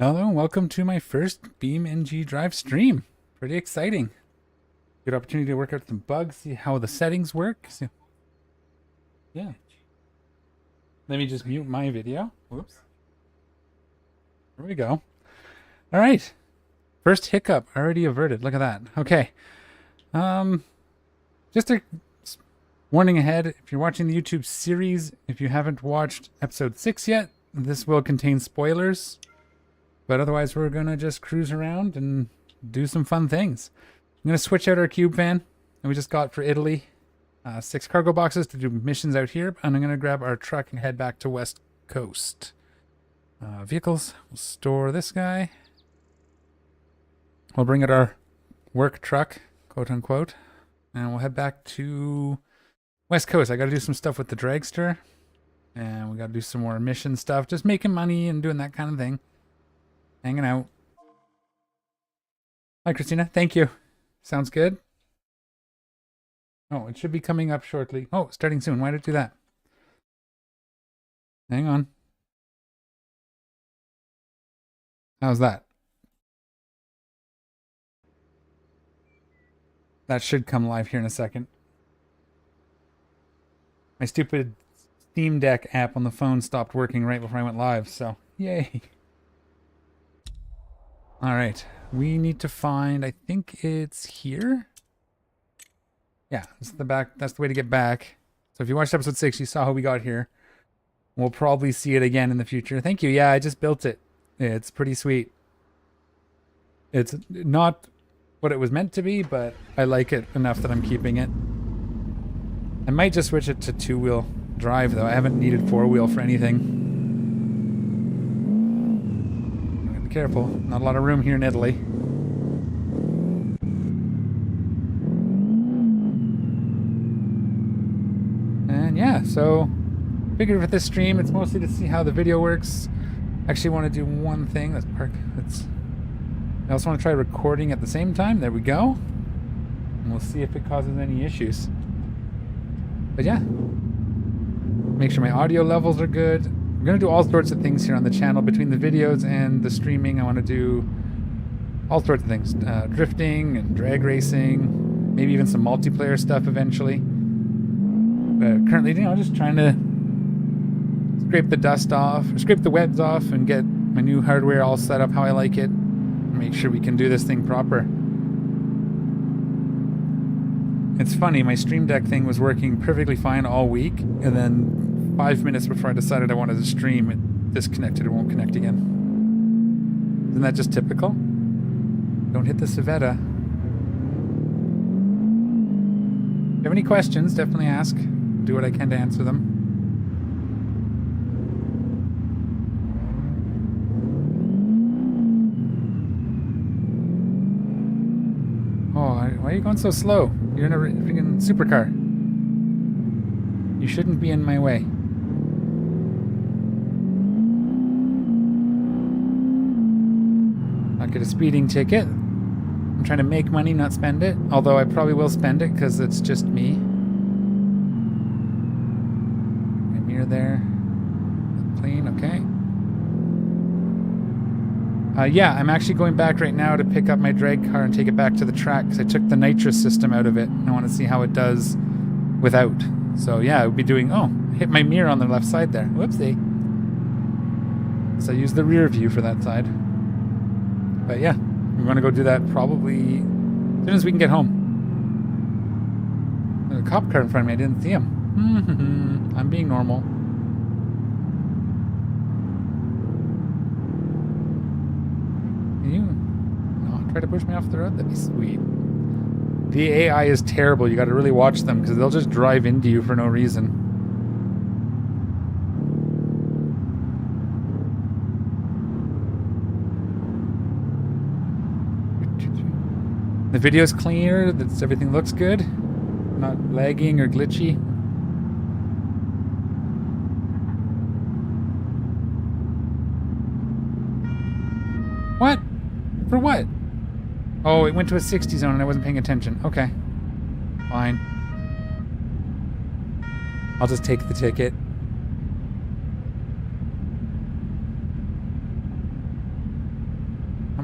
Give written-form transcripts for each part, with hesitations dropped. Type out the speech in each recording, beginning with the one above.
Hello and welcome to my first Beam NG Drive stream. Pretty exciting. Good opportunity to work out some bugs, see how the settings work. Yeah. Let me just mute my video. Whoops. There we go. All right. First hiccup already averted. Look at that. Okay. Just a warning ahead. If you're watching the YouTube series, if you haven't watched episode 6 yet, this will contain spoilers. But otherwise, we're going to just cruise around and do some fun things. I'm going to switch out our cube van that we just got for Italy. 6 cargo boxes to do missions out here. And I'm going to grab our truck and head back to West Coast. Vehicles. We'll store this guy. We'll bring out our work truck, quote unquote. And we'll head back to West Coast. I got to do some stuff with the dragster. And we got to do some more mission stuff. Just making money and doing that kind of thing. Hanging out. Hi, Christina. Thank you. Sounds good. Oh, it should be coming up shortly. Oh, starting soon. Why did it do that? Hang on. How's that? That should come live here in a second. My stupid Steam Deck app on the phone stopped working right before I went live, so yay. All right, we need to find, I think it's here. Yeah, this is the back. That's the way to get back. So if you watched episode 6, you saw how we got here. We'll probably see it again in the future. Thank you. Yeah, I just built it. It's pretty sweet. It's not what it was meant to be, but I like it enough that I'm keeping it. I might just switch it to 2-wheel drive, though. I haven't needed 4-wheel for anything. Careful, not a lot of room here in Italy. And yeah, so figured with this stream, it's mostly to see how the video works. Actually want to do one thing. Let's park. I also want to try recording at the same time. There we go. And we'll see if it causes any issues. But yeah, make sure my audio levels are good. I'm going to do all sorts of things here on the channel. Between the videos and the streaming, I want to do all sorts of things. Drifting and drag racing, maybe even some multiplayer stuff eventually. But currently, just trying to scrape the dust off, or scrape the webs off and get my new hardware all set up how I like it. Make sure we can do this thing proper. It's funny, my Stream Deck thing was working perfectly fine all week, and then 5 minutes before I decided I wanted to stream, it disconnected. It won't connect again. Isn't that just typical? Don't hit the Civetta. If you have any questions, definitely ask. Do what I can to answer them. Oh, why are you going so slow? You're in a freaking supercar. You shouldn't be in my way. Not get a speeding ticket. I'm trying to make money, not spend it. Although I probably will spend it because it's just me. My mirror there. Clean, okay. Yeah, I'm actually going back right now to pick up my drag car and take it back to the track because I took the nitrous system out of it. I want to see how it does without. So yeah, I would be doing, hit my mirror on the left side there. Whoopsie. So I use the rear view for that side. But yeah, we're going to go do that probably as soon as we can get home. There's a cop car in front of me. I didn't see him. I'm being normal. Can you not try to push me off the road? That'd be sweet. The AI is terrible. You got to really watch them because they'll just drive into you for no reason. The video's clear. Everything looks good. Not lagging or glitchy. What? For what? Oh, it went to a 60 zone and I wasn't paying attention. Okay. Fine. I'll just take the ticket.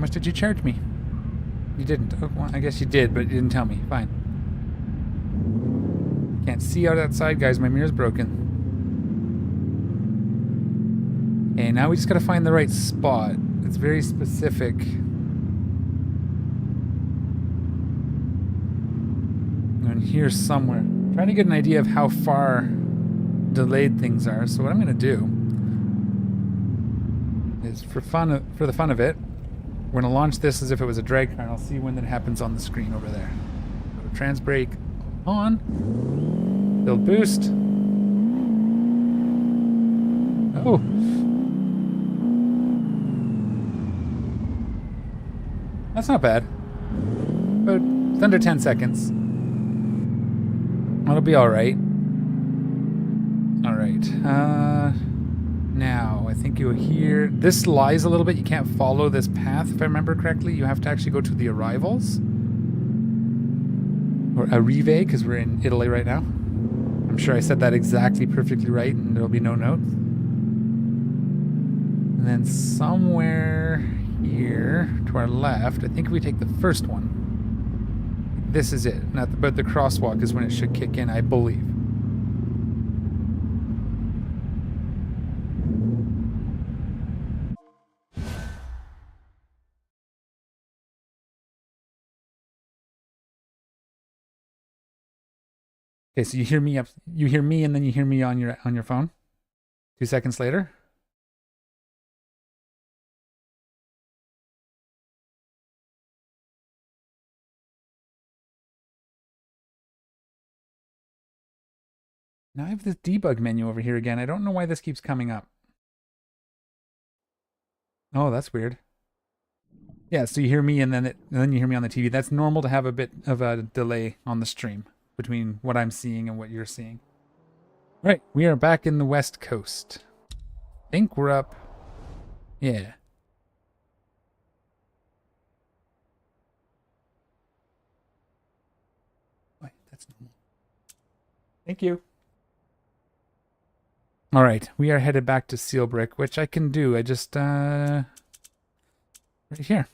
much did you charge me? You didn't. Oh, well, I guess you did, but you didn't tell me. Fine. Can't see out outside, guys. My mirror's broken. Okay, now we just gotta find the right spot. It's very specific. And here somewhere. I'm trying to get an idea of how far delayed things are. So what I'm gonna do is, for the fun of it, we're gonna launch this as if it was a drag car, and I'll see when that happens on the screen over there. So trans brake on. Build boost. Oh. That's not bad. But it's under 10 seconds. That'll be alright. Alright. Now, I think you'll hear... This lies a little bit. You can't follow this path, if I remember correctly. You have to actually go to the arrivals. Or Arrive, because we're in Italy right now. I'm sure I said that exactly perfectly right, and there'll be no notes. And then somewhere here, to our left, I think if we take the first one, this is it. But the crosswalk is when it should kick in, I believe. Okay, so you hear me and then you hear me on your phone. 2 seconds later. Now I have this debug menu over here again. I don't know why this keeps coming up. Oh, that's weird. Yeah, so you hear me and then you hear me on the TV. That's normal to have a bit of a delay on the stream between what I'm seeing and what you're seeing. All right, we are back in the West Coast. I think we're up. Yeah. Wait, that's normal. Thank you. All right, we are headed back to Seal Brick, which I can do. I just right here.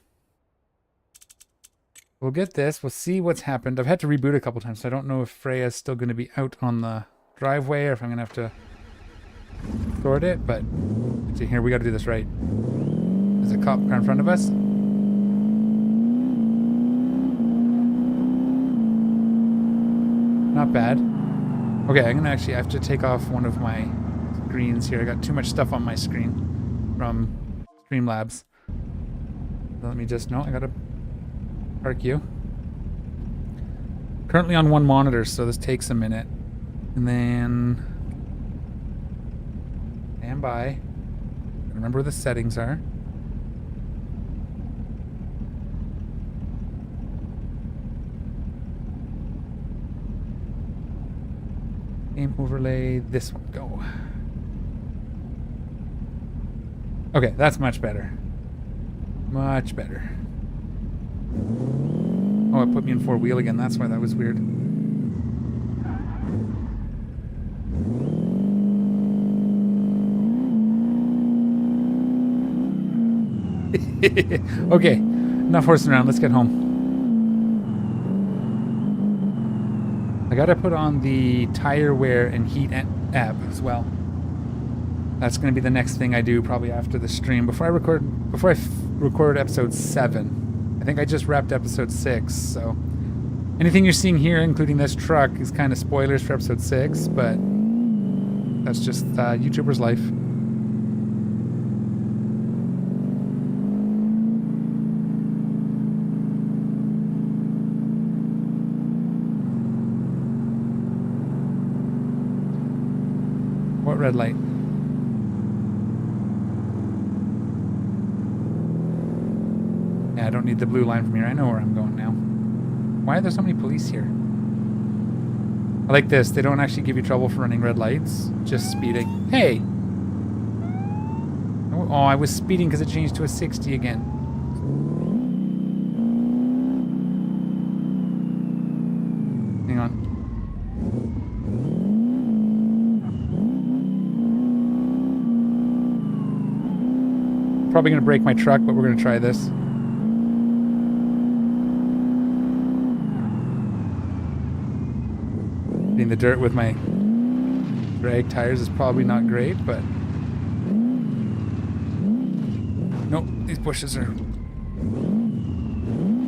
We'll get this. We'll see what's happened. I've had to reboot a couple times, so I don't know if Freya's still going to be out on the driveway or if I'm going to have to sort it. But see here, we got to do this right. There's a cop car in front of us. Not bad. Okay, I'm going to actually have to take off one of my screens here. I got too much stuff on my screen from Streamlabs. So let me just... No, I got to park you. Currently on one monitor, so this takes a minute. And then... Stand by. Remember where the settings are. Game overlay, this one, go. Okay, that's much better. Much better. Oh, it put me in four-wheel again. That's why that was weird. Okay, enough horsing around. Let's get home. I gotta put on the tire wear and heat app as well. That's gonna be the next thing I do probably after the stream. Before I record episode 7. I think I just wrapped episode 6, so anything you're seeing here, including this truck, is kind of spoilers for episode 6, but that's just YouTuber's life. What red light? Yeah, I don't need the blue line from here. I know where I'm going now. Why are there so many police here? I like this. They don't actually give you trouble for running red lights. Just speeding. Hey! Oh, I was speeding because it changed to a 60 again. Hang on. Probably going to break my truck, but we're going to try this. Hitting the dirt with my drag tires is probably not great, but... Nope, these bushes are... I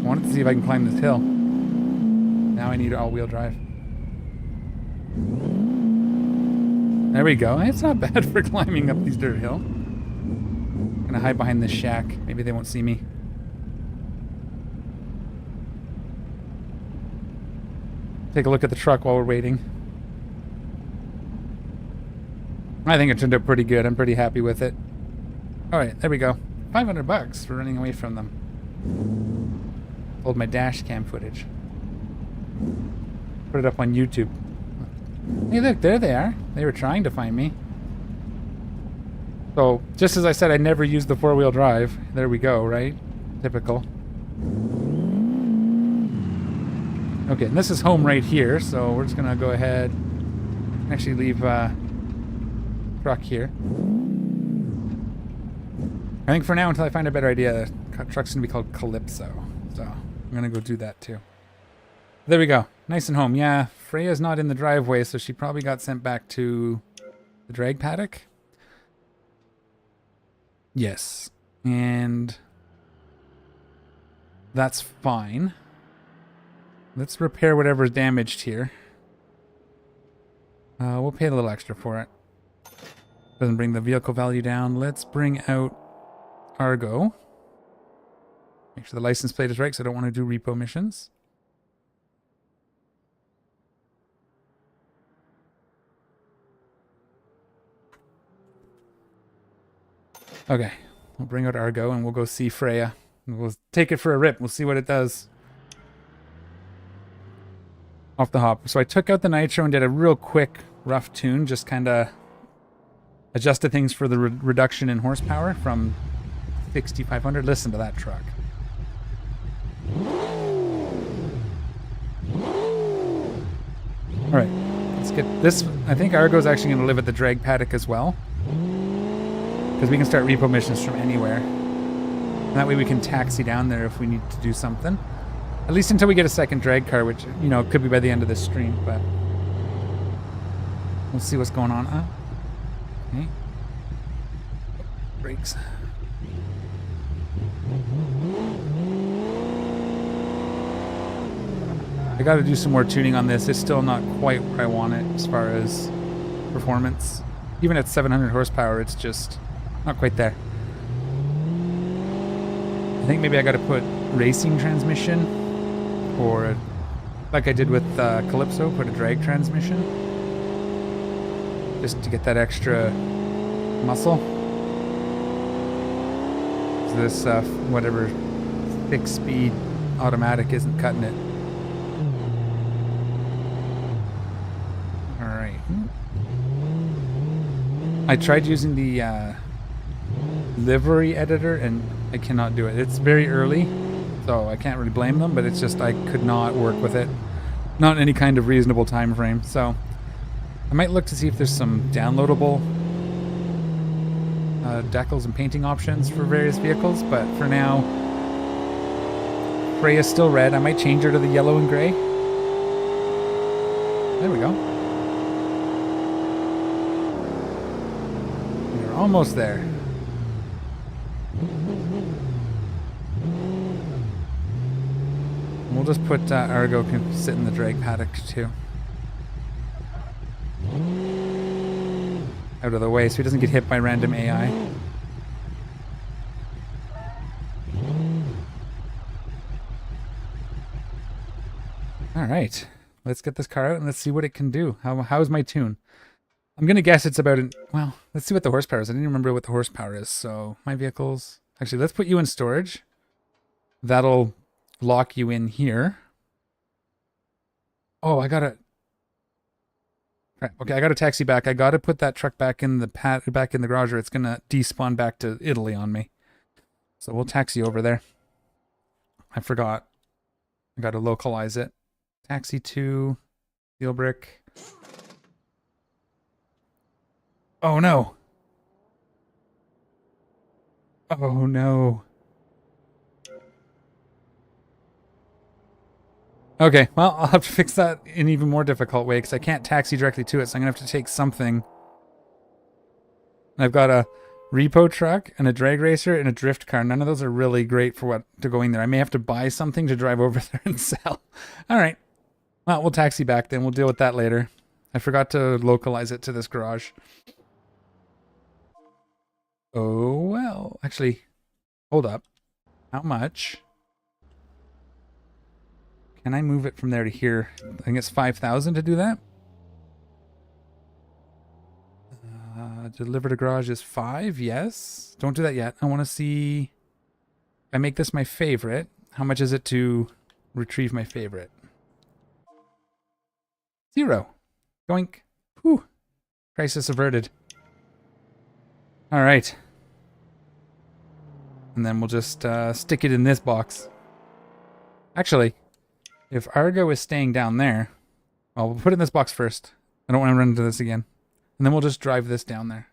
wanted to see if I can climb this hill. Now I need all-wheel drive. There we go. It's not bad for climbing up these dirt hill. I'm gonna hide behind this shack. Maybe they won't see me. Take a look at the truck while we're waiting. I think it turned out pretty good. I'm pretty happy with it. Alright, there we go. $500 for running away from them. Hold my dash cam footage. Put it up on YouTube. Hey look, there they are. They were trying to find me. So, just as I said, I never used the four-wheel drive. There we go, right? Typical. Okay, and this is home right here, so we're just gonna go ahead and actually leave truck here. I think for now, until I find a better idea, the truck's gonna be called Calypso. So I'm gonna go do that too. There we go. Nice and home. Yeah, Freya's not in the driveway, so she probably got sent back to the drag paddock. Yes. And that's fine. Let's repair whatever's damaged here. We'll pay a little extra for it. Doesn't bring the vehicle value down. Let's bring out Argo. Make sure the license plate is right, because I don't want to do repo missions. Okay, we'll bring out Argo and we'll go see Freya. We'll take it for a rip. We'll see what it does. Off the hop. So I took out the nitro and did a real quick, rough tune. Just kind of adjusted things for the reduction in horsepower from 6,500. Listen to that truck. Alright, let's get this. I think Argo's actually going to live at the drag paddock as well. Because we can start repo missions from anywhere. And that way we can taxi down there if we need to do something. At least until we get a second drag car, which, you know, could be by the end of this stream, but... we'll see what's going on. Okay. Brakes. I gotta do some more tuning on this. It's still not quite where I want it as far as performance. Even at 700 horsepower, it's just not quite there. I think maybe I gotta put racing transmission, or like I did with Calypso, put a drag transmission, just to get that extra muscle. So this whatever 6-speed automatic isn't cutting it. All right. I tried using the livery editor and I cannot do it. It's very early, so I can't really blame them, but it's just I could not work with it. Not in any kind of reasonable time frame. So I might look to see if there's some downloadable decals and painting options for various vehicles, but for now, Freya's still red. I might change her to the yellow and gray. There we go. We're almost there. We'll just put Argo can sit in the drag paddock too. Out of the way so he doesn't get hit by random AI. Alright, let's get this car out and let's see what it can do. How's my tune? I'm gonna guess it's about, well, let's see what the horsepower is. I didn't remember what the horsepower is, so my vehicles... Actually, let's put you in storage. That'll lock you in here. Oh, I gotta... Okay, I gotta taxi back. I gotta put that truck back in the garage or it's gonna despawn back to Italy on me. So we'll taxi over there. I forgot. I gotta localize it. Taxi to steel brick. Oh no. Oh, no. Okay, well, I'll have to fix that in an even more difficult way because I can't taxi directly to it, so I'm going to have to take something. I've got a repo truck and a drag racer and a drift car. None of those are really great for what to going there. I may have to buy something to drive over there and sell. All right. Well, we'll taxi back then. We'll deal with that later. I forgot to localize it to this garage. Oh, well. Actually, hold up. How much can I move it from there to here? I think it's 5,000 to do that. Deliver to garage is 5. Yes. Don't do that yet. I want to see if I make this my favorite. How much is it to retrieve my favorite? 0. Doink. Whew. Crisis averted. All right. And then we'll just stick it in this box. Actually, if Argo is staying down there, well, we'll put it in this box first. I don't want to run into this again. And then we'll just drive this down there.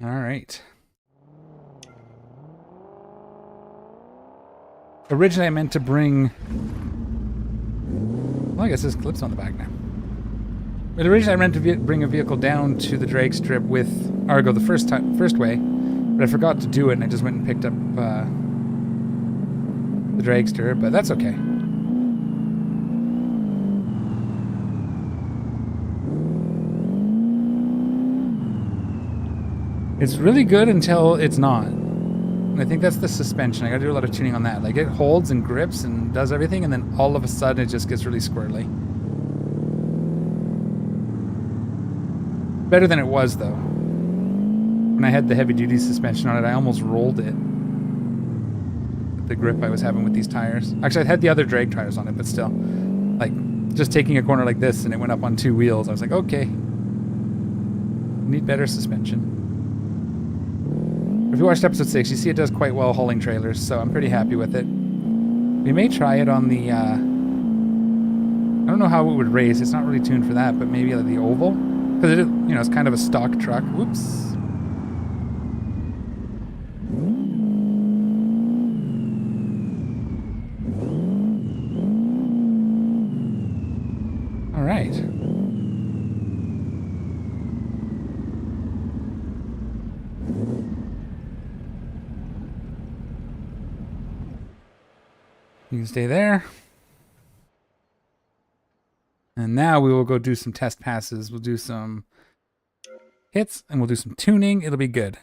All right. Originally, I meant to bring... Well, I guess this clip's on the back now. But originally, I meant to bring a vehicle down to the drag strip with Argo the first way. But I forgot to do it, and I just went and picked up the dragster, but that's okay. It's really good until it's not. And I think that's the suspension. I gotta do a lot of tuning on that. Like, it holds and grips and does everything, and then all of a sudden it just gets really squirrely. Better than it was, though. When I had the heavy-duty suspension on it, I almost rolled it. The grip I was having with these tires. Actually, I had the other drag tires on it, but still. Like, just taking a corner like this and it went up on 2 wheels. I was like, okay. Need better suspension. If you watched episode 6, you see it does quite well hauling trailers, so I'm pretty happy with it. We may try it on the, I don't know how it would race. It's not really tuned for that, but maybe like the oval. Because it is, you know, it's kind of a stock truck. Whoops. All right. You can stay there. And now we will go do some test passes. We'll do some hits and we'll do some tuning. It'll be good.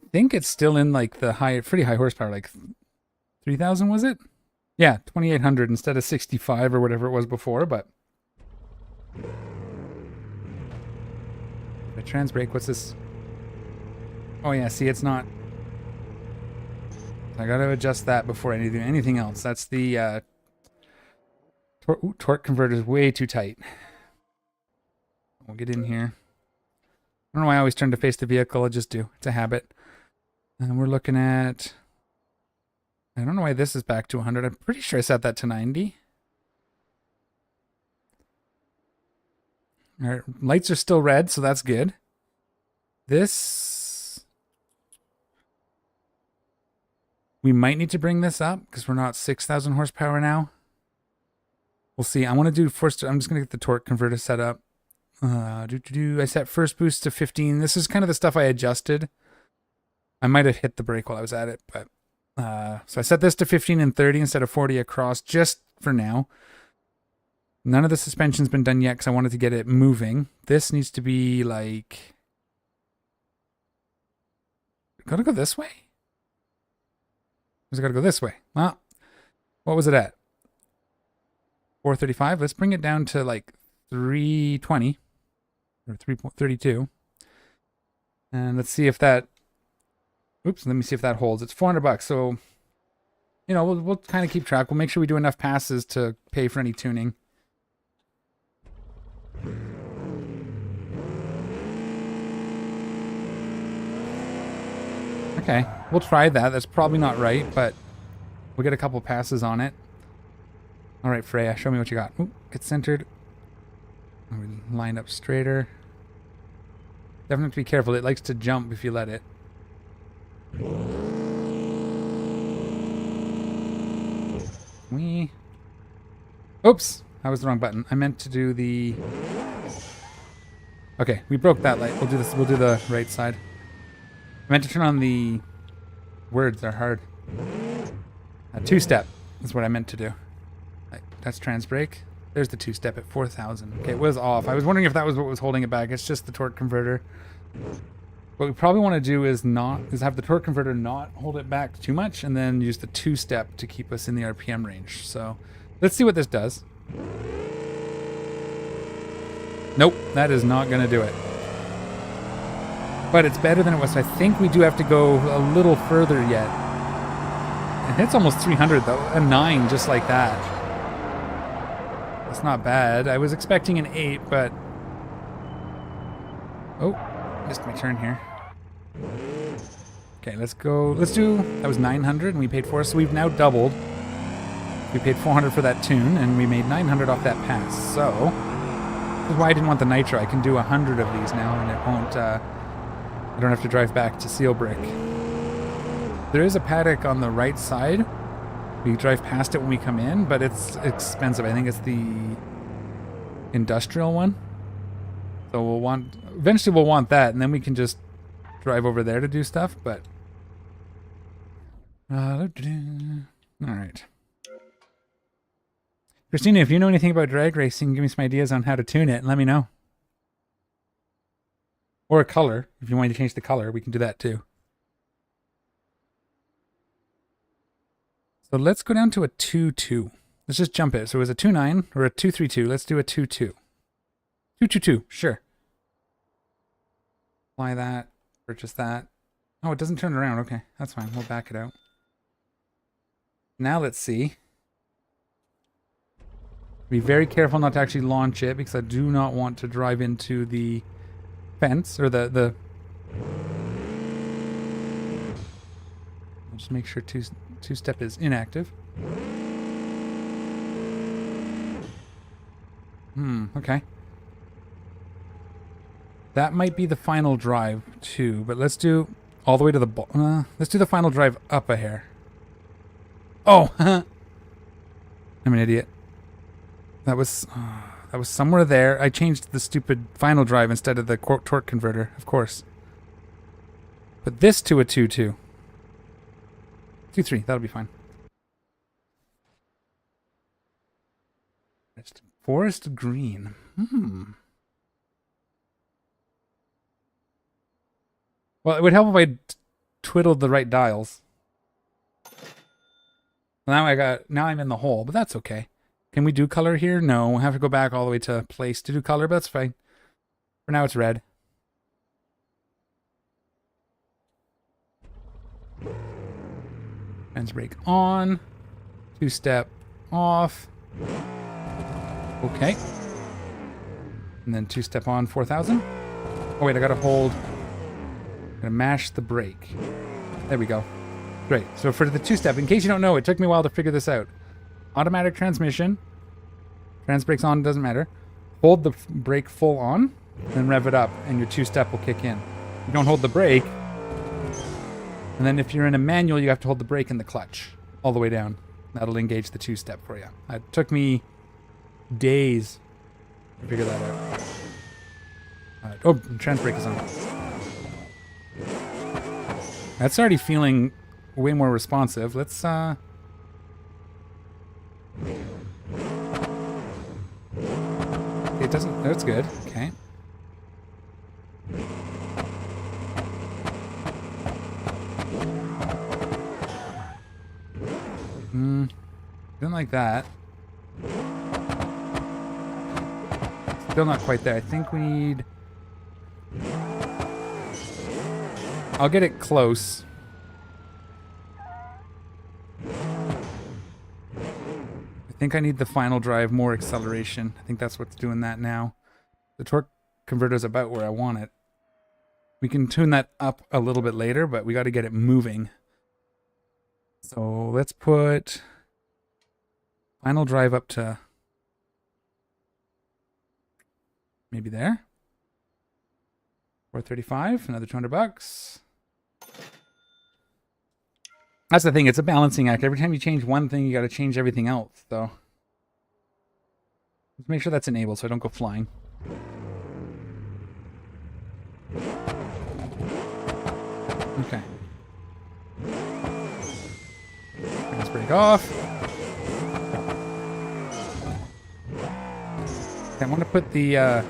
I think it's still in like the pretty high horsepower, like 3,000 was it? Yeah, 2,800 instead of 65 or whatever it was before, but... The trans brake, what's this? Oh yeah, see, it's not... I gotta adjust that before I do anything else. That's the torque converter is way too tight. We'll get in here. I don't know why I always turn to face the vehicle. I just do. It's a habit. And we're looking at... I don't know why this is back to 100. I'm pretty sure I set that to 90. Our lights are still red, so that's good. This... We might need to bring this up because we're not 6,000 horsepower now. We'll see. I want to do first. I'm just going to get the torque converter set up. I set first boost to 15. This is kind of the stuff I adjusted. I might have hit the brake while I was at it, but so I set this to 15 and 30 instead of 40 across just for now. None of the suspension's been done yet because I wanted to get it moving. This needs to be like... Gotta go this way? It's got to go this way. Well, what was it at? 435. Let's bring it down to like 320 or 3.32. And let's see if that... Oops, let me see if that holds. It's $400. So, you know, we'll kind of keep track. We'll make sure we do enough passes to pay for any tuning. Okay, we'll try that. That's probably not right, but we'll get a couple passes on it. All right, Freya, show me what you got. Ooh, get centered. We line up straighter. Definitely have to be careful. It likes to jump if you let it. Oops! That was the wrong button. I meant to do the... Okay, we broke that light. We'll do this. We'll do the right side. I meant to turn on the... Words are hard. Two-step is what I meant to do. That's trans brake. There's the two-step at 4,000. Okay, it was off. I was wondering if that was what was holding it back. It's just the torque converter. What we probably want to do is have the torque converter not hold it back too much, and then use the two-step to keep us in the RPM range. So let's see what this does. Nope, that is not going to do it. But it's better than it was. So I think we do have to go a little further yet. It hits almost 300 though. A 9 just like that. That's not bad. I was expecting an 8, but... Oh, missed my turn here. Okay, let's go. Let's do... That was 900 and we paid 4, so we've now doubled. We paid 400 for that tune and we made 900 off that pass. So, this is why I didn't want the nitro. I can do 100 of these now and it won't... I don't have to drive back to Seal Brick. There is a paddock on the right side. We drive past it when we come in, but it's expensive. I think it's the industrial one. So we'll want... Eventually we'll want that, and then we can just drive over there to do stuff, but... Alright. Christina, if you know anything about drag racing, give me some ideas on how to tune it, and let me know. Or a color. If you want to change the color, we can do that too. So let's go down to a 2-2. Let's just jump it. So it was a 2-9 or a 2-3-2. Let's do a 2-2. 2-2-2, sure. Apply that. Purchase that. Oh, it doesn't turn around. Okay, that's fine. We'll back it out. Now let's see. Be very careful not to actually launch it because I do not want to drive into the fence or the I'll just make sure two-step is inactive. Okay. That might be the final drive too, but let's do all the way to the let's do the final drive up a hair. Oh, I'm an idiot. That was somewhere there. I changed the stupid final drive instead of the torque converter, of course. Put this to a 2-2. 2-3, that'll be fine. Forest green. Well, it would help if I twiddled the right dials. Now I'm in the hole, but that's okay. Can we do color here? No, we'll have to go back all the way to place to do color, but that's fine. For now, it's red. Fence brake on. Two-step off. Okay. And then two-step on 4,000. Oh, wait, I gotta hold. Gonna mash the brake. There we go. Great. So for the two-step, in case you don't know, it took me a while to figure this out. Automatic transmission. Trans brake's on, doesn't matter. Hold the brake full on, then rev it up, and your two-step will kick in. You don't hold the brake, and then if you're in a manual, you have to hold the brake and the clutch all the way down. That'll engage the two-step for you. It took me days to figure that out. Oh, trans brake is on. That's already feeling way more responsive. Let's it doesn't... That's good. Okay. Didn't like that. Still not quite there. I think we need... I'll get it close. I think I need the final drive, more acceleration. I think that's what's doing that now. The torque converter is about where I want it. We can tune that up a little bit later, but we got to get it moving. So let's put final drive up to Maybe there. 435, another $200. That's the thing, it's a balancing act. Every time you change one thing, you got to change everything else. So let's make sure that's enabled so I don't go flying. Okay. Let's break off. I want to put the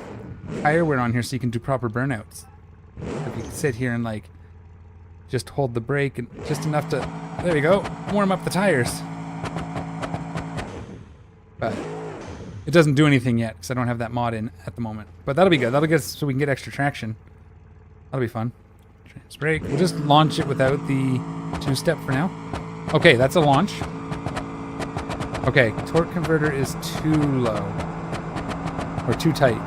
tire wear on here so you can do proper burnouts. If you can sit here and like just hold the brake and just enough to, there we go, warm up the tires. But it doesn't do anything yet because I don't have that mod in at the moment. But that'll be good. That'll get us so we can get extra traction. That'll be fun. Trans brake. We'll just launch it without the two-step for now. Okay, that's a launch. Okay, torque converter is too low. Or too tight.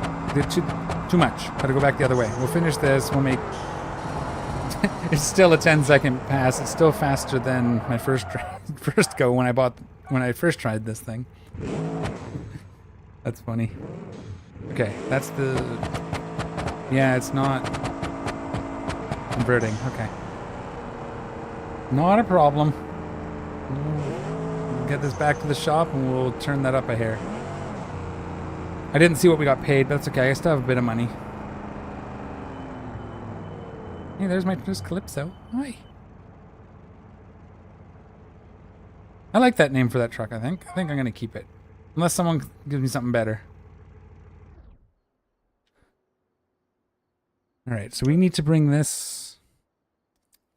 Too much. Gotta go back the other way. We'll finish this. We'll make... It's still a 10-second pass. It's still faster than my first go when I first tried this thing. That's funny. Okay, that's the... Yeah, it's not converting. Okay. Not a problem. We'll get this back to the shop and we'll turn that up a hair. I didn't see what we got paid, but that's okay. I still have a bit of money. Hey, there's my first Calypso. Hi. I like that name for that truck, I think. I think I'm going to keep it. Unless someone gives me something better. Alright, so we need to bring this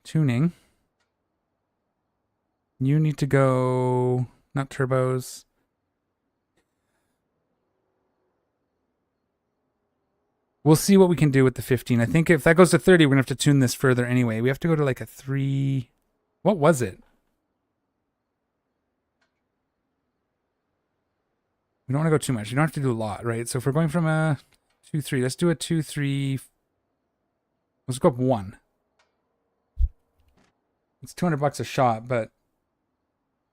tuning. You need to go... Not turbos. We'll see what we can do with the 15. I think if that goes to 30, we're going to have to tune this further anyway. We have to go to like a 3... What was it? We don't want to go too much. You don't have to do a lot, right? So if we're going from a 2-3, let's do a 2-3... Let's go up 1. It's $200 a shot, but...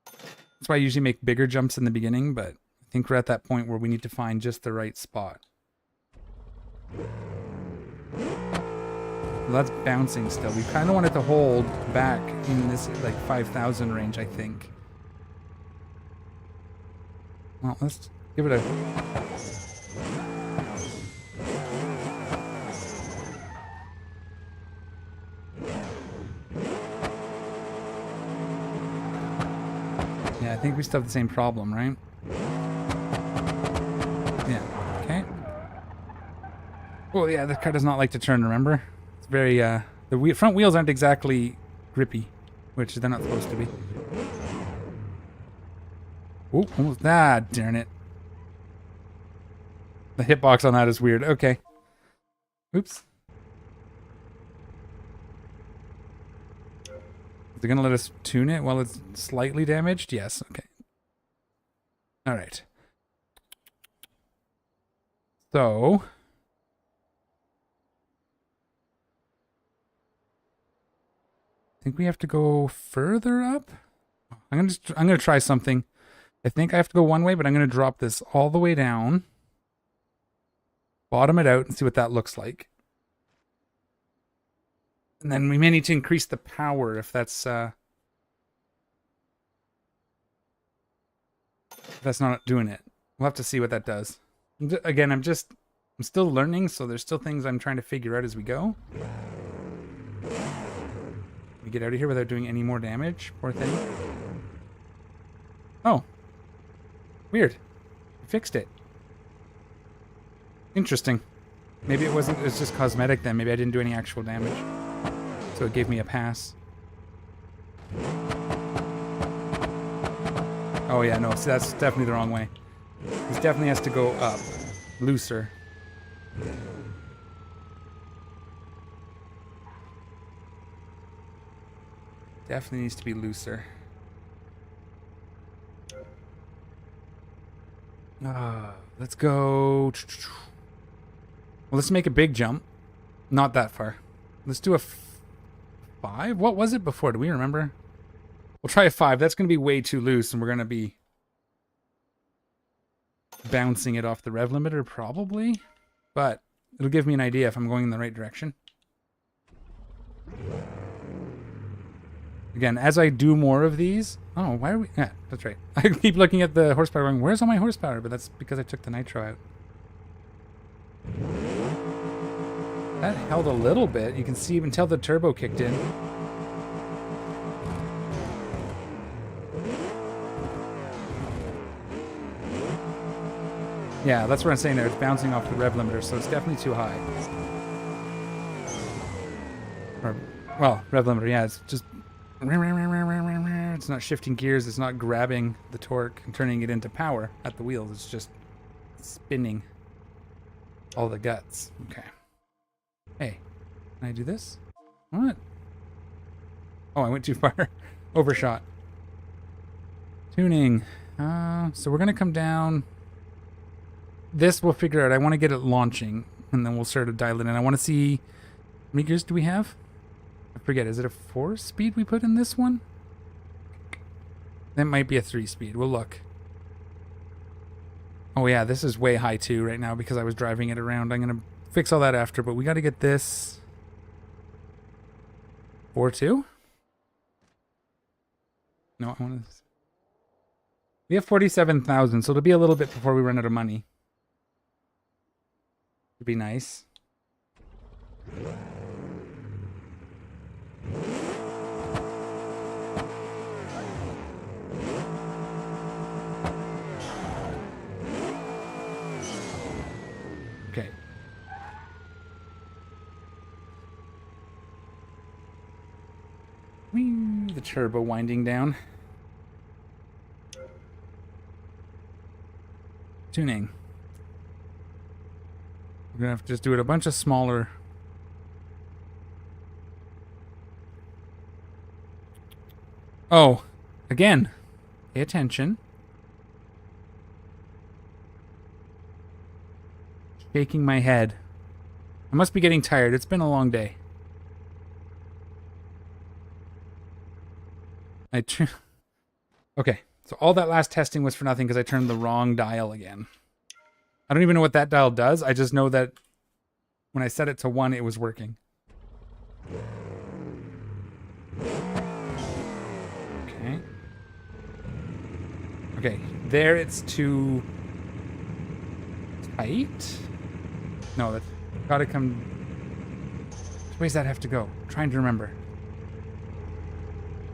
That's why I usually make bigger jumps in the beginning, but I think we're at that point where we need to find just the right spot. Well, that's bouncing still. We kind of want it to hold back in this like 5,000 range, I think. Well, let's give it a... Yeah, I think we still have the same problem, right? Yeah, okay. Oh yeah, the car does not like to turn, remember? It's very, the front wheels aren't exactly grippy, which they're not supposed to be. Oh, almost, darn it. The hitbox on that is weird. Okay. Oops. Is it going to let us tune it while it's slightly damaged? Yes, okay. Alright. So... I think we have to go further up. I'm gonna try something. I think I have to go one way, but I'm gonna drop this all the way down, bottom it out, and see what that looks like. And then we may need to increase the power if that's not doing it. We'll have to see what that does. Again, I'm still learning, so there's still things I'm trying to figure out as we go. We get out of here without doing any more damage. Poor thing. Oh. Weird. Fixed it. Interesting. Maybe it wasn't, it's just cosmetic then. Maybe I didn't do any actual damage. So it gave me a pass. Oh yeah, no, see, that's definitely the wrong way. This definitely has to go up. Looser. Definitely needs to be looser. Let's go. Well, let's make a big jump. Not that far. Let's do a 5. What was it before? Do we remember? We'll try a 5. That's going to be way too loose, and we're going to be bouncing it off the rev limiter, probably. but it'll give me an idea if I'm going in the right direction. Again, as I do more of these... Oh, why are we... Yeah, that's right. I keep looking at the horsepower going, where's all my horsepower? But that's because I took the nitro out. That held a little bit. You can see until the turbo kicked in. Yeah, that's what I'm saying there. It's bouncing off the rev limiter, so it's definitely too high. Or, well, rev limiter, yeah, it's just... It's not shifting gears, it's not grabbing the torque and turning it into power at the wheels. It's just spinning all the guts. Okay. Hey, can I do this? What? Oh, I went too far. Overshot. Tuning. So we're going to come down... This we'll figure out. I want to get it launching, and then we'll sort of dial it in. I want to see... How many gears do we have? I forget. Is it a 4-speed we put in this one? That might be a 3-speed. We'll look. Oh yeah, this is way high too right now because I was driving it around. I'm going to fix all that after, but we got to get this... 4.2? No, I want to... We have 47,000, so it'll be a little bit before we run out of money. It'd be nice. Okay. Whee, the turbo winding down. Tuning. We're gonna have to just do it a bunch of smaller. Oh, again, pay attention. Shaking my head. I must be getting tired. It's been a long day. Okay, so all that last testing was for nothing because I turned the wrong dial again. I don't even know what that dial does. I just know that when I set it to 1, it was working. Okay. Okay, there it's too tight. No, that's gotta come... Which way does that have to go? I'm trying to remember.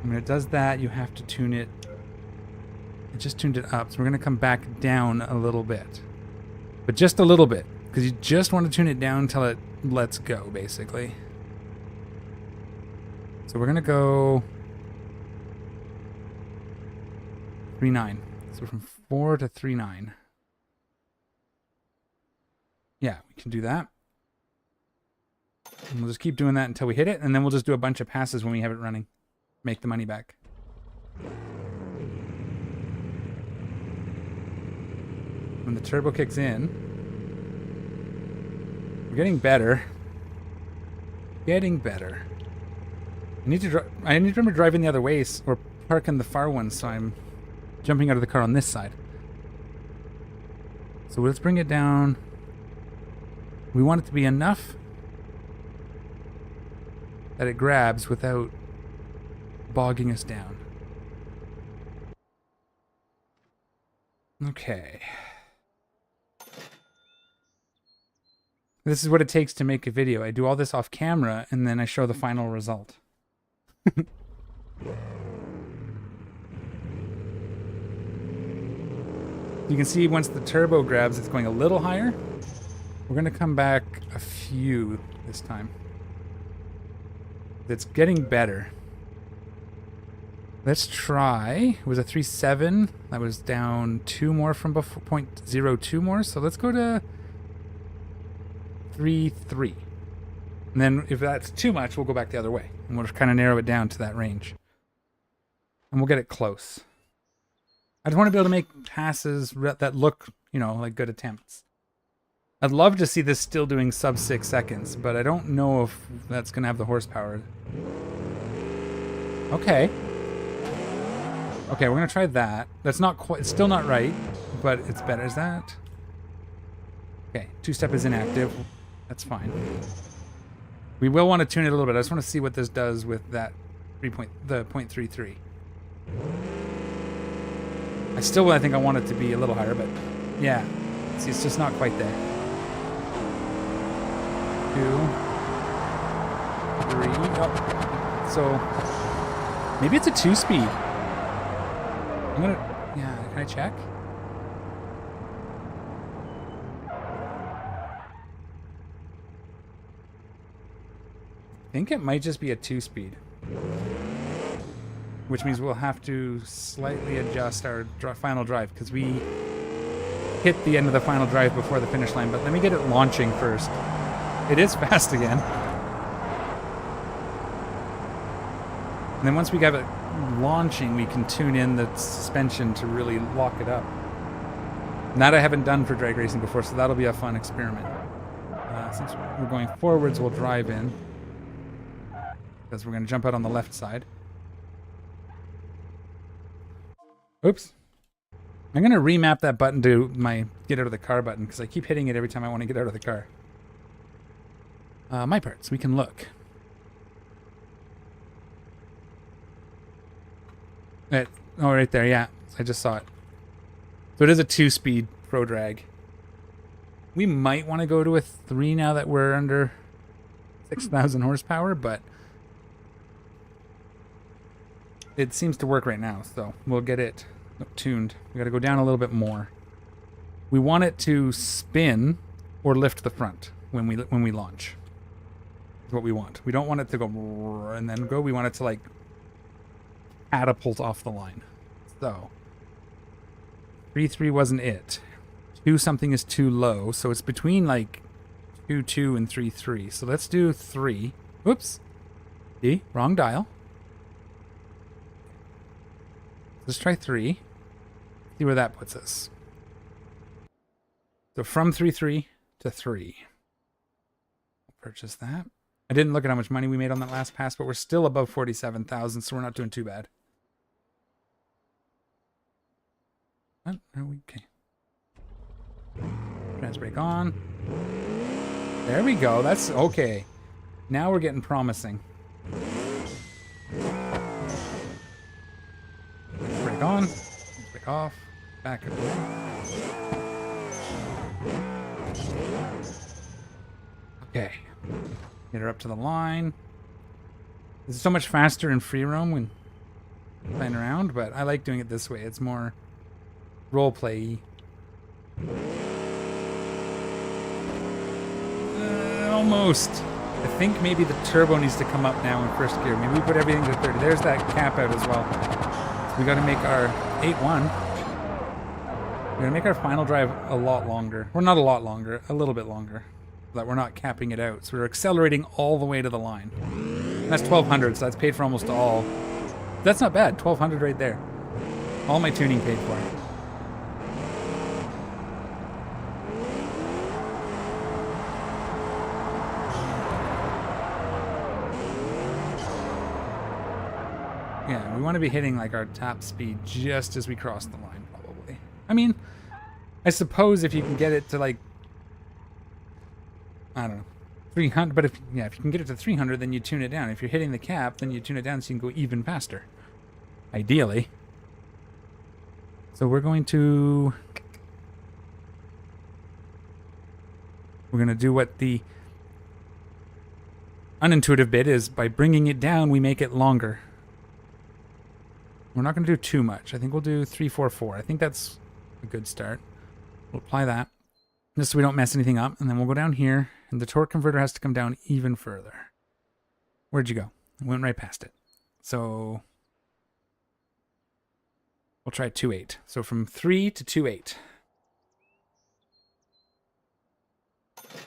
When it does that, you have to tune it. It just tuned it up, so we're gonna come back down a little bit. But just a little bit, because you just want to tune it down until it lets go, basically. So we're going to go 3.9. So from 4 to 3.9. Yeah, we can do that. And we'll just keep doing that until we hit it, and then we'll just do a bunch of passes when we have it running. Make the money back. When the turbo kicks in, we're getting better. Getting better. I need to remember driving the other way or parking the far one, so I'm jumping out of the car on this side. So let's bring it down. We want it to be enough that it grabs without bogging us down. Okay. This is what it takes to make a video. I do all this off camera, and then I show the final result. You can see once the turbo grabs, it's going a little higher. We're going to come back a few this time. It's getting better. Let's try. It was a 3.7. That was down 2 more from before, 0.02 more. So let's go to 3.3. And then if that's too much, we'll go back the other way. And we'll just kind of narrow it down to that range. And we'll get it close. I just want to be able to make passes that look, you know, like good attempts. I'd love to see this still doing sub 6 seconds, but I don't know if that's going to have the horsepower. Okay. Okay, we're going to try that. That's not quite, it's still not right, but it's better. Is that? Okay, two-step is inactive. That's fine. We will want to tune it a little bit. I just want to see what this does with that the 0.33. I think I want it to be a little higher, but yeah. See, it's just not quite there. 2, 3. Oh, so maybe it's a 2-speed. I'm gonna, yeah, can I check? I think it might just be a 2-speed. Which means we'll have to slightly adjust our final drive because we hit the end of the final drive before the finish line. But let me get it launching first. It is fast again. And then once we have it launching, we can tune in the suspension to really lock it up. And that I haven't done for drag racing before, so that'll be a fun experiment. Since we're going forwards, we'll drive in. Because we're going to jump out on the left side. Oops. I'm going to remap that button to my get out of the car button because I keep hitting it every time I want to get out of the car. My parts, we can look. Right there, yeah. I just saw it. So it is a 2-speed Pro Drag. We might want to go to a 3 now that we're under 6,000 horsepower, but it seems to work right now, so we'll get it tuned. We got to go down a little bit more. We want it to spin or lift the front when we launch. Is what we want. We don't want it to go and then go. We want it to like catapult off the line. So 3.3 wasn't it. 2 something is too low, so it's between like 2.2 and 3.3. So let's do 3. Whoops. See, wrong dial. Let's try 3. See where that puts us. So from 3.3 to 3. Purchase that. I didn't look at how much money we made on that last pass, but we're still above 47,000, so we're not doing too bad. Oh, okay. Trans brake on. There we go. That's okay. Now we're getting promising. Brake on. Brake off. Back away. Okay. Get her up to the line. This is so much faster in free roam when playing around, but I like doing it this way. It's more role play-y. Almost. I think maybe the turbo needs to come up now in first gear. Maybe we put everything to 30. There's that cap out as well. So we got to make our 8-1. We're going to make our final drive a lot longer. Well, not a lot longer. A little bit longer. So that we're not capping it out. So we're accelerating all the way to the line. And that's 1,200, so that's paid for almost all. That's not bad. 1,200 right there. All my tuning paid for. Yeah, we want to be hitting like our top speed just as we cross the line, probably. I mean, I suppose if you can get it to like, I don't know, 300, but if you can get it to 300, then you tune it down. If you're hitting the cap, then you tune it down so you can go even faster. Ideally. So we're going to do what the unintuitive bit is. By bringing it down, we make it longer. We're not going to do too much. I think we'll do 3-4-4. I think that's a good start. We'll apply that just so we don't mess anything up. And then we'll go down here, and the torque converter has to come down even further. Where'd you go? It went right past it. So we'll try 2.8. So from 3 to 2.8.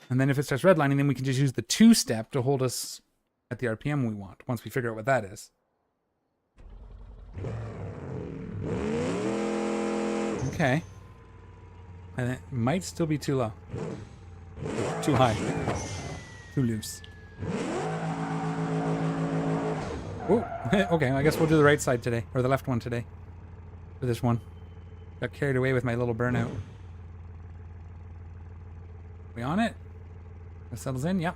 And then if it starts redlining, then we can just use the 2-step to hold us at the RPM we want, once we figure out what that is. Okay. And it might still be too low. Too high. Too loose. Oh, okay, I guess we'll do the right side today, or the left one today. For this one. Got carried away with my little burnout. We on it? It settles in, yep.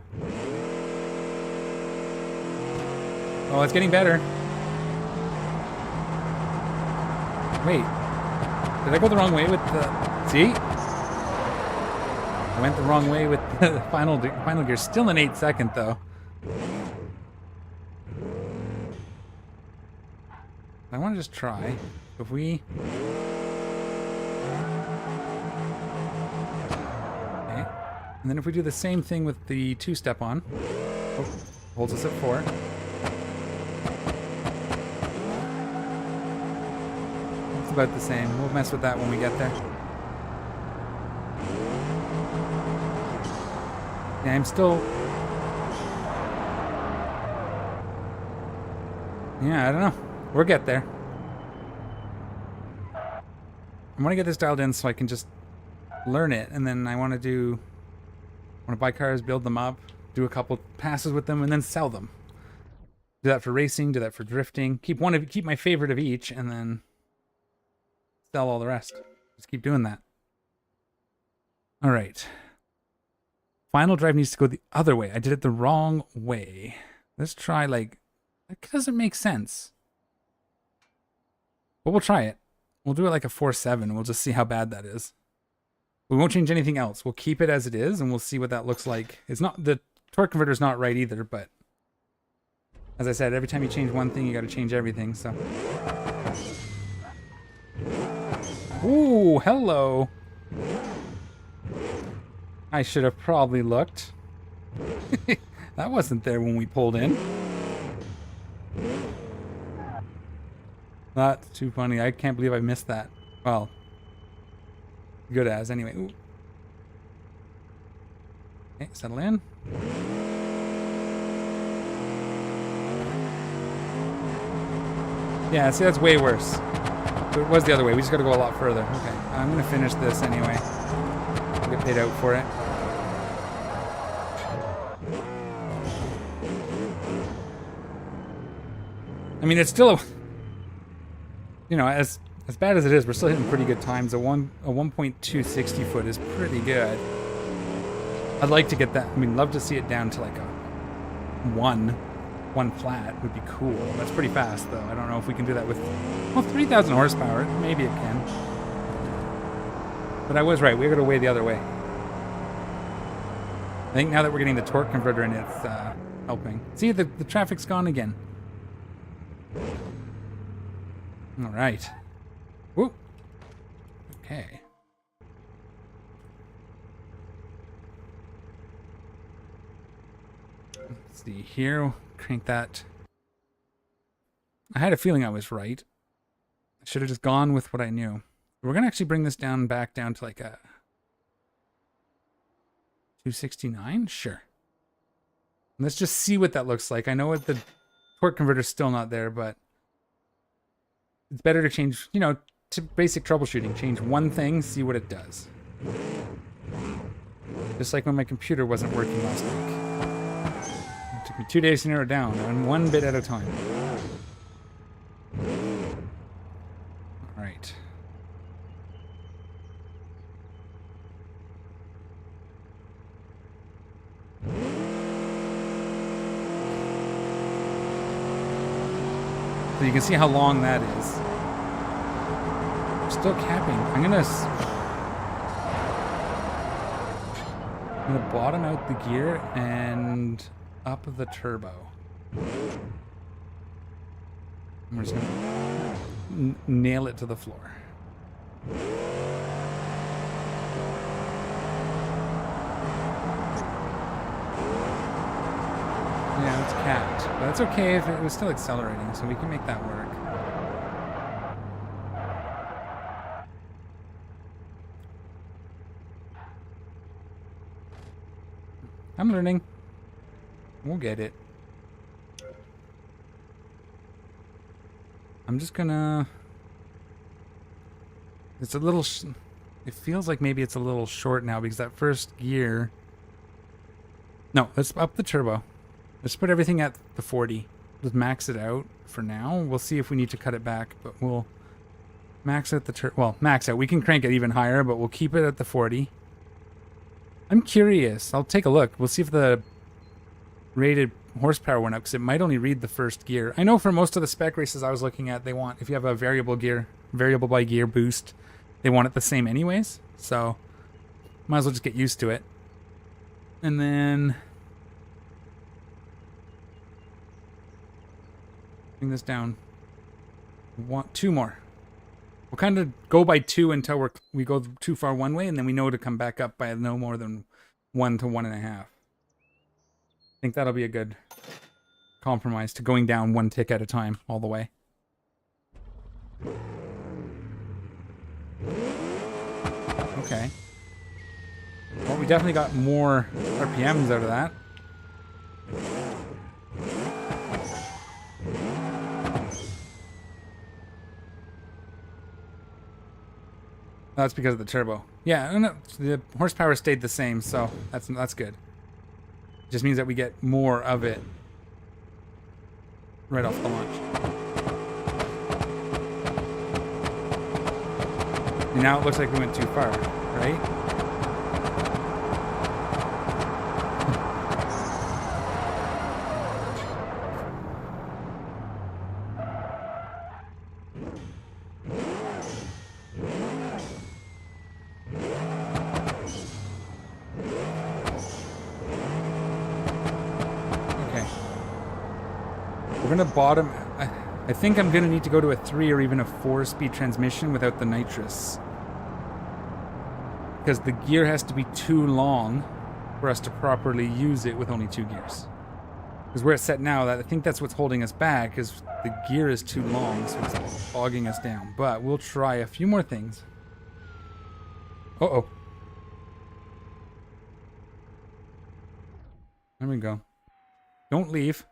Oh, it's getting better. Wait. Did I go the wrong way with the... See? I went the wrong way with the final gear. Still an 8-second, though. I want to just try. If we... Okay. And then if we do the same thing with the 2-step on. Oh, holds us at 4. It's about the same. We'll mess with that when we get there. Yeah, I'm still... Yeah, I don't know. We'll get there. I want to get this dialed in so I can just learn it, and then I want to buy cars, build them up, do a couple passes with them, and then sell them. Do that for racing, do that for drifting. Keep my favorite of each, and then sell all the rest. Just keep doing that. All right. Final drive needs to go the other way. I did it the wrong way. Let's try, like, that doesn't make sense. But we'll try it. We'll do it like a 4-7. We'll just see how bad that is. We won't change anything else. We'll keep it as it is, and we'll see what that looks like. It's not, the torque converter's not right either, but as I said, every time you change one thing, you got to change everything, so. Ooh, hello. I should have probably looked. That wasn't there when we pulled in. That's too funny. I can't believe I missed that. Well, good as anyway. Ooh. Okay, settle in. Yeah, see, that's way worse. It was the other way. We just got to go a lot further. Okay, I'm going to finish this anyway. I'll get paid out for it. I mean, it's still a... You know, as bad as it is, we're still hitting pretty good times. A 1.260 foot is pretty good. I'd like to get that. I mean, love to see it down to like a one flat would be cool. That's pretty fast, though. I don't know if we can do that with, well, 3,000 horsepower. Maybe it can. But I was right. We got to weigh the other way. I think now that we're getting the torque converter in, it's helping. See, the traffic's gone again. All right. Woo. Okay. Let's see here. Crank that. I had a feeling I was right. I should have just gone with what I knew. We're going to actually bring this back down to like a 269? Sure. Let's just see what that looks like. I know what the torque converter's still not there, but it's better to change, you know, to basic troubleshooting. Change one thing, see what it does. Just like when my computer wasn't working last week. It took me 2 days to narrow it down, on one bit at a time. All right. So you can see how long that is. Still capping. I'm gonna bottom out the gear and up the turbo. And we're just gonna nail it to the floor. Yeah, it's capped. But that's okay if it was still accelerating, so we can make that work. I'm learning. We'll get it. I'm just gonna... It's a little... It feels like maybe it's a little short now because that first gear... No, let's up the turbo. Let's put everything at the 40. Just max it out for now. We'll see if we need to cut it back, but we'll max out the well, max out. We can crank it even higher, but we'll keep it at the 40. I'm curious. I'll take a look. We'll see if the rated horsepower went up, because it might only read the first gear. I know for most of the spec races I was looking at, they want, if you have a variable by gear boost, they want it the same anyways. So might as well just get used to it. And then bring this down. Want 2 more. We'll kind of go by 2 until we go too far one way, and then we know to come back up by no more than 1 to 1.5. I think that'll be a good compromise to going down 1 tick at a time all the way. Okay. Well, we definitely got more RPMs out of that. That's because of the turbo. Yeah, no, the horsepower stayed the same, so that's good. Just means that we get more of it right off the launch. And now it looks like we went too far, right? We're gonna bottom. I think I'm gonna need to go to a 3 or even a 4-speed transmission without the nitrous, because the gear has to be too long for us to properly use it with only 2 gears. Because where it's set now, I think that's what's holding us back, is the gear is too long, so it's bogging us down. But we'll try a few more things. Uh-oh. There we go. Don't leave.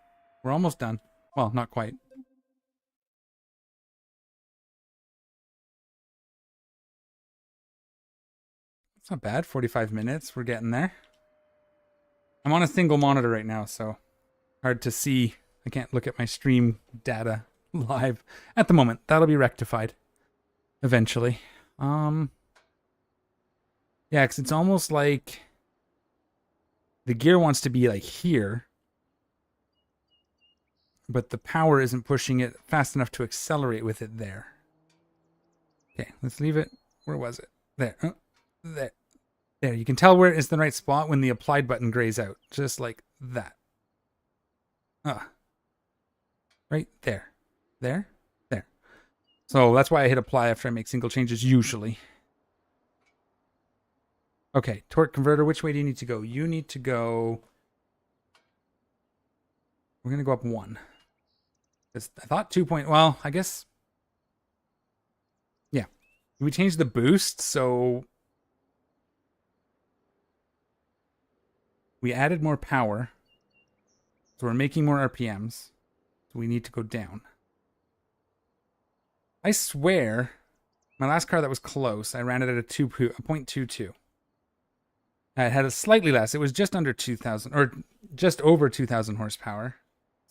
We're almost done. Well, not quite. It's not bad. 45 minutes. We're getting there. I'm on a single monitor right now, so hard to see. I can't look at my stream data live at the moment. That'll be rectified eventually. Yeah, because it's almost like the gear wants to be like here, but the power isn't pushing it fast enough to accelerate with it there. Okay, let's leave it. Where was it? There. There. There. You can tell where it is the right spot when the applied button grays out. Just like that. Right there. There. There. So that's why I hit apply after I make single changes usually. Okay, torque converter, which way do you need to go? You need to go... We're going to go up 1. I thought 2 point... Well, I guess... Yeah. We changed the boost, so... We added more power. So we're making more RPMs. So we need to go down. I swear, my last car that was close, I ran it at a 0.22. It had a slightly less. It was just under 2,000, or just over 2,000 horsepower.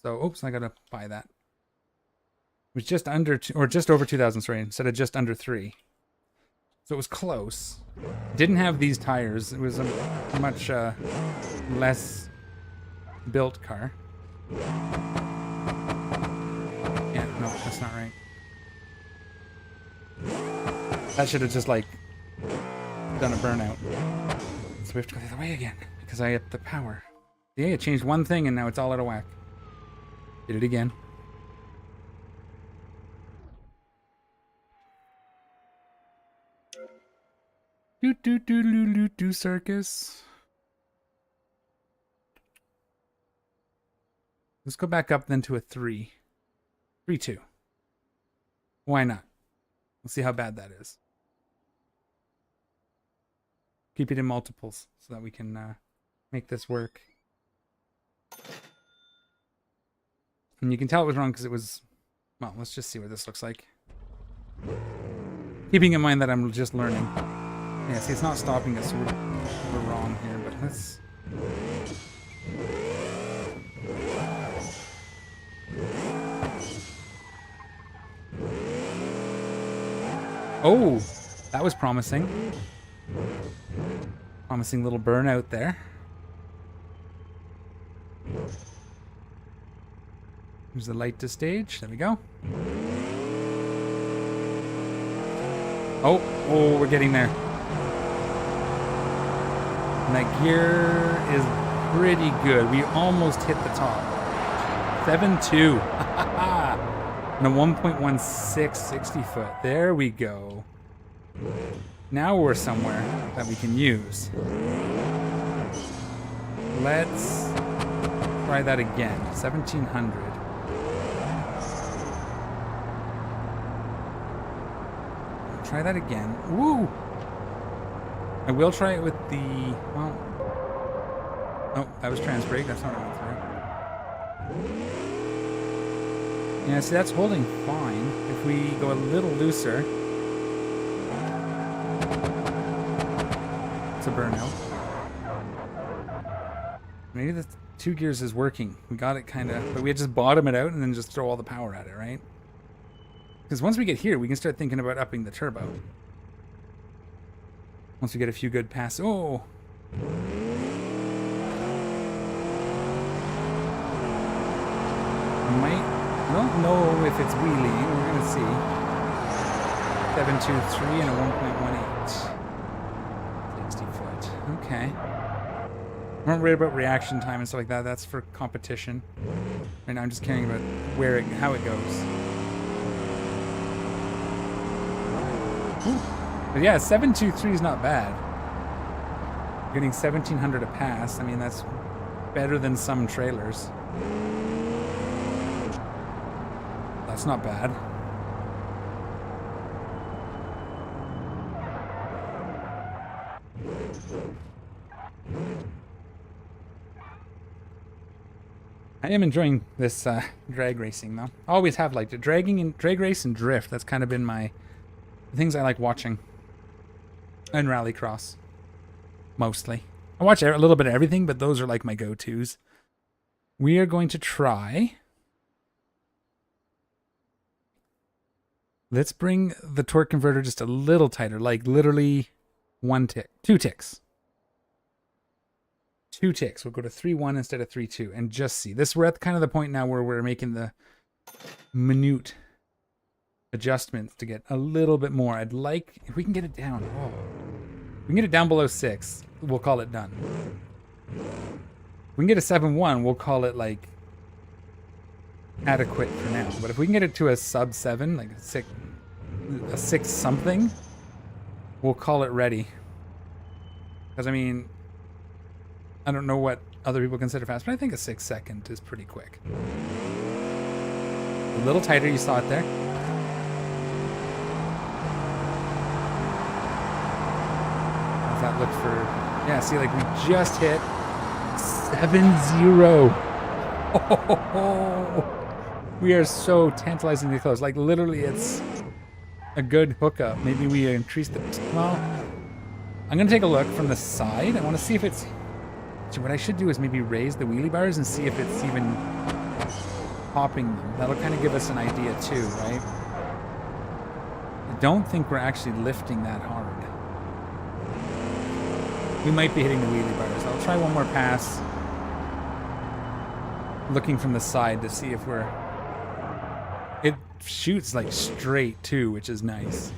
So, oops, I gotta buy that. It was just under, or just over 2,000, sorry, instead of just under 3. So it was close. Didn't have these tires. It was a much less built car. Yeah, no, that's not right. That should have just, like, done a burnout. So we have to go the other way again, because I upped the power. Yeah, it changed one thing, and now it's all out of whack. Did it again. Do circus. Let's go back up then to a 3. 3-2. Why not? We'll see how bad that is. Keep it in multiples so that we can make this work. And you can tell it was wrong because it was... Well, let's just see what this looks like. Keeping in mind that I'm just learning. Yeah, see, it's not stopping us. We're wrong here, but let's... Oh, that was promising. Promising little burnout there. Here's the light to stage. There we go. Oh, we're getting there. And that gear is pretty good. We almost hit the top. 7.2. And a 1.16 60 foot. There we go. Now we're somewhere that we can use. Let's try that again. 1700. Try that again. Woo! I will try it with the... Well... Oh, that was trans brake. That's not what I went through. Yeah, see, that's holding fine. If we go a little looser... It's a burnout. Maybe the 2 gears is working. We got it kind of... But we had just bottom it out and then just throw all the power at it, right? Because once we get here, we can start thinking about upping the turbo. Once we get a few good passes. Oh! I don't know if it's wheeling. We're going to see. 723 and a 1.18. 60 foot. Okay. I'm not worried about reaction time and stuff like that. That's for competition. Right now I'm just caring about how it goes. Ooh. But yeah, 723 is not bad. Getting 1700 a pass. I mean, that's better than some trailers. That's not bad. I am enjoying this drag racing though. I always have liked it. Drag race and drift. That's kind of been the things I like watching. And rallycross. Mostly. I watch a little bit of everything, but those are like my go-tos. We are going to try... Let's bring the torque converter just a little tighter, like literally 2 ticks. 2 ticks. We'll go to 3.1 instead of 3.2 and just see. We're at kind of the point now where we're making the minute adjustments to get a little bit more. I'd like, if we can get it down. Oh. If we can get it down below 6, we'll call it done. If we can get a 7.1, we'll call it like adequate for now. But if we can get it to a sub 7, like a 6 something, we'll call it ready. Because I mean, I don't know what other people consider fast, but I think a 6 second is pretty quick. A little tighter, you saw it there. How's that look for... Yeah, see, like we just hit 7.0. Oh, we are so tantalizingly close. Like literally, it's a good hookup. Maybe we increase the... Well, I'm going to take a look from the side. I want to see if it's... So what I should do is maybe raise the wheelie bars and see if it's even popping them. That'll kind of give us an idea too, right? I don't think we're actually lifting that hard. We might be hitting the wheelie bars. I'll try one more pass. Looking from the side to see if we're... It shoots like straight too, which is nice.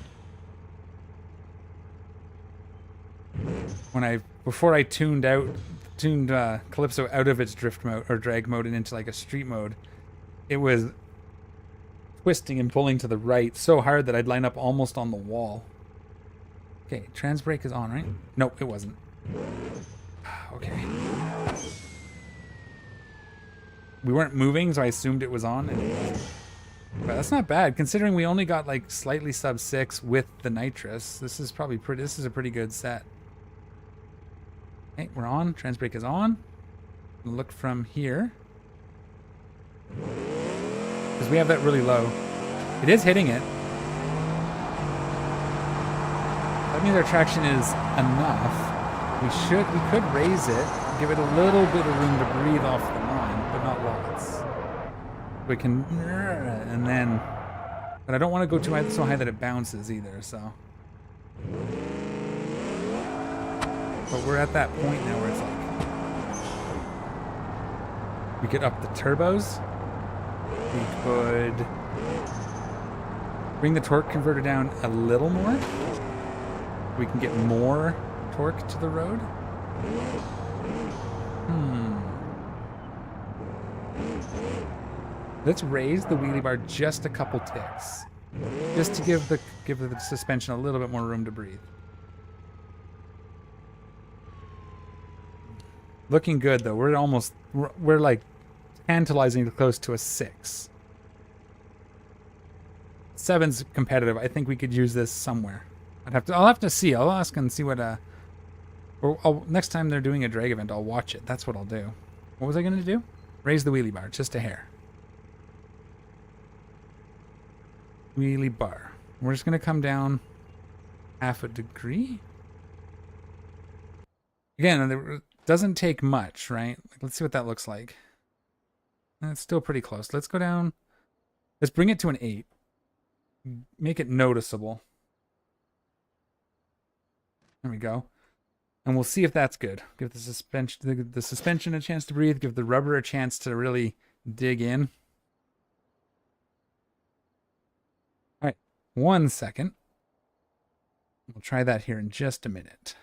Before I tuned Calypso out of its drift mode or drag mode and into like a street mode, it was twisting and pulling to the right so hard that I'd line up almost on the wall. Okay, trans brake is on, right? Nope, it wasn't. Okay. We weren't moving, so I assumed it was on. And it wasn't. But that's not bad, considering we only got like slightly sub 6 with the nitrous. This is probably pretty. This is a pretty good set. Okay, we're on. Trans brake is on. Look from here. Because we have that really low. It is hitting it. That means our traction is enough. We could raise it, give it a little bit of room to breathe off the line, but not lots. We can, and then, but I don't want to go too high, so high that it bounces either, so. but we're at that point now where it's like we could up the turbos. We could bring the torque converter down a little more. We can get more torque to the road. Let's raise the wheelie bar just a couple ticks, just to give the suspension a little bit more room to breathe. Looking good though. We're like tantalizingly close to a 6. 7's competitive. I think we could use this somewhere. I'll have to see. I'll ask and see what next time they're doing a drag event, I'll watch it. That's what I'll do. What was I going to do? Raise the wheelie bar just a hair. Wheelie bar. We're just going to come down half a degree. Again, it doesn't take much, right? Let's see what that looks like. It's still pretty close. Let's go down. Let's bring it to an 8. Make it noticeable. There we go. And we'll see if that's good. Give the suspension a chance to breathe. Give the rubber a chance to really dig in. All right, 1 second. We'll try that here in just a minute.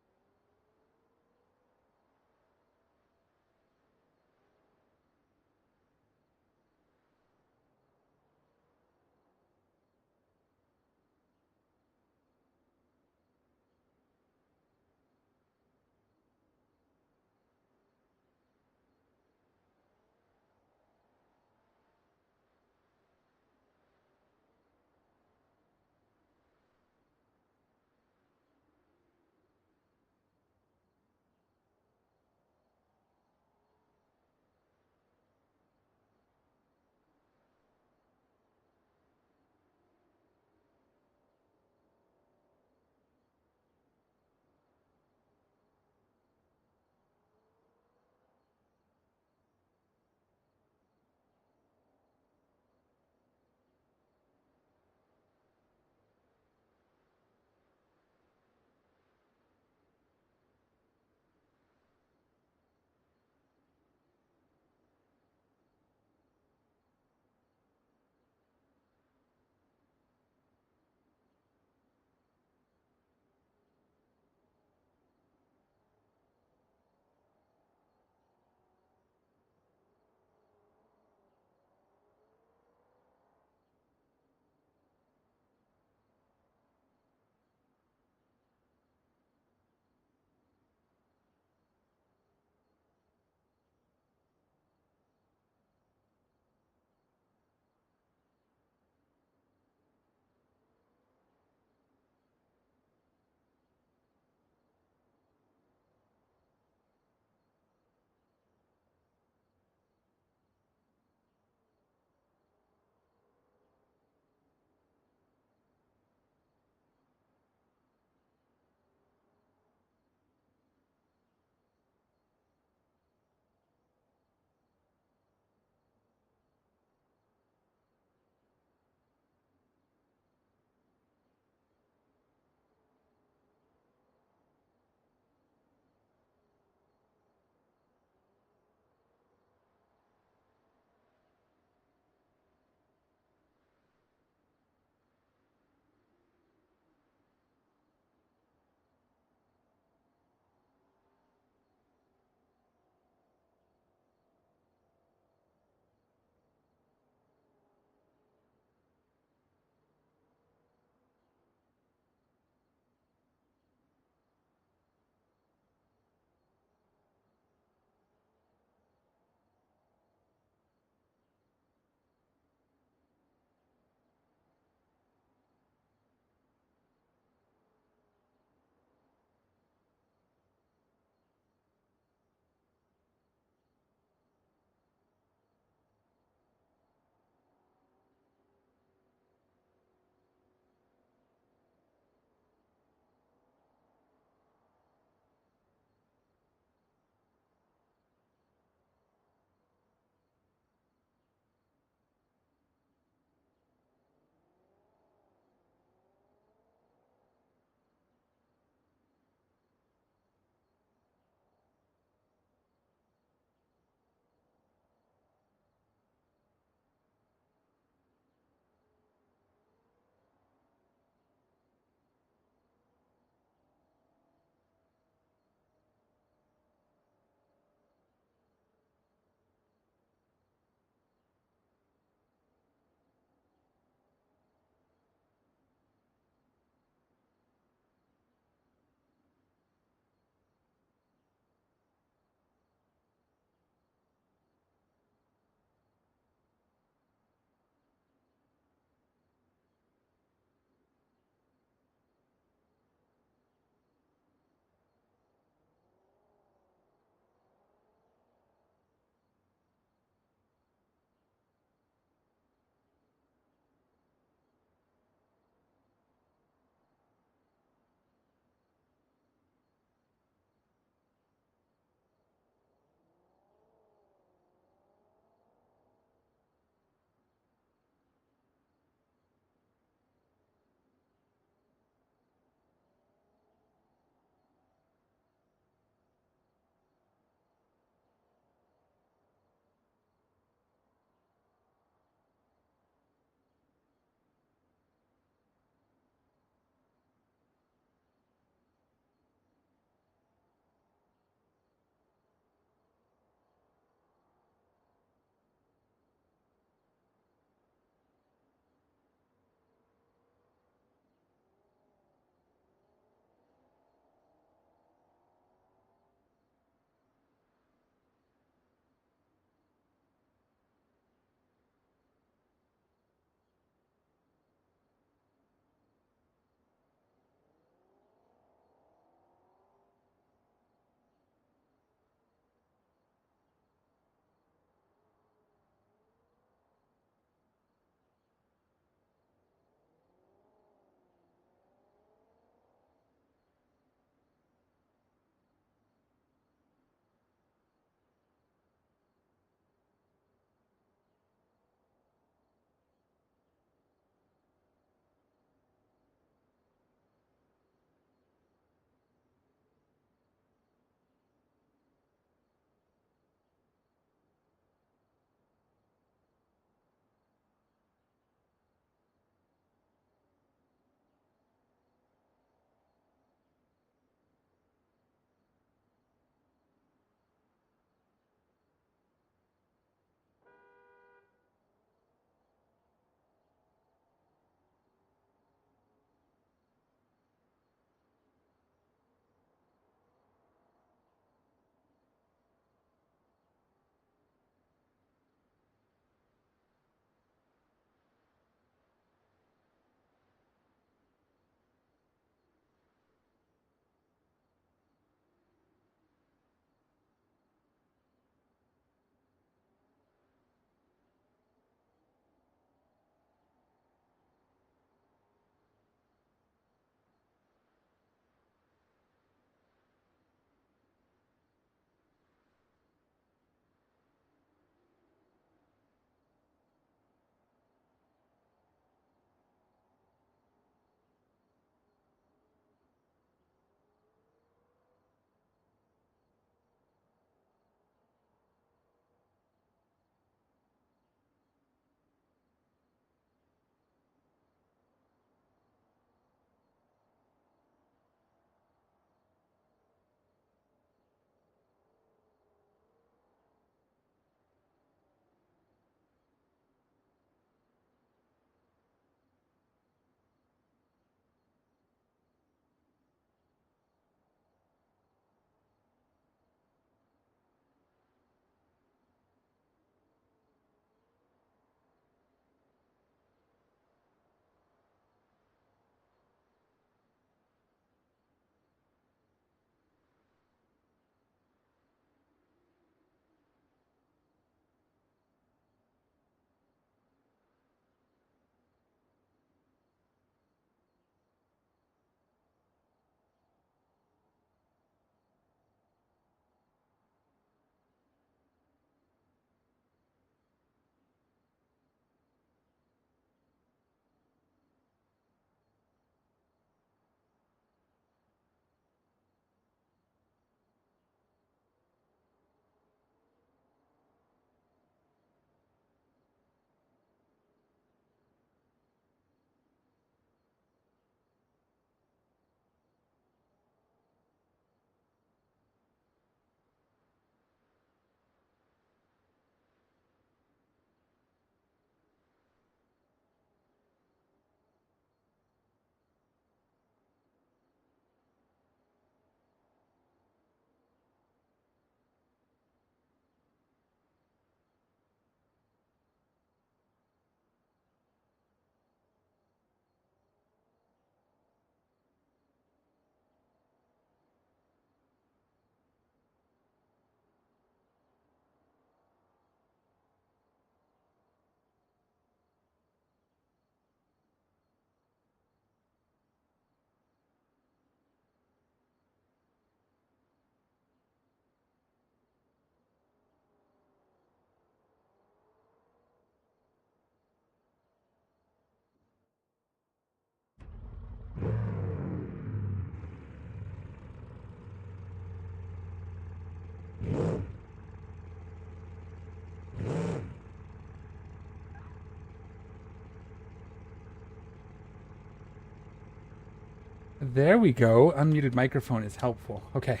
There we go. Unmuted microphone is helpful. Okay.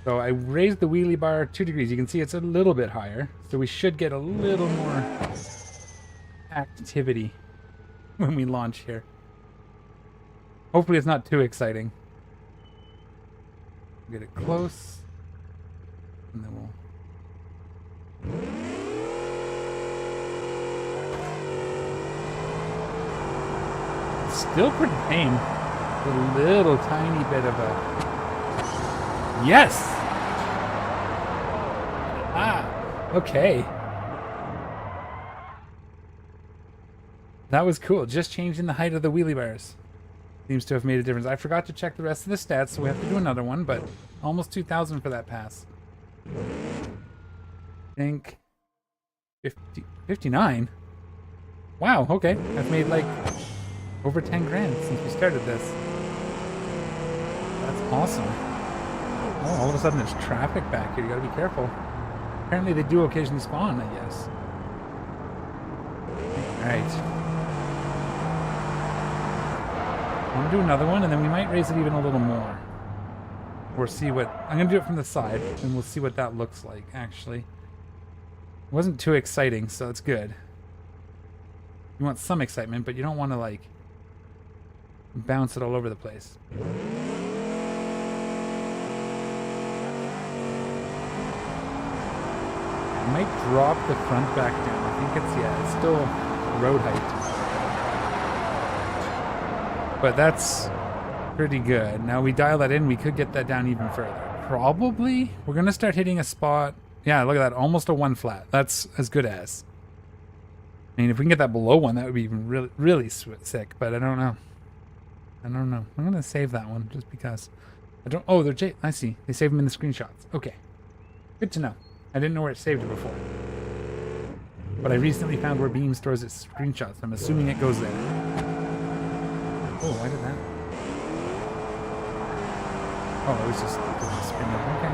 So I raised the wheelie bar 2 degrees. You can see it's a little bit higher. So we should get a little more activity when we launch here. Hopefully it's not too exciting. Get it close. And then we'll... Still pretty tame. A little tiny bit of a... Yes! Ah, okay. That was cool. Just changing the height of the wheelie bars seems to have made a difference. I forgot to check the rest of the stats, so we have to do another one, but almost 2,000 for that pass. I think 59? Wow, okay. I've made like over 10 grand since we started this. That's awesome. Oh, all of a sudden there's traffic back here. You gotta be careful. Apparently they do occasionally spawn, I guess. Alright. I'm gonna do another one, and then we might raise it even a little more. Or see what... I'm gonna do it from the side, and we'll see what that looks like, actually. It wasn't too exciting, so it's good. You want some excitement, but you don't want to, like, bounce it all over the place. I might drop the front back down. I think it's, yeah, it's still road height. But that's pretty good. Now we dial that in, we could get that down even further. Probably. We're going to start hitting a spot. Yeah, look at that. Almost a 1 flat. That's as good as. I mean, if we can get that below 1, that would be even really, really sick. But I don't know. I don't know. I'm going to save that one just because. I don't... Oh, they're... I see. They save them in the screenshots. Okay. Good to know. I didn't know where it saved it before. But I recently found where Beam stores its screenshots. I'm assuming it goes there. Oh, why did that? Oh, it was just spinning. Okay.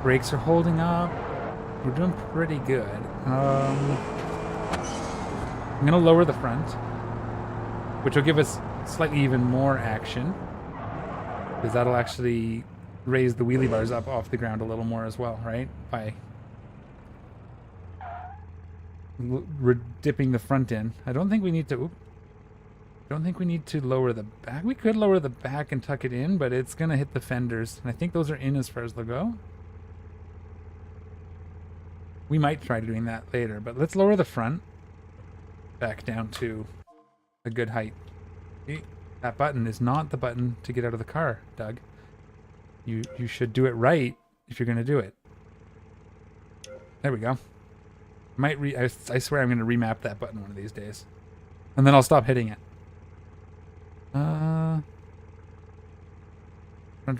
Brakes are holding up. We're doing pretty good. I'm going to lower the front, which will give us slightly even more action, because that'll actually raise the wheelie bars up off the ground a little more as well, right? By dipping the front in. I don't think we need to... don't think we need to lower the back. We could lower the back and tuck it in, but it's going to hit the fenders. And I think those are in as far as they'll go. We might try doing that later, but let's lower the front back down to a good height. See, that button is not the button to get out of the car, Doug. You should do it right if you're going to do it. There we go. I swear I'm going to remap that button one of these days. And then I'll stop hitting it. Front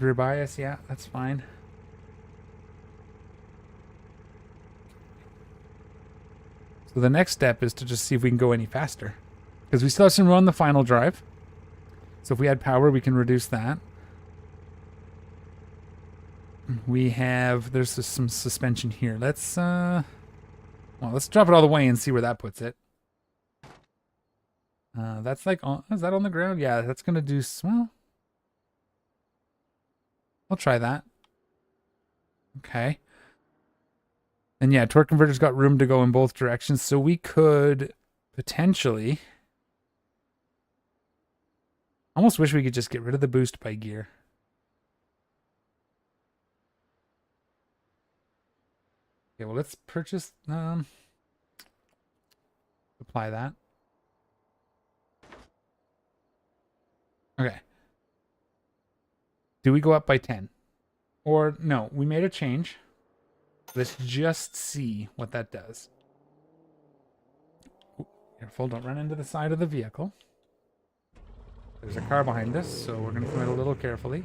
rear bias, yeah, that's fine. So the next step is to just see if we can go any faster. Because we still have some room on the final drive. So if we add power, we can reduce that. We have, there's some suspension here. Let's, well, let's drop it all the way and see where that puts it. That's like, is that on the ground? Yeah, that's going to do, well, I'll try that. Okay. And yeah, torque converter's got room to go in both directions, so we could potentially, almost wish we could just get rid of the boost by gear. Okay, well, let's purchase, apply that. Okay. Do we go up by 10? Or, no, we made a change. Let's just see what that does. Ooh, careful, don't run into the side of the vehicle. There's a car behind us, so we're going to come out a little carefully.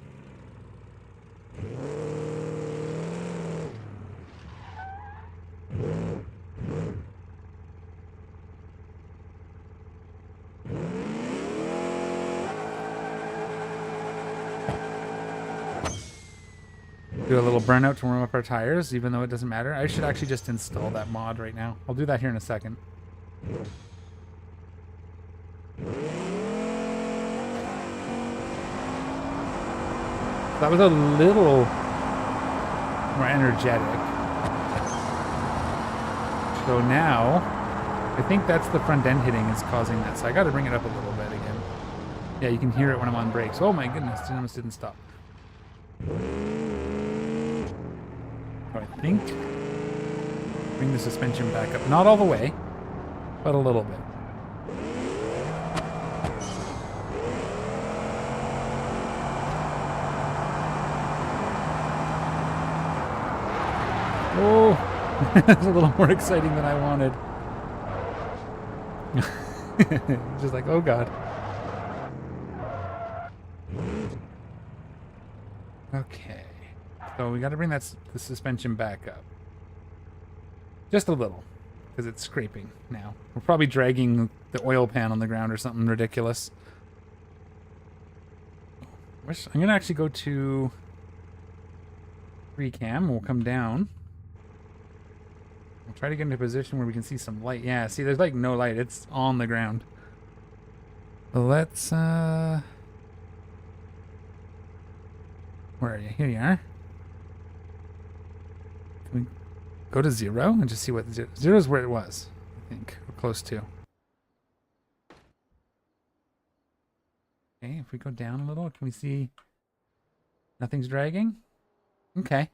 Do a little burnout to warm up our tires, even though it doesn't matter. I should actually just install that mod right now. I'll do that here in a second. That was a little more energetic. So now, I think that's the front end hitting is causing that. So I got to bring it up a little bit again. Yeah, you can hear it when I'm on brakes. Oh my goodness, it almost didn't stop. So I think bring the suspension back up. Not all the way, but a little bit. Oh, it's a little more exciting than I wanted. Just like, oh god. Okay. So we got to bring the suspension back up. Just a little, because it's scraping now. We're probably dragging the oil pan on the ground or something ridiculous. I'm going to actually go to free cam. We'll come down. We'll try to get into a position where we can see some light. Yeah, see, there's like no light. It's on the ground. Let's, where are you? Here you are. Can we go to 0 and just see what 0 is where it was, I think. We're close to. Okay, if we go down a little, can we see nothing's dragging? Okay.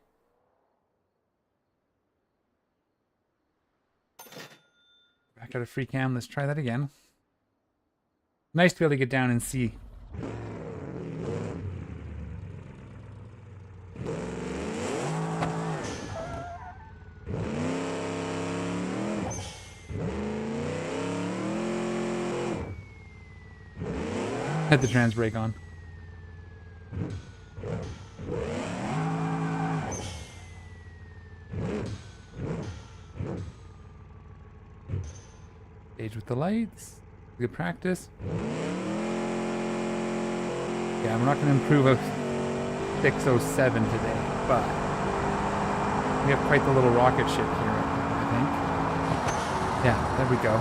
Back out of free cam. Let's try that again. Nice to be able to get down and see. Had the trans brake on. Stage with the lights. Good practice. Yeah, we're not going to improve a 607 today, but we have quite the little rocket ship here, I think. Yeah, there we go.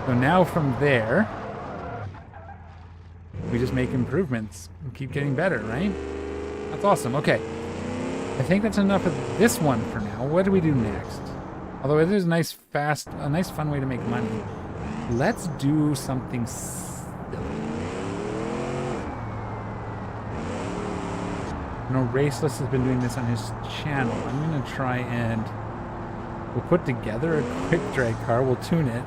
So now from there, we just make improvements and keep getting better, right? That's awesome. Okay. I think that's enough of this one for now. What do we do next? Although it is a nice, fun way to make money. Let's do something silly. You know, Raceless has been doing this on his channel. I'm going to try and we'll put together a quick drag car. We'll tune it,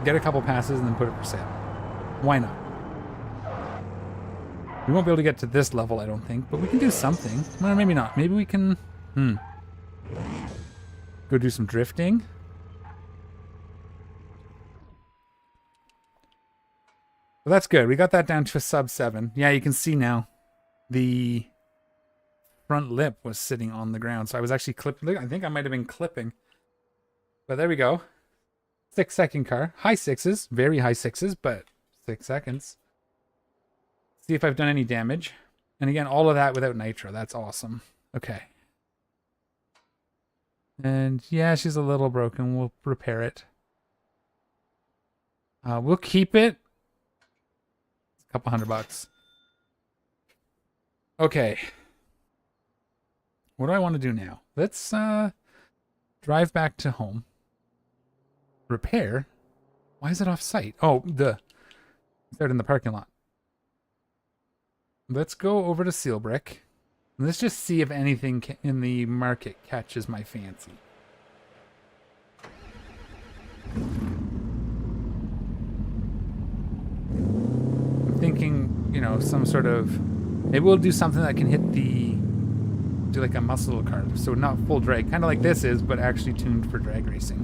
get a couple passes, and then put it for sale. Why not? We won't be able to get to this level, I don't think, but we can do something. Well, maybe not. Maybe we can... Go do some drifting. Well, that's good. We got that down to a sub 7. Yeah, you can see now the front lip was sitting on the ground. So I was actually clipping. I think I might have been clipping. But there we go. 6-second car. High 6s. Very high 6s, but 6 seconds. See if I've done any damage. And again, all of that without nitro. That's awesome. Okay. And yeah, she's a little broken. We'll repair it. We'll keep it. It's a couple $100. Okay. What do I want to do now? Let's drive back to home. Repair? Why is it off site? Oh, it's out in the parking lot. Let's go over to Seal Brick. Let's just see if anything in the market catches my fancy. I'm thinking, you know, some sort of... Maybe we'll do something that can hit the... Do like a muscle car. So not full drag. Kind of like this is, but actually tuned for drag racing.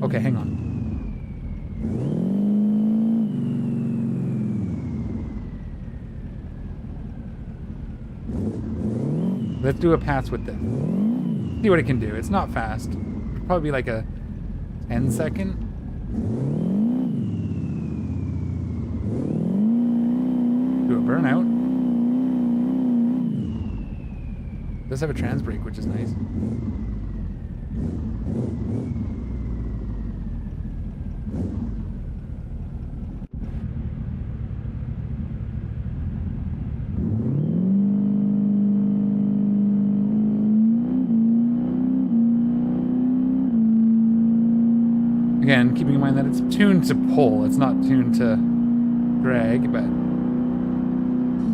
Okay, hang on. Let's do a pass with this. See what it can do. It's not fast. It'll probably be like a 10-second. Do a burnout. It does have a trans brake, which is nice. Again, keeping in mind that it's tuned to pull, it's not tuned to drag, but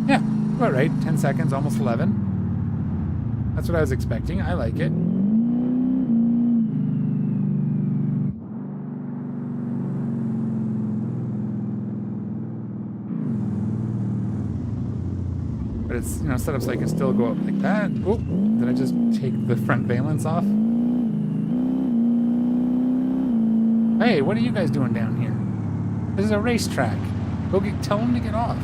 yeah, about right. 10 seconds, almost 11. That's what I was expecting. I like it. But it's, you know, set up so I can still go up like that. Oh, did I just take the front valence off? Hey, what are you guys doing down here? This is a racetrack. Go tell them to get off.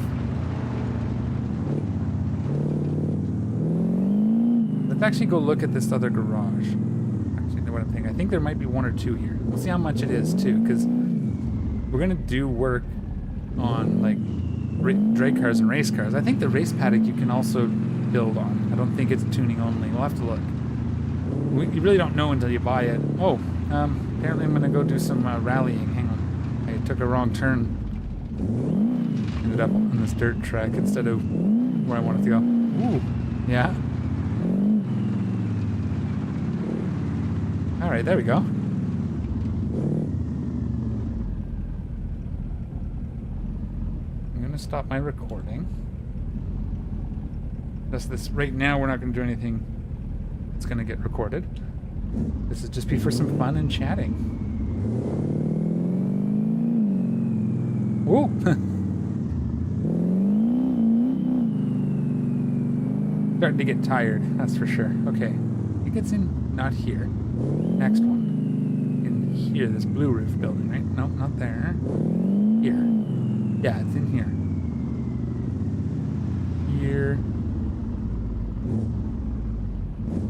Let's actually go look at this other garage. Actually, know what I'm thinking. I think there might be one or two here. We'll see how much it is too, because we're gonna do work on like drag cars and race cars. I think the race paddock you can also build on. I don't think it's tuning only. We'll have to look. You really don't know until you buy it. Oh, apparently I'm gonna go do some rallying. Hang on. I took a wrong turn. Ended up on this dirt track instead of where I wanted to go. Ooh, yeah. All right, there we go. I'm gonna stop my recording. Just this right now. We're not gonna do anything. It's gonna get recorded. This is just be for some fun and chatting. Ooh. Starting to get tired, that's for sure. Okay, I think it's in, not here. Next one. In here, this blue roof building, right? Nope, not there. Here. Yeah, it's in here. Here.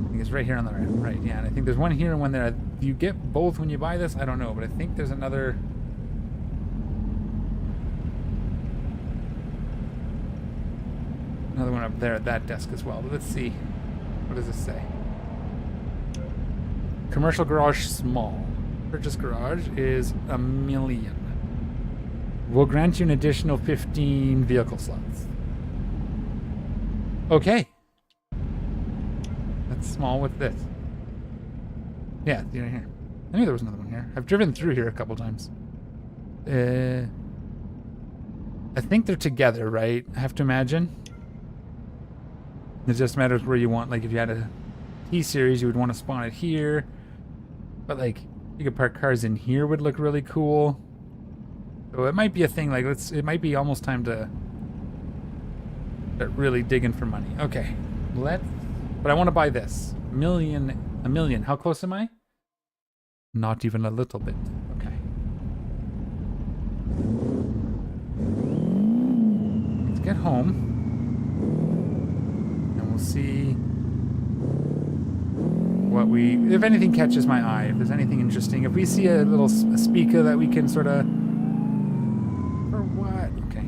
I think it's right here on the right. Yeah, and I think there's one here and one there. Do you get both when you buy this? I don't know, but I think there's another. Another one up there at that desk as well. But let's see. What does this say? Commercial garage small. Purchase garage is $1 million. We'll grant you an additional 15 vehicle slots. Okay. That's small with this. Yeah, it's here. I knew there was another one here. I've driven through here a couple times. I think they're together, right? I have to imagine. It just matters where you want. Like if you had a T-Series, you would want to spawn it here. But like, you could park cars in here would look really cool. So it might be a thing. Like it might be almost time to start really digging for money. Okay, but I want to buy this. A million. How close am I? Not even a little bit. Okay. Let's get home. And we'll see what if anything catches my eye, if there's anything interesting. If we see a little speaker that we can sort of, or what? Okay.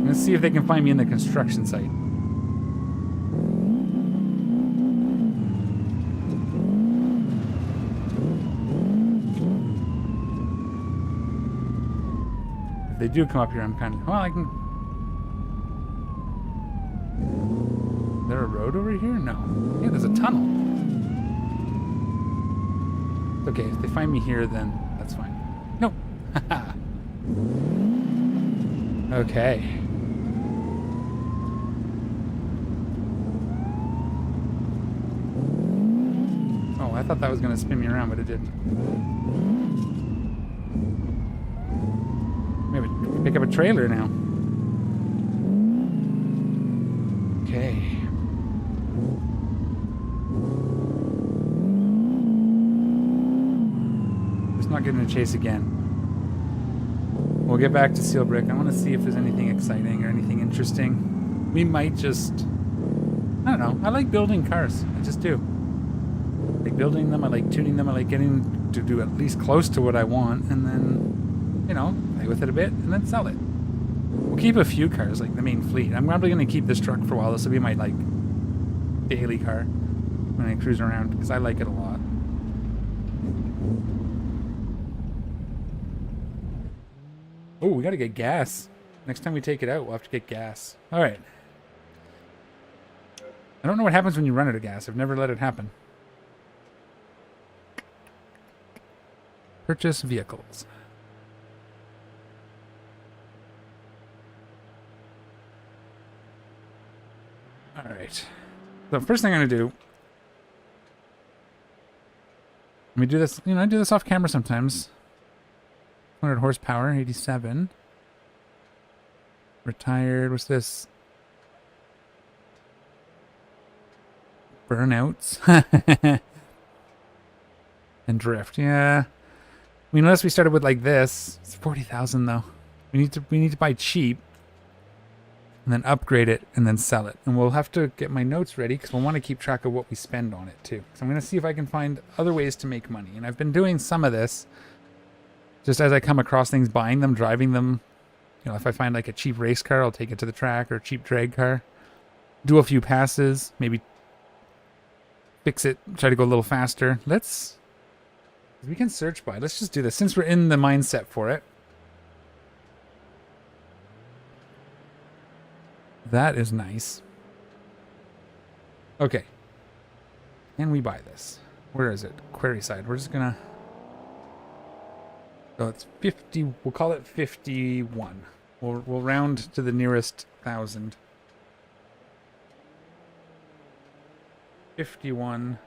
Let's see if they can find me in the construction site. If they do come up here, I'm kind of, well, I can. Is there a road over here? No. Yeah, there's a tunnel. Okay, if they find me here, then that's fine. Nope. Okay. Oh, I thought that was going to spin me around, but it didn't. Maybe pick up a trailer now. Okay. Just not getting a chase again. We'll get back to Seal Brick. I want to see if there's anything exciting or anything interesting. We might just, I don't know. I like building cars. I just do. I like building them. I like tuning them. I like getting to do at least close to what I want. And then you know, play with it a bit and then sell it. We'll keep a few cars, like the main fleet. I'm probably going to keep this truck for a while. This will be my, like, daily car when I cruise around because I like it a lot. Oh, we got to get gas. Next time we take it out, we'll have to get gas. All right. I don't know what happens when you run out of gas. I've never let it happen. Purchase vehicles. All right. So first thing I'm going to do, let me do this, you know, I do this off camera sometimes. 100 horsepower, 87. Retired, what's this? Burnouts. And drift, yeah. I mean, unless we started with like this, it's 40,000 though. We need to buy cheap. And then upgrade it and then sell it. And we'll have to get my notes ready because we'll want to keep track of what we spend on it too. So I'm going to see if I can find other ways to make money. And I've been doing some of this just as I come across things, buying them, driving them. You know, if I find like a cheap race car, I'll take it to the track, or a cheap drag car. Do a few passes, maybe fix it, try to go a little faster. We can search by. Let's just do this since we're in the mindset for it. That is nice. Okay. Can we buy this? Where is it? Query side. We're just gonna... So it's 50. We'll call it 51. We'll round to the nearest 1,000. 51,000.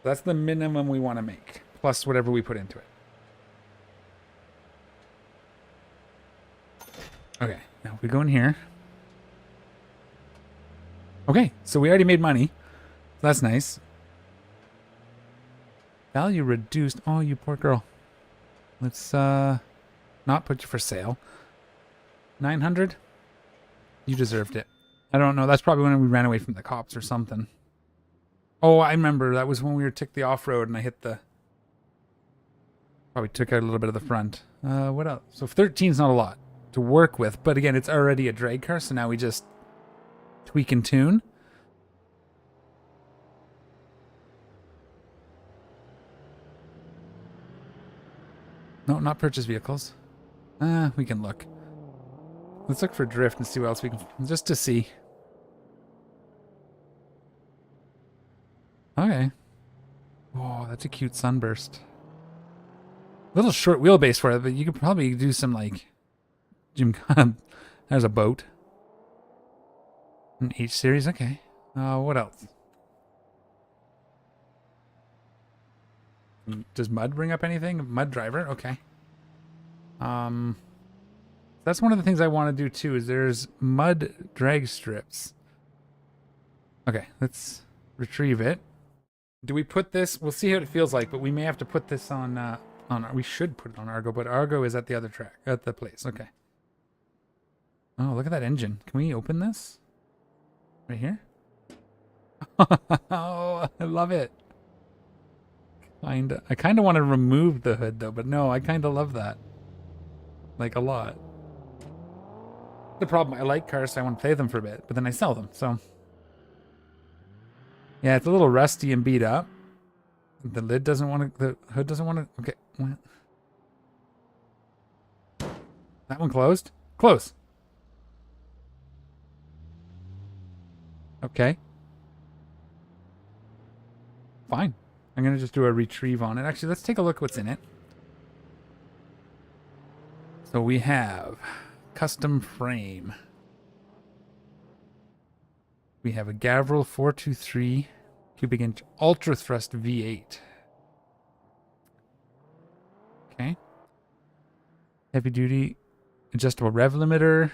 That's the minimum we want to make, plus whatever we put into it. Okay, now if we go in here. Okay, so we already made money. That's nice. Value reduced. Oh, you poor girl. Let's not put you for sale. 900? You deserved it. I don't know. That's probably when we ran away from the cops or something. Oh, I remember. That was when we took the off-road and I hit the... Probably took out a little bit of the front. What else? So 13's not a lot to work with. But again, it's already a drag car, so now we just tweak and tune. No, not purchase vehicles. We can look. Let's look for drift and see what else we can... Just to see. Okay. Oh, that's a cute sunburst. Little short wheelbase for it, but you could probably do some, like... There's a boat. An H series, okay. What else? Does mud bring up anything? Mud driver, okay. That's one of the things I want to do too, is there's mud drag strips. Okay, let's retrieve it. Do we put this? We'll see how it feels like, but we may have to put this on we should put it on Argo, but Argo is at the other track, at the place. Okay. Oh, look at that engine. Can we open this? Right here? Oh, I love it. I kind of want to remove the hood though, but no, I kind of love that. Like a lot. The problem, I like cars, so I want to play them for a bit, but then I sell them, so. Yeah, it's a little rusty and beat up. The lid doesn't want to, the hood doesn't want to, okay. That one closed? Close. Okay. Fine. I'm going to just do a retrieve on it. Actually, let's take a look what's in it. So we have custom frame. We have a Gavril 423 cubic inch ultra thrust V8. Okay. Heavy duty adjustable rev limiter.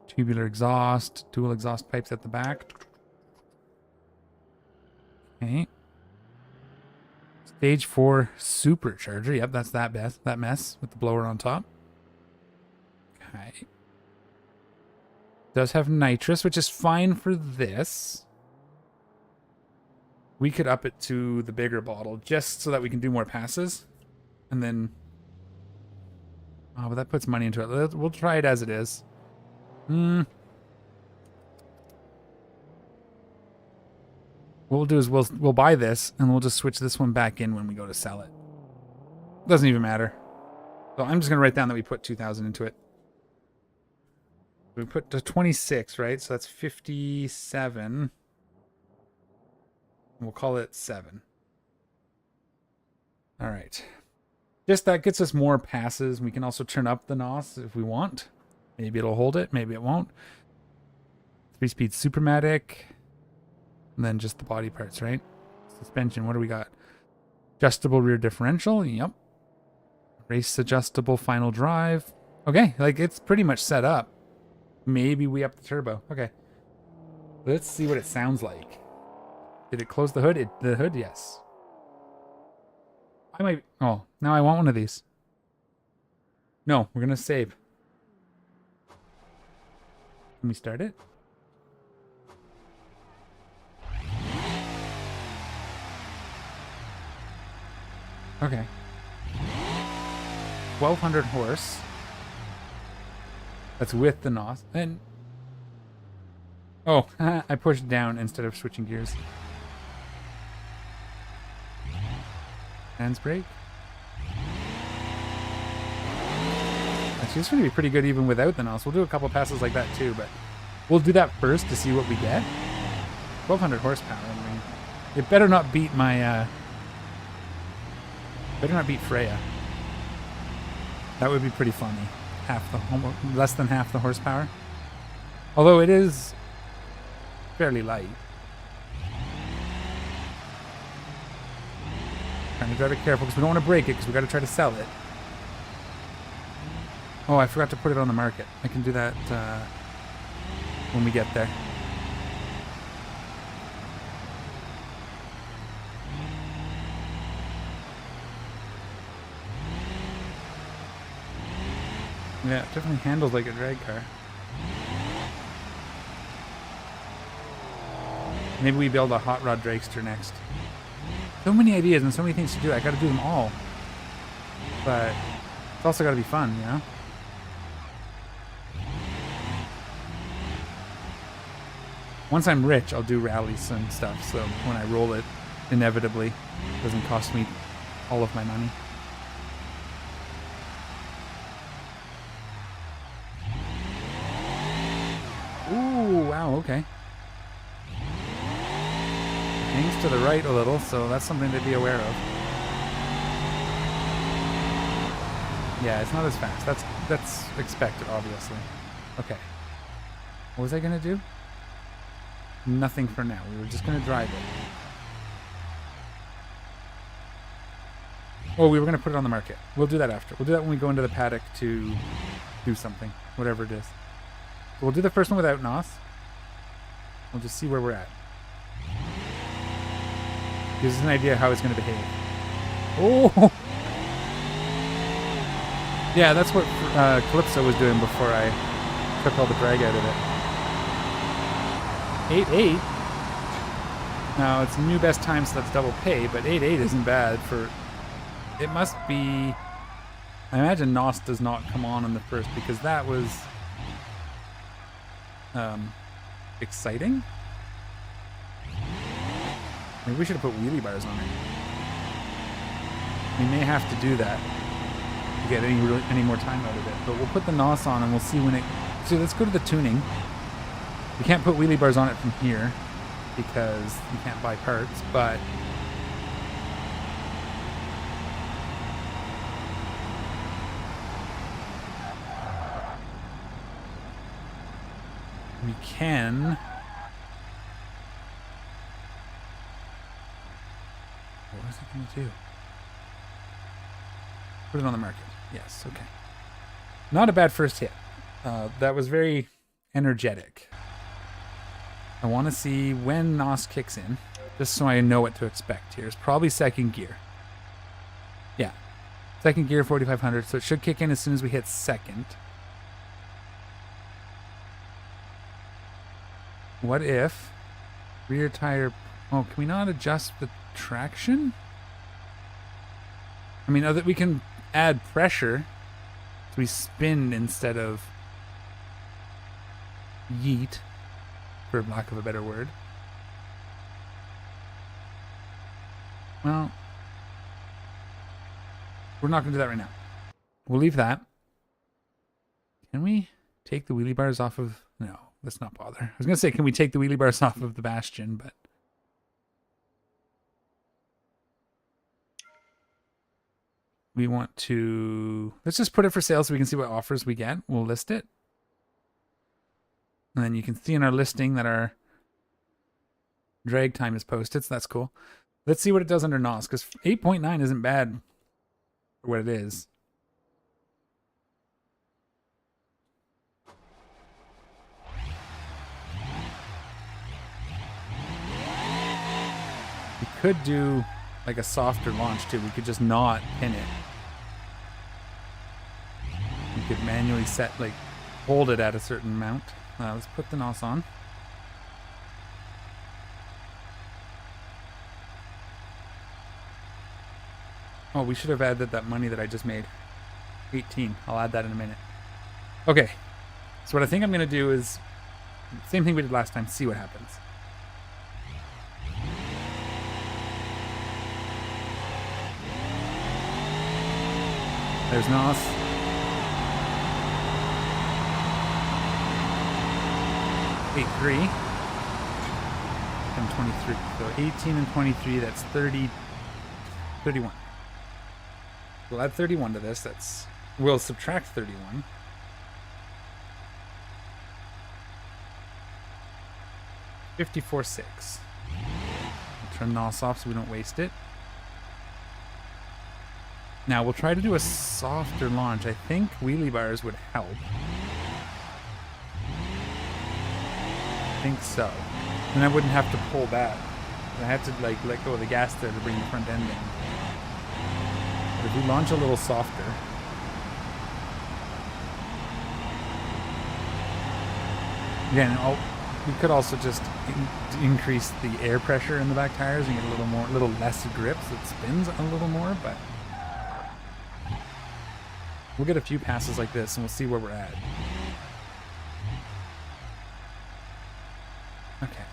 Tubular exhaust. Dual exhaust pipes at the back. Okay. Stage 4 supercharger. Yep, that's that mess with the blower on top. Okay. Does have nitrous, which is fine for this. we could up it to the bigger bottle just so that we can do more passes. And then... Oh, but that puts money into it. We'll try it as it is. What we'll do is we'll buy this, and we'll just switch this one back in when we go to sell it. Doesn't even matter. So I'm just going to write down that we put 2,000 into it. We put to 26, right? So that's 57. We'll call it 7. All right. Just that gets us more passes. We can also turn up the NOS if we want. Maybe it'll hold it. Maybe it won't. 3-speed Supermatic. And then just the body parts, right? Suspension. What do we got? Adjustable rear differential. Yep. Race adjustable final drive. Okay. Like, it's pretty much set up. Maybe we up the turbo. Okay. Let's see what it sounds like. Did it close the hood? The hood, yes. I might... Oh, now I want one of these. No, we're going to save. Can we start it? Okay. 1,200 horse. That's with the NOS. And... Oh, I pushed down instead of switching gears. Hands brake. Actually, it's going to be pretty good even without the NOS. We'll do a couple passes like that too, but we'll do that first to see what we get. 1,200 horsepower. I mean, it better not beat my... better not beat Freya. That would be pretty funny. Less than half the horsepower. Although it is fairly light. Trying to drive it careful because we don't want to break it because we got to try to sell it. Oh, I forgot to put it on the market. I can do that when we get there. Yeah, it definitely handles like a drag car. Maybe we build a hot rod dragster next. So many ideas and so many things to do. I got to do them all. But it's also got to be fun, you know? Once I'm rich, I'll do rallies and stuff. So when I roll it, inevitably, it doesn't cost me all of my money. Ooh, wow, okay. Hangs to the right a little, so that's something to be aware of. Yeah, it's not as fast. That's expected, obviously. Okay. What was I gonna do? Nothing for now. We were just gonna drive it. Oh, we were gonna put it on the market. We'll do that after. We'll do that when we go into the paddock to do something, whatever it is. We'll do the first one without NOS. We'll just see where we're at. Gives us an idea how it's going to behave. Oh! Yeah, that's what Calypso was doing before I took all the drag out of it. 8.8. Now, it's new best time, so that's double pay, but 8.8 isn't bad for... It must be... I imagine NOS does not come on in the first, because that was... exciting? Maybe we should have put wheelie bars on it. We may have to do that to get any more time out of it. But we'll put the NOS on and we'll see when it... So let's go to the tuning. We can't put wheelie bars on it from here because you can't buy parts, but... we can... What is it going to do? Put it on the market. Yes, okay. Not a bad first hit. That was very energetic. I want to see when NOS kicks in, just so I know what to expect here. It's probably second gear. Yeah. Second gear, 4,500, so it should kick in as soon as we hit second. What if rear tire Oh, can we not adjust the traction? I mean, we can add pressure. So we spin instead of yeet, for lack of a better word. Well, we're not going to do that right now. We'll leave that. Can we take the wheelie bars off of... No, let's not bother. I was going to say, can we take the wheelie bars off of the bastion, but... We want to... Let's just put it for sale so we can see what offers we get. We'll list it. And then you can see in our listing that our drag time is posted, so that's cool. Let's see what it does under NOS, because 8.9 isn't bad for what it is. We could do like a softer launch too. We could just not pin it. We could manually set, like, hold it at a certain amount. Let's put the NOS on. Oh, we should have added that money that I just made. 18. I'll add that in a minute. Okay. So what I think I'm going to do is same thing we did last time. See what happens. There's NOS. $8.3. And 23. So 18 and 23, that's 30, 31. We'll add 31 to this. We'll subtract 31. $54.6. We'll turn NOS off so we don't waste it. Now we'll try to do a softer launch. I think wheelie bars would help. I think so. Then I wouldn't have to pull back. I had to like let go of the gas there to bring the front end in. But if we launch a little softer, again, we could also just increase the air pressure in the back tires and get a little less grip, so it spins a little more. But we'll get a few passes like this, and we'll see where we're at. Okay.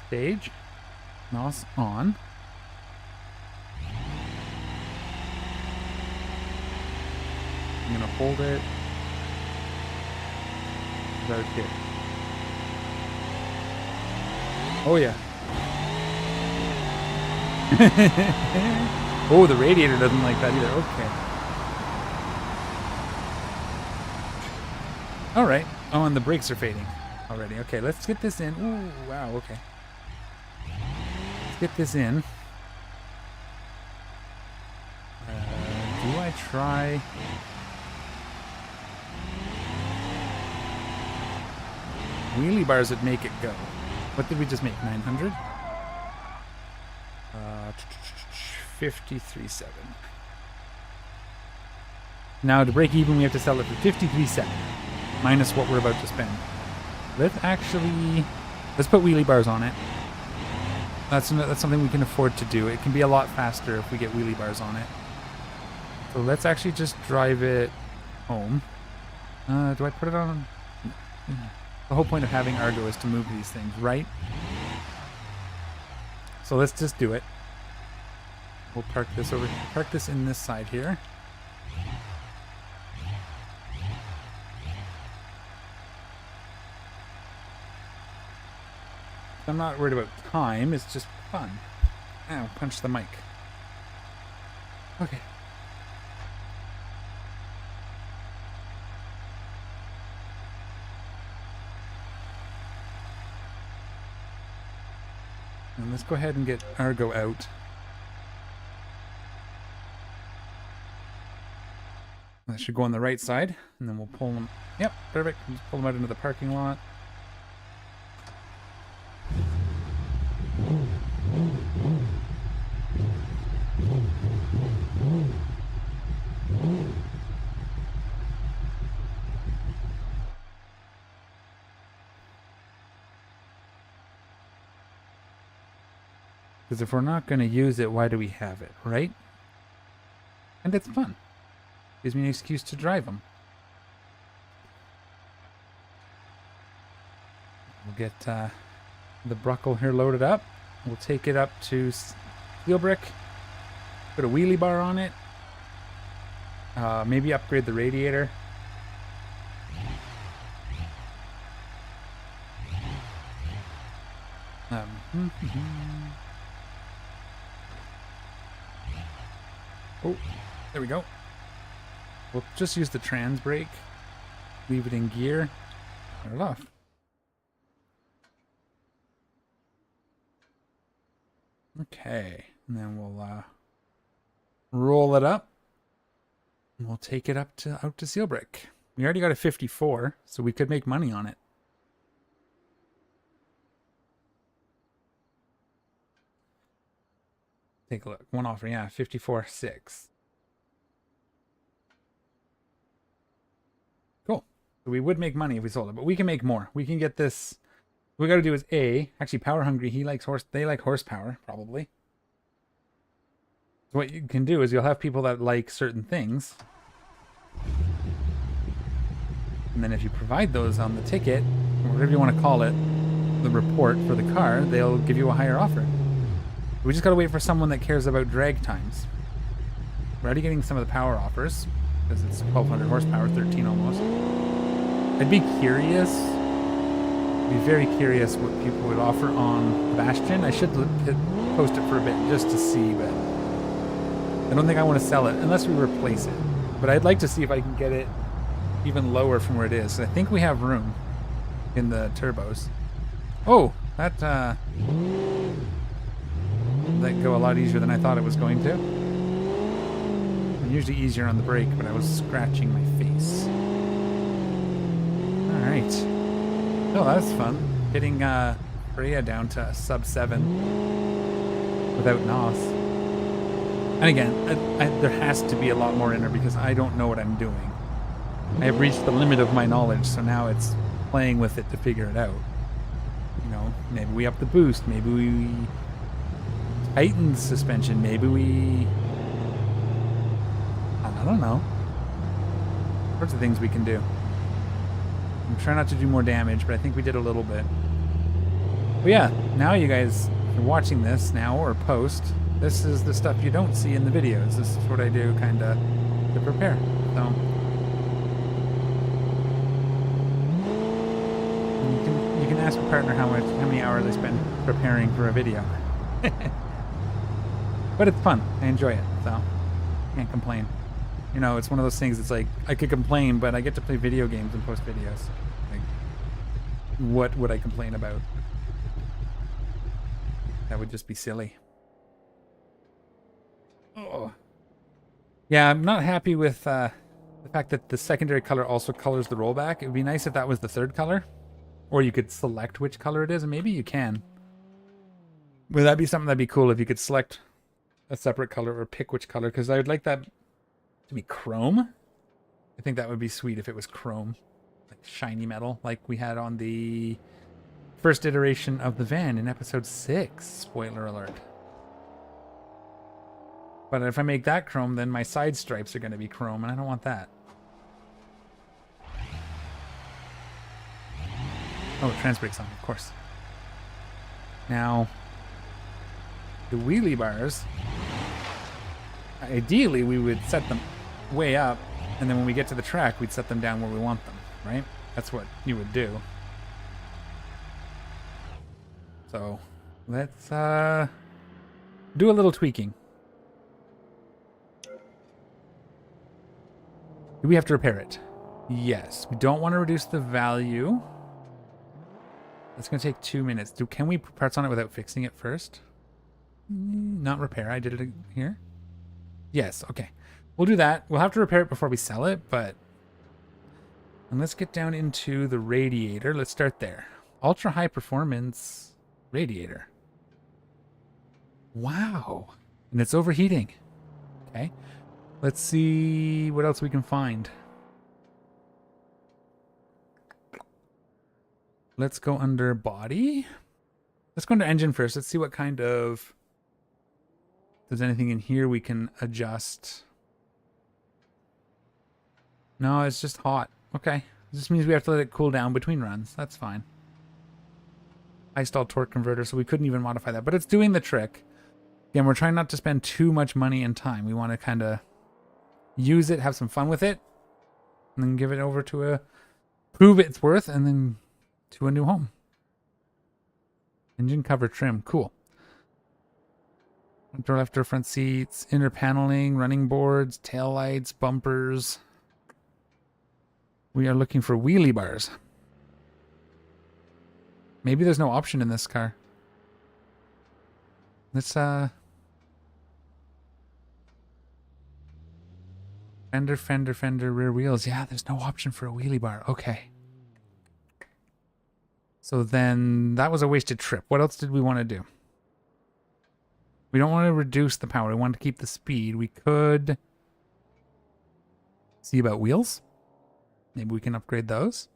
Stage. NOS on. I'm going to hold it. Without hit. Oh, yeah. Oh, the radiator doesn't like that either. Okay. All right. Oh, and the brakes are fading already. Okay, let's get this in. Ooh, wow, okay. Let's get this in. Do I try... Wheelie bars would make it go. What did we just make? 900? 53.7. Now to break even, we have to sell it for 53.7 minus what we're about to spend. Let's put wheelie bars on it. That's something we can afford to do. It can be a lot faster if we get wheelie bars on it. So let's actually just drive it home. Do I put it on? The whole point of having Argo is to move these things, right? So let's just do it. We'll park this in this side here. I'm not worried about time, it's just fun. Ow, punch the mic. Okay. And let's go ahead and get Argo out. That should go on the right side, and then we'll pull them. Yep, perfect. Just pull them out into the parking lot. Because if we're not going to use it, why do we have it, right? And it's fun. Gives me an excuse to drive them. We'll get the Bruckle here loaded up. We'll take it up to steel brick. Put a wheelie bar on it. Maybe upgrade the radiator. Oh, there we go. We'll just use the trans brake. Leave it in gear. Turn it off. Okay, and then we'll roll it up. And we'll take it up to out to seal brick. We already got a 54, so we could make money on it. Take a look. One offer, yeah, 54.6. Cool. So we would make money if we sold it, but we can make more. We can get this. What we got to do is actually power hungry. He likes they like horsepower, probably. So what you can do is you'll have people that like certain things. And then if you provide those on the ticket, or whatever you want to call it, the report for the car, they'll give you a higher offer. We just gotta wait for someone that cares about drag times. We're already getting some of the power offers, because it's 1200 horsepower, 13 almost. I'd be curious, very curious what people would offer on Bastion. I should post it for a bit just to see, but I don't think I want to sell it unless we replace it. But I'd like to see if I can get it even lower from where it is. I think we have room in the turbos. Oh, that let go a lot easier than I thought it was going to. I'm usually easier on the brake, but I was scratching my face. Alright. Oh, that was fun. Getting Freya down to sub 7 without NOS. And again, there has to be a lot more in her because I don't know what I'm doing. I have reached the limit of my knowledge, so now it's playing with it to figure it out. You know, maybe we up the boost, maybe we tighten the suspension, maybe we... I don't know. Sorts of things we can do. I'm trying not to do more damage, but I think we did a little bit. But yeah, now you guys are watching this now or post. This is the stuff you don't see in the videos. This is what I do kind of to prepare. So you can ask your partner how many hours they spend preparing for a video. But it's fun. I enjoy it, so can't complain. You know, it's one of those things. It's like I could complain, but I get to play video games and post videos. Like, what would I complain about? That would just be silly. Oh, yeah. I'm not happy with the fact that the secondary color also colors the rollback. It would be nice if that was the third color, or you could select which color it is, and maybe you can. Would that be something that'd be cool if you could select a separate color or pick which color? Because I would like that to be chrome. I think that would be sweet if it was chrome, like shiny metal, like we had on the first iteration of the van in episode 6. Spoiler alert. But if I make that chrome, then my side stripes are going to be chrome, and I don't want that. Oh, trans brake's on, of course. Now, the wheelie bars, ideally we would set them way up, and then when we get to the track, we'd set them down where we want them, right? That's what you would do. So, let's do a little tweaking. Do we have to repair it? Yes. We don't want to reduce the value. That's going to take 2 minutes. Can we put parts on it without fixing it first? Not repair. I did it here. Yes. Okay. We'll do that. We'll have to repair it before we sell it, but... And let's get down into the radiator. Let's start there. Ultra high performance radiator. Wow. And it's overheating. Okay. Let's see what else we can find. Let's go under body. Let's go under engine first. Let's see what kind of there's anything in here we can adjust. No, it's just hot. Okay. This means we have to let it cool down between runs. That's fine. High stall torque converter, so we couldn't even modify that. But it's doing the trick. Again, we're trying not to spend too much money and time. We want to kind of use it, have some fun with it, and then give it over to a... prove its worth, and then to a new home. Engine cover trim. Cool. Door left, door front seats, inner paneling, running boards, tail lights, bumpers. We are looking for wheelie bars. Maybe there's no option in this car. Let's fender, rear wheels. Yeah, there's no option for a wheelie bar. Okay. So then that was a wasted trip. What else did we want to do? We don't want to reduce the power. We want to keep the speed. We could see about wheels. Maybe we can upgrade those.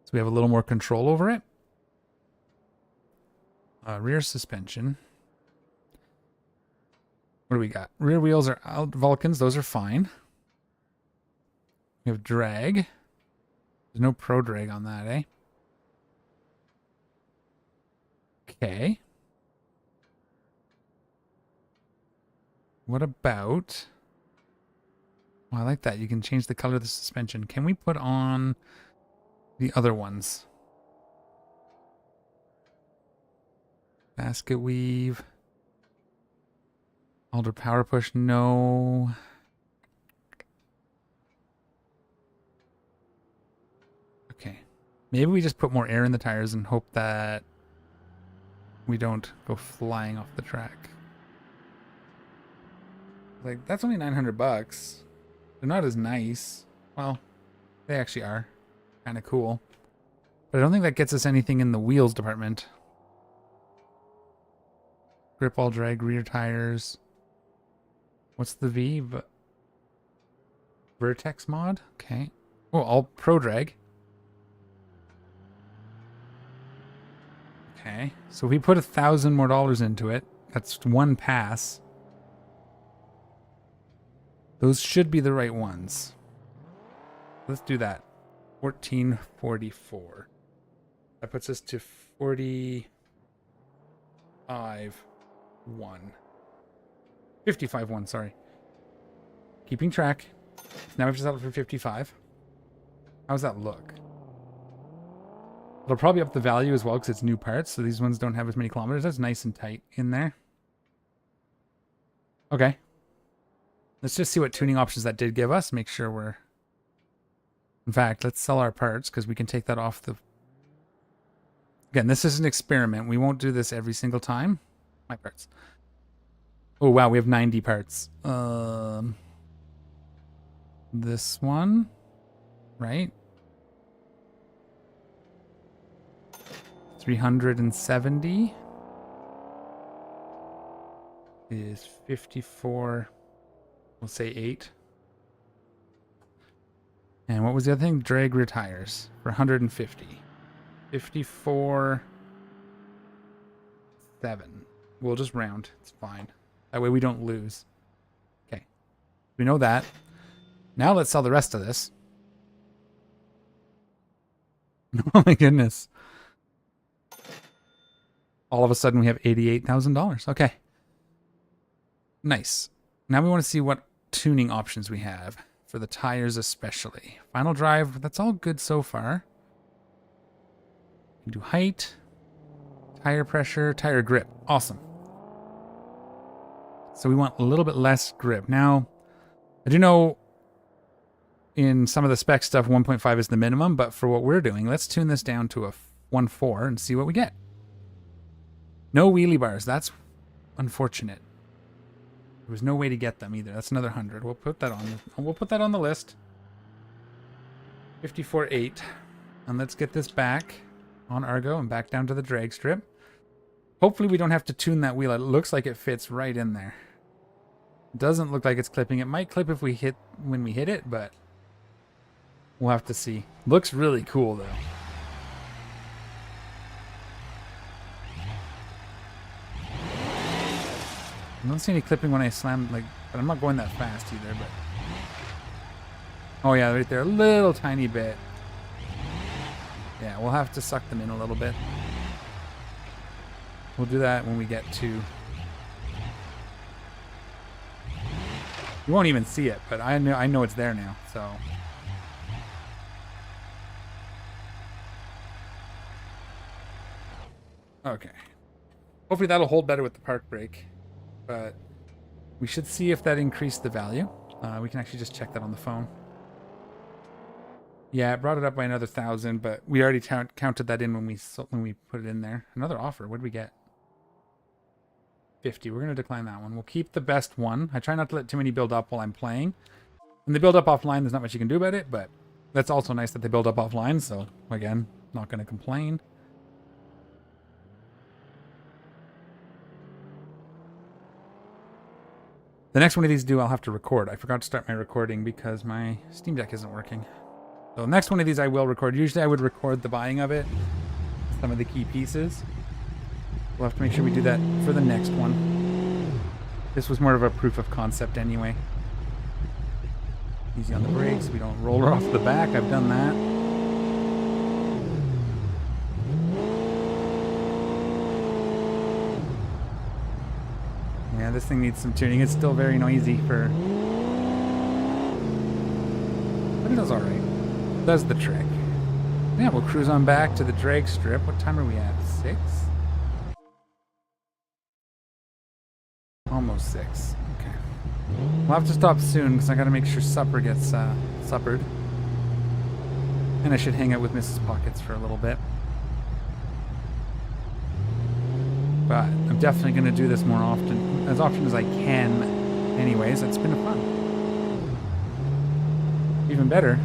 So we have a little more control over it. Rear suspension. What do we got? Rear wheels are out Vulcans. Those are fine. We have drag. There's no pro drag on that, eh? Okay. What about... Oh, I like that. You can change the color of the suspension. Can we put on the other ones? Basket weave. Alder power push, no. Okay. Maybe we just put more air in the tires and hope that we don't go flying off the track. Like, that's only $900. They're not as nice. Well, they actually are. Kind of cool. But I don't think that gets us anything in the wheels department. Grip all drag rear tires. What's the V? Vertex mod? Okay. Oh, all pro drag. Okay. So if we put $1,000 more into it, that's one pass. Those should be the right ones. Let's do that. 1444. That puts us to 55.1, sorry. Keeping track. Now we have to settle for 55. How does that look? It'll probably up the value as well because it's new parts, so these ones don't have as many kilometers. That's nice and tight in there. Okay. Let's just see what tuning options that did give us. Make sure we're... In fact, let's sell our parts because we can take that off the... Again, this is an experiment. We won't do this every single time. My parts. Oh, wow. We have 90 parts. This one. Right? 370 is 54... We'll say 8. And what was the other thing? Drag rear tires for 150. 54. 7. We'll just round. It's fine. That way we don't lose. Okay. We know that. Now let's sell the rest of this. Oh my goodness. All of a sudden we have $88,000. Okay. Nice. Now we want to see what tuning options we have for the tires especially. Final drive, that's all good so far. We can do height, tire pressure, tire grip. Awesome. So we want a little bit less grip. Now, I do know in some of the spec stuff 1.5 is the minimum, but for what we're doing, let's tune this down to a 1.4 and see what we get. No wheelie bars. That's unfortunate. There was no way to get them either. That's another 100. We'll put that on. We'll put that on the list. 54.8. And let's get this back on Argo and back down to the drag strip. Hopefully we don't have to tune that wheel. It looks like it fits right in there. Doesn't look like it's clipping. It might clip if we hit when we hit it, but we'll have to see. Looks really cool though. I don't see any clipping when I slam, like, but I'm not going that fast either, but... Oh yeah, right there, a little tiny bit. Yeah, we'll have to suck them in a little bit. We'll do that when we get to... You won't even see it, but I know it's there now, so... Okay. Hopefully that'll hold better with the park brake. But we should see if that increased the value. We can actually just check that on the phone. Yeah, it brought it up by another 1,000, but we already counted that in when we put it in there. Another offer. What did we get? 50. We're going to decline that one. We'll keep the best one. I try not to let too many build up while I'm playing. When they build up offline, there's not much you can do about it, but that's also nice that they build up offline, so again, not going to complain. The next one of these I'll have to record. I forgot to start my recording because my Steam Deck isn't working. So the next one of these I will record. Usually I would record the buying of it, some of the key pieces. We'll have to make sure we do that for the next one. This was more of a proof of concept anyway. Easy on the brakes. We don't roll her off the back. I've done that. Yeah, this thing needs some tuning. It's still very noisy for... But it does alright. It does the trick. Yeah, we'll cruise on back to the drag strip. What time are we at? 6? Almost 6. Okay. We'll have to stop soon because I gotta make sure supper gets suppered. And I should hang out with Mrs. Pockets for a little bit. But I'm definitely going to do this more often as I can anyways. It's been fun. Even better,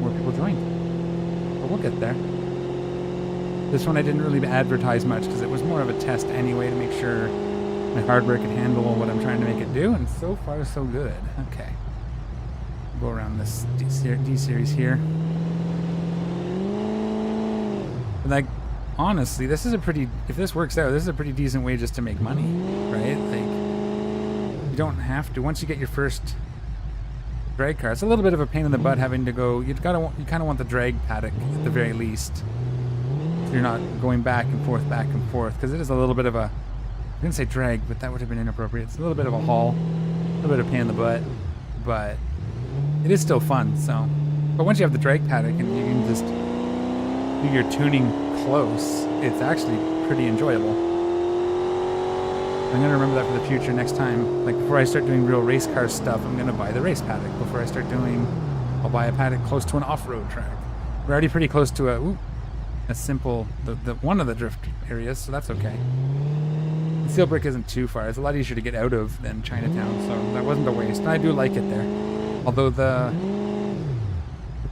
more people joined. But we'll get there. This one I didn't really advertise much because it was more of a test anyway to make sure my hardware could handle what I'm trying to make it do, and so far so good. Okay. Go around this D-series here. And like, honestly, this is a pretty, if this works out, this is a pretty decent way just to make money, right? Like, you don't have to, once you get your first drag car, it's a little bit of a pain in the butt having to go, you kind of want the drag paddock at the very least. So you're not going back and forth, because it is a little bit of a, I didn't say drag, but that would have been inappropriate. It's a little bit of a haul, a little bit of pain in the butt, but it is still fun, so. But once you have the drag paddock and you can just do your tuning close, it's actually pretty enjoyable. I'm going to remember that for the future next time. Like, before I start doing real race car stuff, I'm going to buy the race paddock. Before I start doing, I'll buy a paddock close to an off-road track. We're already pretty close to a simple, the one of the drift areas, so that's okay. And Steelbrick isn't too far. It's a lot easier to get out of than Chinatown, so that wasn't a waste. And I do like it there. Although the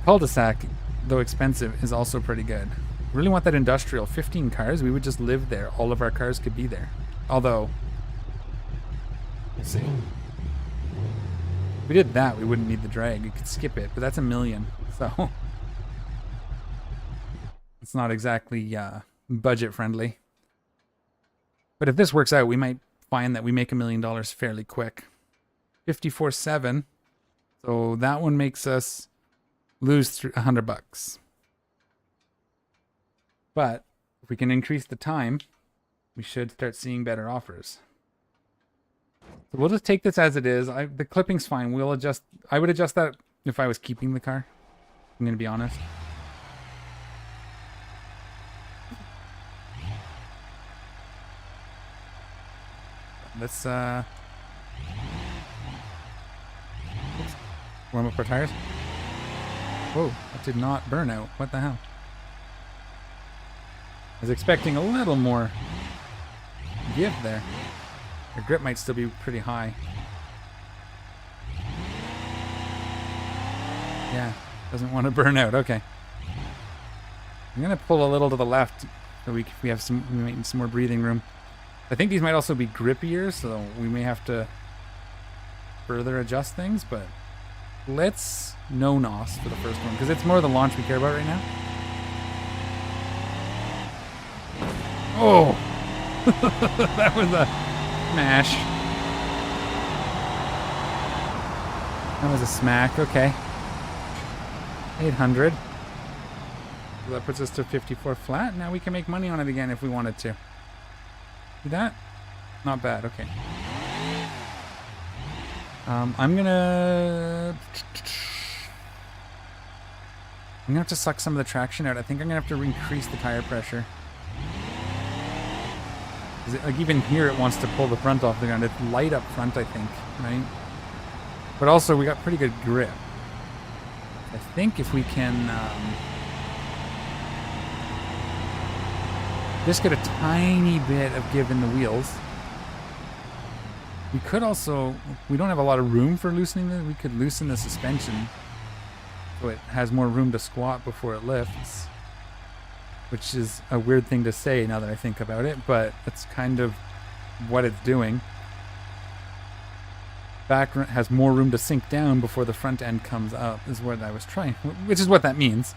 cul-de-sac, though expensive, is also pretty good. Really want that industrial. 15 cars, we would just live there. All of our cars could be there. Although, we'll see. If we did that, we wouldn't need the drag. We could skip it, but that's $1 million. So, it's not exactly budget friendly. But if this works out, we might find that we make $1 million fairly quick. 54.7. So that one makes us lose $100. But if we can increase the time, we should start seeing better offers. So we'll just take this as it is. The clipping's fine. We'll adjust. I would adjust that if I was keeping the car. I'm going to be honest. Let's warm up our tires. Whoa, that did not burn out. What the hell? I was expecting a little more give there. The grip might still be pretty high. Yeah, doesn't want to burn out. Okay. I'm going to pull a little to the left so we have some more breathing room. I think these might also be grippier, so we may have to further adjust things, but let's no nos for the first one, because it's more the launch we care about right now. Oh! Smash. That was a smack. Okay. 800. So that puts us to 54 flat. Now we can make money on it again if we wanted to. See that? Not bad. Okay. I'm gonna have to suck some of the traction out. I think I'm gonna have to increase the tire pressure. Like even here, it wants to pull the front off the ground. It's light up front, I think, right? But also, we got pretty good grip. I think if we can just get a tiny bit of give in the wheels. We could also, we don't have a lot of room for loosening this. We could loosen the suspension so it has more room to squat before it lifts. Which is a weird thing to say now that I think about it, but that's kind of what it's doing. Back has more room to sink down before the front end comes up, is what I was trying, which is what that means.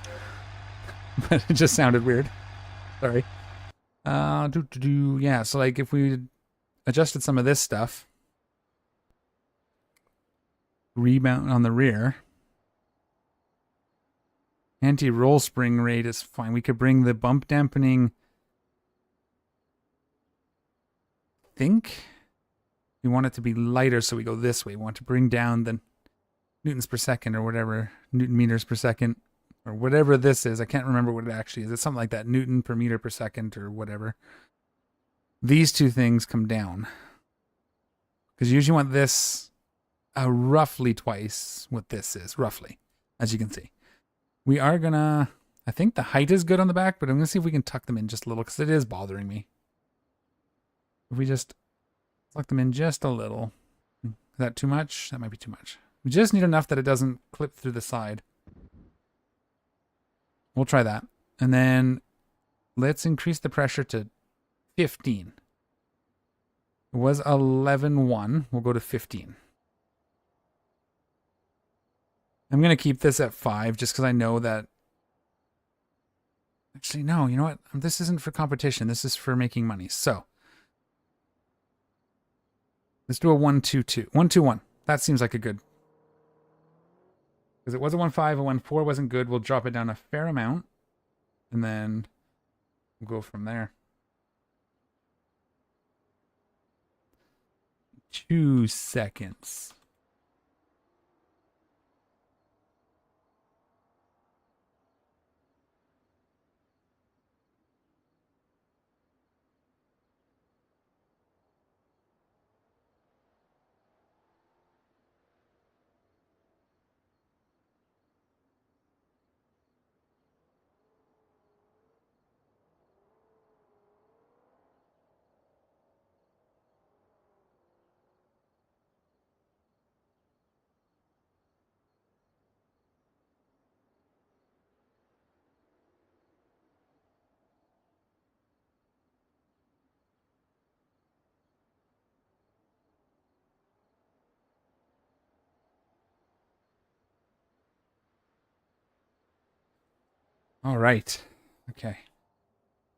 But it just sounded weird. Sorry. Yeah, so like if we adjusted some of this stuff, rebound on the rear, anti-roll spring rate is fine. We could bring the bump dampening, I think we want it to be lighter, so we go this way. We want to bring down the newtons per second or whatever, newton meters per second, or whatever this is. I can't remember what it actually is. It's something like that, newton per meter per second or whatever. These two things come down. Because you usually want this roughly twice what this is, roughly, as you can see. We are gonna, I think the height is good on the back, but I'm gonna see if we can tuck them in just a little, because it is bothering me. If we just tuck them in just a little. Is that too much? That might be too much. We just need enough that it doesn't clip through the side. We'll try that. And then let's increase the pressure to 15. It was 11.1. We'll go to 15. I'm going to keep this at 5 just because I know that... Actually, no, you know what? This isn't for competition. This is for making money. So, let's do a 1-2-2. 1-2-1. That seems like a good... Because it was a 1-5, a 1-4 wasn't good. We'll drop it down a fair amount. And then we'll go from there. 2 seconds. All right. Okay.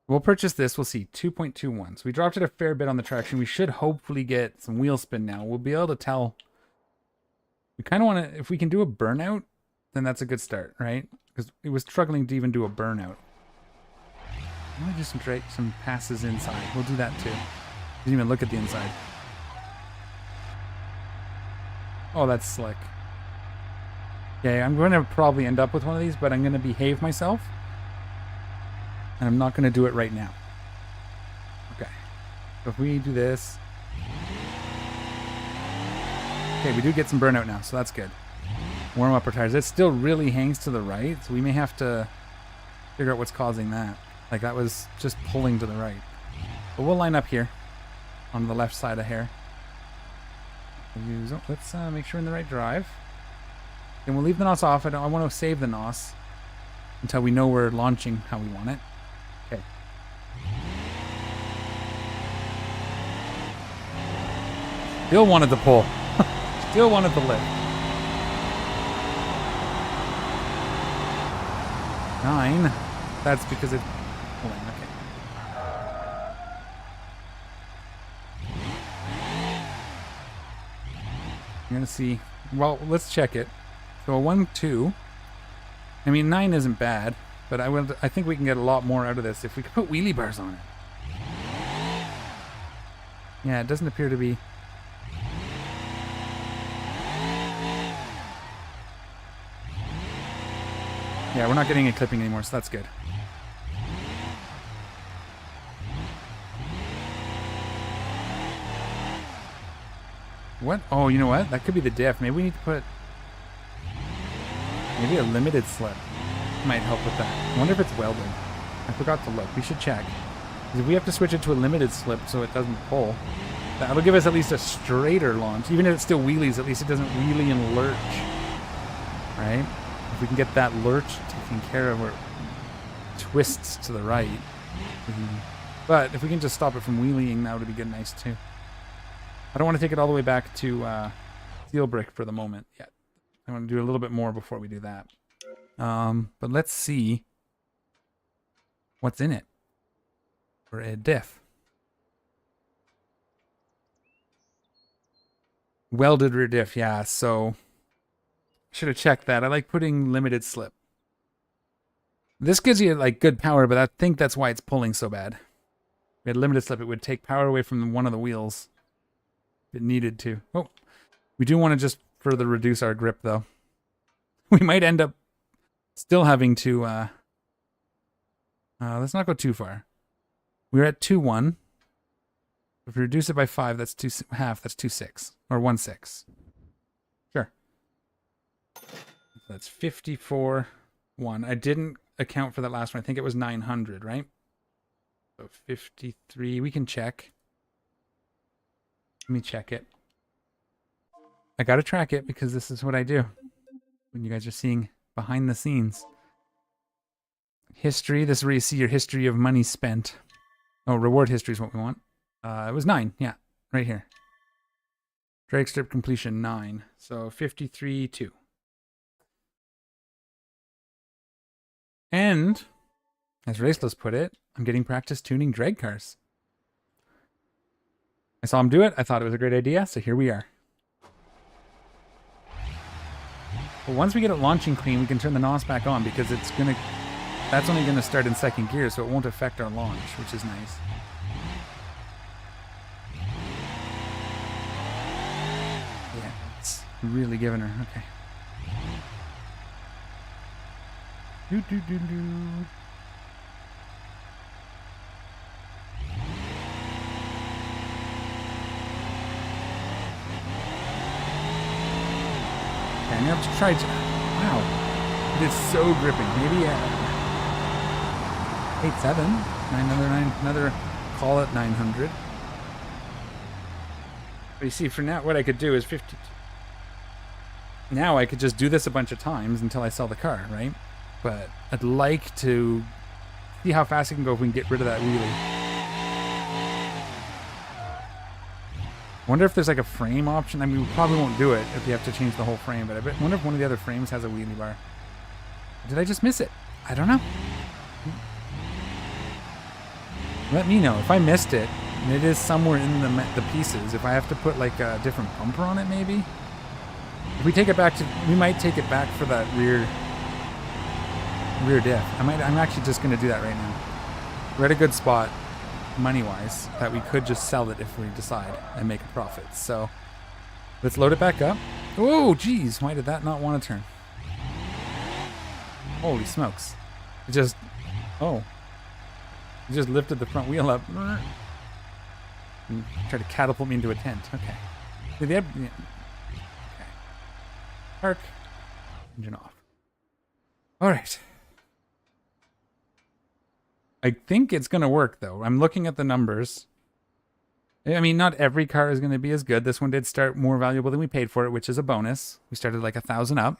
We'll purchase this. We'll see. 2.21. So we dropped it a fair bit on the traction. We should hopefully get some wheel spin now. We'll be able to tell. We kind of want to, if we can do a burnout, then that's a good start, right? Because it was struggling to even do a burnout. I want to do some passes inside. We'll do that too. Didn't even look at the inside. Oh, that's slick. Okay, I'm going to probably end up with one of these, but I'm going to behave myself. And I'm not going to do it right now. Okay. So if we do this. Okay, we do get some burnout now, so that's good. Warm up our tires. It still really hangs to the right, so we may have to figure out what's causing that. Like that was just pulling to the right. But we'll line up here on the left side of here. Let's make sure we're in the right drive. And we'll leave the NOS off. I want to save the NOS until we know we're launching how we want it. Okay. Still wanted to pull. Still wanted to lift. 9. That's because it's pulling. Okay. I'm going to see. Well, let's check it. So a 1, 2. I mean, 9 isn't bad, but I think we can get a lot more out of this if we could put wheelie bars on it. Yeah, it doesn't appear to be. Yeah, we're not getting any clipping anymore, so that's good. What? Oh, you know what? That could be the diff. Maybe we need to put... Maybe a limited slip might help with that. I wonder if it's welded. I forgot to look. We should check. Because if we have to switch it to a limited slip so it doesn't pull, that'll give us at least a straighter launch. Even if it still wheelies, at least it doesn't wheelie and lurch. Right? If we can get that lurch taken care of, or twists to the right. But if we can just stop it from wheeling, that would be good, nice too. I don't want to take it all the way back to steel brick for the moment yet. I want to do a little bit more before we do that. But let's see what's in it for a diff. Welded rear diff, yeah, so should have checked that. I like putting limited slip. This gives you like good power, but I think that's why it's pulling so bad. If we had limited slip, it would take power away from one of the wheels if it needed to. Oh, we do want to just further reduce our grip though. We might end up still having to let's not go too far. We're at 2.1. If we reduce it by 5, that's 2.5, that's 2.6 or 1.6. Sure. That's 54.1. I didn't account for that last one. I think it was 900, right? So 53. We can check. Let me check it. I gotta track it because this is what I do when you guys are seeing behind the scenes. History. This is where you see your history of money spent. Oh, reward history is what we want. It was 9. Yeah, right here. Drag strip completion 9. So 53.2. And, as Raceless put it, I'm getting practice tuning drag cars. I saw him do it. I thought it was a great idea, so here we are. But once we get it launching clean, we can turn the NOS back on because it's gonna. That's only gonna start in second gear, so it won't affect our launch, which is nice. Yeah, it's really giving her. Okay. Do do do do. I'm gonna have to try. Wow, it is so gripping. Maybe 8.7, 9, another call it 900. But you see, for now, what I could do is 50. Now I could just do this a bunch of times until I sell the car, right? But I'd like to see how fast it can go if we can get rid of that wheelie. Wonder if there's like a frame option. I mean, we probably won't do it if we have to change the whole frame, but I wonder if one of the other frames has a wheelie bar. Did I just miss it? I don't know. Let me know if I missed it. And it is somewhere in the pieces. If I have to put like a different bumper on it, maybe. If we take it back to, we might take it back for that rear diff. I'm actually just going to do that right now. We're at a good spot, money-wise, that we could just sell it if we decide and make a profit. So let's load it back up. Oh, geez, why did that not want to turn? Holy smokes! It just, it just lifted the front wheel up and tried to catapult me into a tent. Okay. Okay. Park. Engine off. All right. I think it's going to work, though. I'm looking at the numbers. I mean, not every car is going to be as good. This one did start more valuable than we paid for it, which is a bonus. We started like 1,000 up.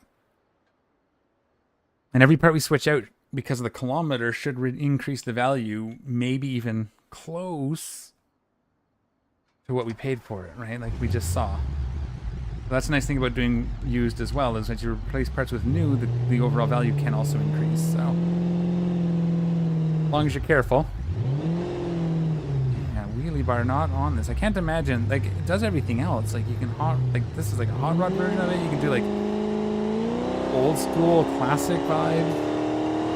And every part we switch out because of the kilometer should increase the value, maybe even close to what we paid for it, right? Like we just saw. So that's a nice thing about doing used as well, is as you replace parts with new, the overall value can also increase. So, as long as you're careful. Yeah, wheelie wheelie bar not on this. I can't imagine, like, it does everything else. Like, you can this is like a hot rod version of it. You can do like old school classic vibe.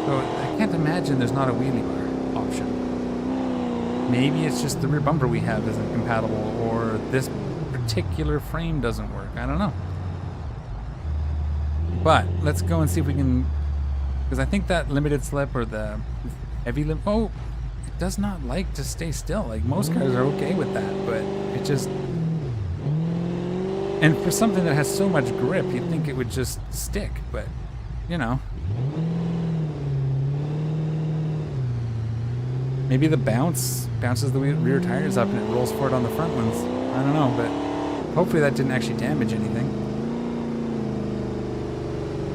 So I can't imagine there's not a wheelie bar option. Maybe it's just the rear bumper we have isn't compatible, or this particular frame doesn't work. I don't know. But let's go and see if we can, because I think that limited slip or the heavy limit, oh, it does not like to stay still. Like, most cars are okay with that, but it just, and for something that has so much grip, you'd think it would just stick, but you know, maybe the bounces the rear tires up and it rolls forward on the front ones. I don't know, but hopefully that didn't actually damage anything.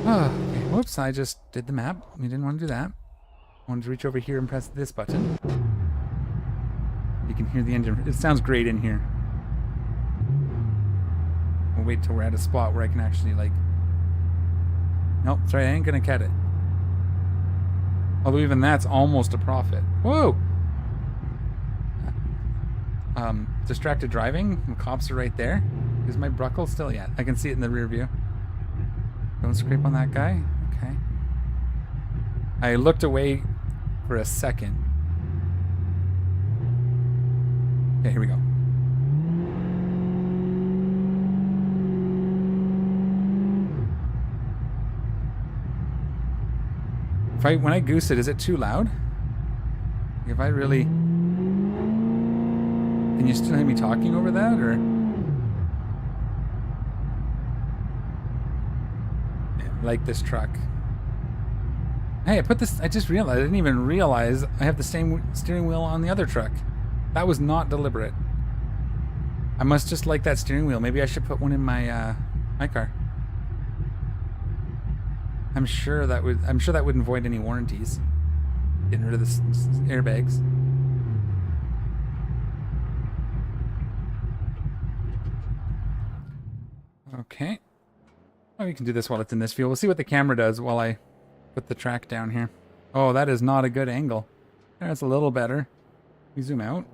Oh, okay. Whoops, I just did the map. We didn't want to do that. I wanted to reach over here and press this button. You can hear the engine. It sounds great in here. We'll wait till we're at a spot where I can actually, like... Nope, sorry, I ain't gonna cut it. Although even that's almost a profit. Whoa! Distracted driving. The cops are right there. Is my buckle still? Yeah, I can see it in the rear view. Don't scrape on that guy. Okay. I looked away for a second. Okay, here we go. When I goose it, is it too loud? If I really... Can you still hear me talking over that, or...? Like this truck. Hey, I just realized, I didn't even realize I have the same steering wheel on the other truck. That was not deliberate. I must just like that steering wheel. Maybe I should put one in my my car. I'm sure that wouldn't void any warranties. Getting rid of the airbags. Okay. Oh, we can do this while it's in this view. We'll see what the camera does while I put the track down here. Oh, that is not a good angle. That's a little better. We zoom out.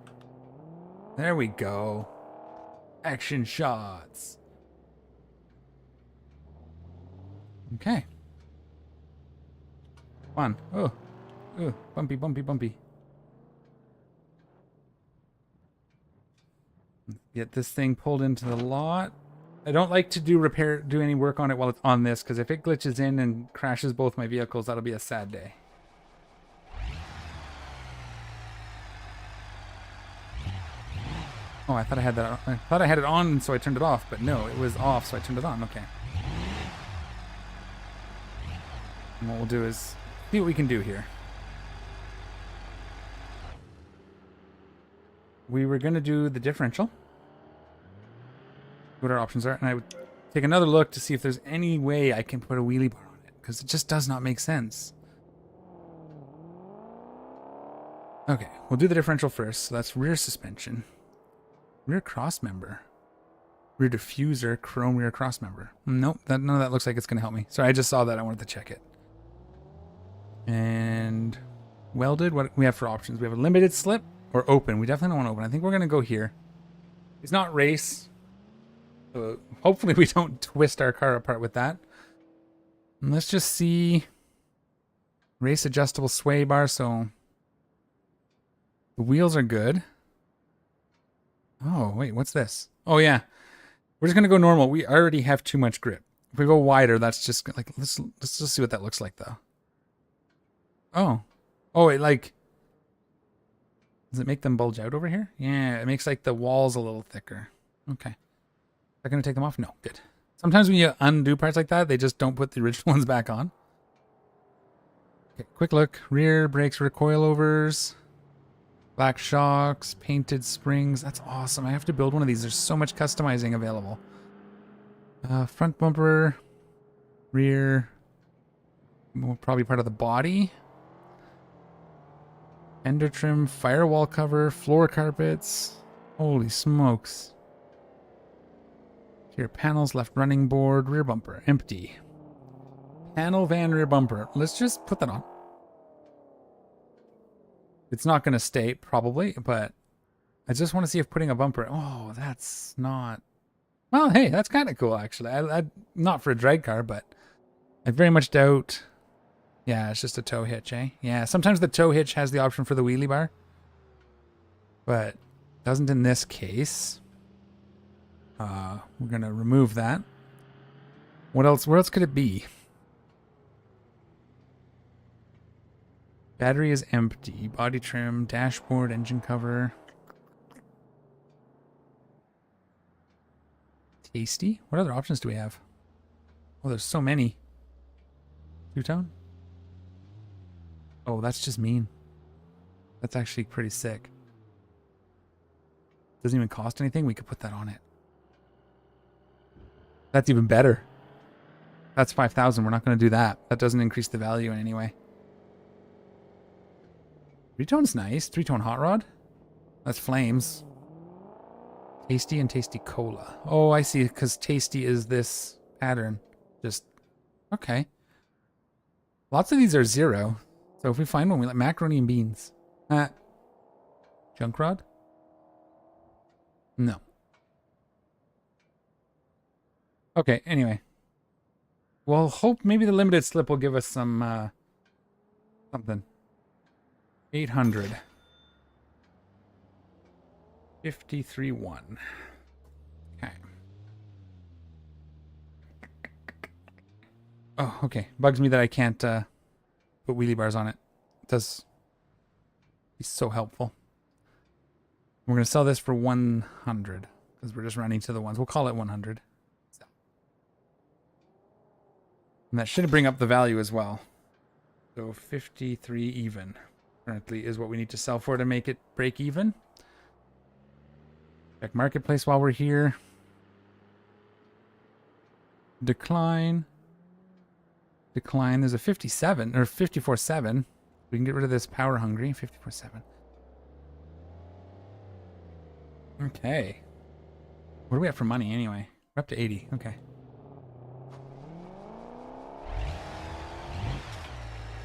There we go. Action shots. Okay. Come on. Oh. Oh, bumpy, bumpy, bumpy. Get this thing pulled into the lot. I don't like to do any work on it while it's on this, because if it glitches in and crashes both my vehicles, that'll be a sad day. Oh, I thought I had that. I thought I had it on, so I turned it off, but no, it was off, so I turned it on. Okay. And what we'll do is see what we can do here. We were going to do the differential. What our options are, and I would take another look to see if there's any way I can put a wheelie bar on it, because it just does not make sense. Okay, we'll do the differential first. So that's rear suspension, rear cross member, rear diffuser, chrome rear cross member. Nope, none of that looks like it's going to help me. Sorry, I just saw that. I wanted to check it. And welded, what we have for options? We have a limited slip or open. We definitely don't want open. I think we're going to go here. It's not race. So hopefully we don't twist our car apart with that. And let's just see. Race adjustable sway bar, so the wheels are good. Oh, wait, what's this? Oh, yeah. We're just going to go normal. We already have too much grip. If we go wider, that's just like, let's just see what that looks like, though. Oh. Oh, it like, does it make them bulge out over here? Yeah, it makes like the walls a little thicker. Okay. Are going to take them off? No, good. Sometimes when you undo parts like that, they just don't put the original ones back on. Okay, quick look. Rear brakes, rear coilovers, black shocks, painted springs. That's awesome. I have to build one of these. There's so much customizing available. Front bumper, rear, probably part of the body. Fender trim, firewall cover, floor carpets. Holy smokes. Here, panels, left running board, rear bumper, empty. Panel van rear bumper. Let's just put that on. It's not going to stay, probably, but I just want to see if putting a bumper... Oh, that's not... Well, hey, that's kind of cool, actually. I not for a drag car, but I very much doubt... Yeah, it's just a tow hitch, eh? Yeah, sometimes the tow hitch has the option for the wheelie bar. But doesn't in this case. We're going to remove that. What else? Where else could it be? Battery is empty. Body trim, dashboard, engine cover. Tasty? What other options do we have? Oh, there's so many. Two-tone? Oh, that's just mean. That's actually pretty sick. Doesn't even cost anything. We could put that on it. That's even better. That's 5,000. We're not going to do that. That doesn't increase the value in any way. Three-tone's nice. Three-tone hot rod. That's flames. Tasty and Tasty Cola. Oh, I see. Because Tasty is this pattern. Just, okay. Lots of these are 0. So if we find one, we like macaroni and beans. Junk rod? No. Okay, anyway. We'll hope maybe the limited slip will give us some, something. 800. 53.1. Okay. Oh, okay. Bugs me that I can't, put wheelie bars on it. It does be so helpful. We're going to sell this for 100 because we're just running to the ones. We'll call it 100. So. And that should bring up the value as well. So 53 even currently is what we need to sell for to make it break even. Check marketplace while we're here. Decline. Decline. There's a 57 or 54.7. We can get rid of this power hungry. 54.7. Okay. What do we have for money anyway? We're up to 80. Okay.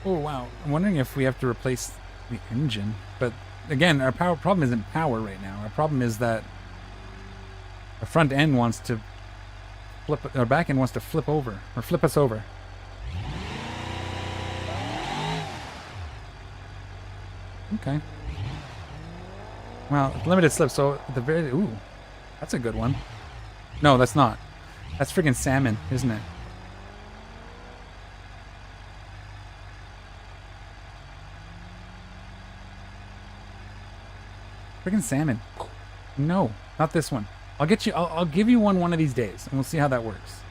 Oh wow. I'm wondering if we have to replace the engine. But again, our power problem isn't power right now. Our problem is that our front end wants to flip, our back end wants to flip over or flip us over. Okay. Well, limited slip, so at the very... Ooh, that's a good one. No, that's not. That's friggin' salmon, isn't it? Friggin' salmon. No, not this one. I'll get you... I'll give you one of these days, and we'll see how that works.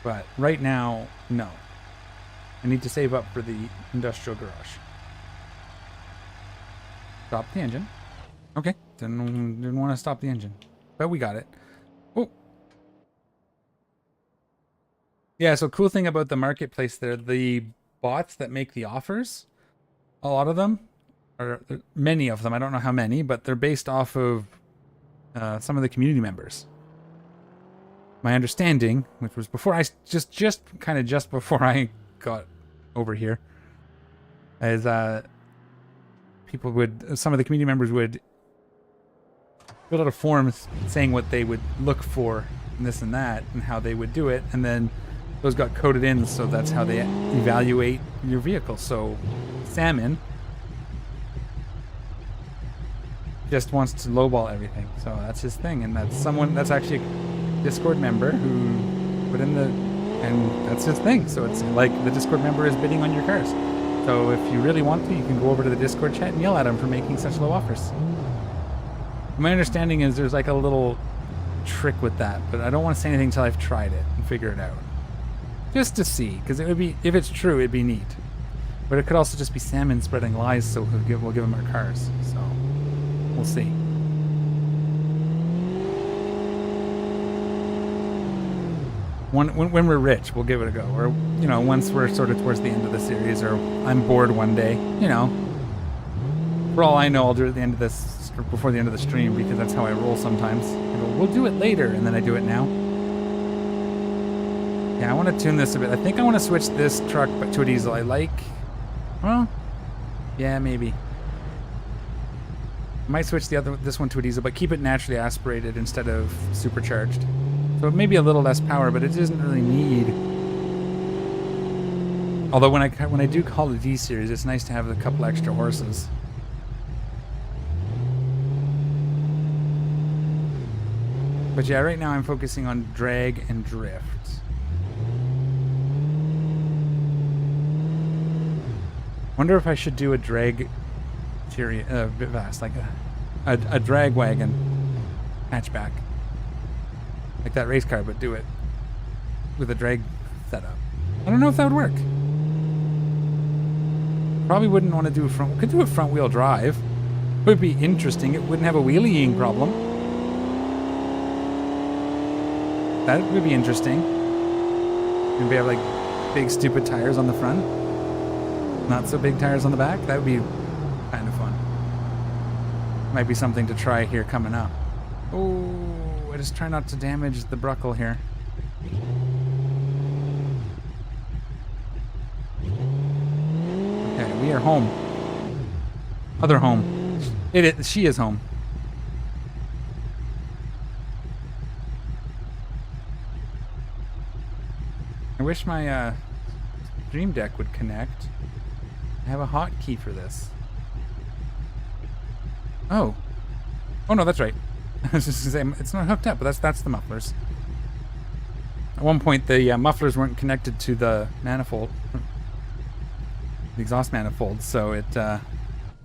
But right now, no. I need to save up for the industrial garage. Stop the engine. Okay. Didn't want to stop the engine. But we got it. Oh. Yeah, so cool thing about the marketplace there, the bots that make the offers, a lot of them, or many of them, I don't know how many, but they're based off of some of the community members. My understanding, which was before I, just before I got over here, is people would, some of the community members would fill out a form saying what they would look for and this and that and how they would do it, and then those got coded in, so that's how they evaluate your vehicle. So Salmon just wants to lowball everything, so that's his thing, and that's someone that's actually a Discord member who put in the, and that's his thing. So it's like the Discord member is bidding on your cars. So if you really want to, you can go over to the Discord chat and yell at him for making such low offers. My understanding is there's like a little trick with that, but I don't want to say anything until I've tried it and figure it out. Just to see, because it would be, if it's true, it'd be neat. But it could also just be Salmon spreading lies, so we'll give him our cars. So we'll see. When we're rich, we'll give it a go. Or, you know, once we're sort of towards the end of the series, or I'm bored one day, you know. For all I know, I'll do it at the end of this, before the end of the stream, because that's how I roll sometimes. I go, we'll do it later, and then I do it now. Yeah, I want to tune this a bit. I think I want to switch this truck to a diesel. I like, well, yeah, maybe. I might switch this one to a diesel, but keep it naturally aspirated instead of supercharged. So it may be a little less power, but it doesn't really need. Although when I do call the D series, it's nice to have a couple extra horses. But yeah, right now I'm focusing on drag and drift. Wonder if I should do a drag bit vast, like a drag wagon hatchback. Like that race car, but do it with a drag setup. I don't know if that would work. Probably wouldn't want to do could do a front wheel drive. Would be interesting. It wouldn't have a wheeling problem. That would be interesting. Maybe have like big stupid tires on the front. Not so big tires on the back. That would be kind of fun. Might be something to try here coming up. Oh, I just try not to damage the Bruckle here. Okay, we are home. Other home. She is home. I wish my Dream Deck would connect. I have a hotkey for this. Oh. Oh no, that's right. I was just gonna say it's not hooked up, but that's the mufflers. At one point, the mufflers weren't connected to the manifold, the exhaust manifold, so it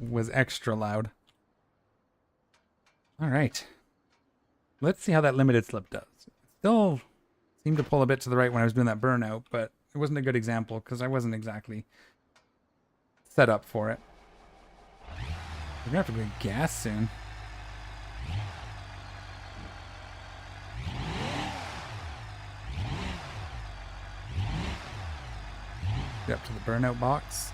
was extra loud. All right. Let's see how that limited slip does. It still seemed to pull a bit to the right when I was doing that burnout, but it wasn't a good example because I wasn't exactly set up for it. We're gonna have to go get gas soon. Get up to the burnout box.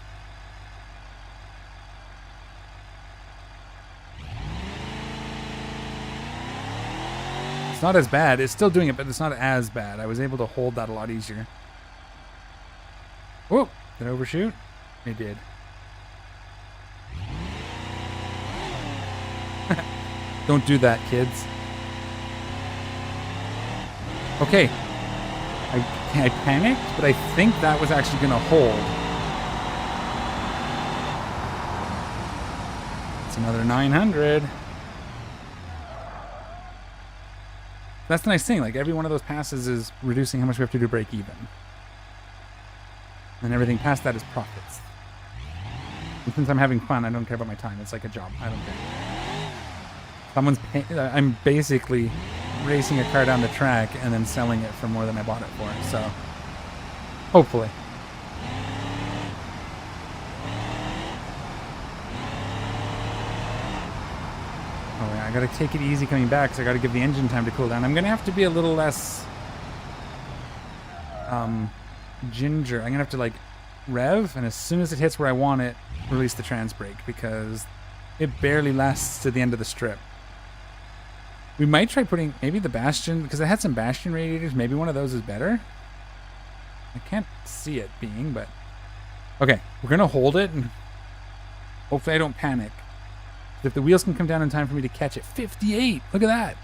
It's not as bad. It's still doing it, but it's not as bad. I was able to hold that a lot easier. Whoa! Did I overshoot? I did. Don't do that, kids. Okay. I panicked, but I think that was actually going to hold. It's another 900. That's the nice thing. Like, every one of those passes is reducing how much we have to do to break even. And everything past that is profits. And since I'm having fun, I don't care about my time. It's like a job. I don't care. I'm basically racing a car down the track and then selling it for more than I bought it for. So, hopefully. Oh yeah, I gotta take it easy coming back, so I gotta give the engine time to cool down. I'm gonna have to be a little less ginger. I'm gonna have to like rev, and as soon as it hits where I want it, release the trans brake, because it barely lasts to the end of the strip. We might try putting maybe the bastion, because I had some bastion radiators. Maybe one of those is better. I can't see it being, but okay, we're gonna hold it and hopefully I don't panic. If the wheels can come down in time for me to catch it. 58! Look at that!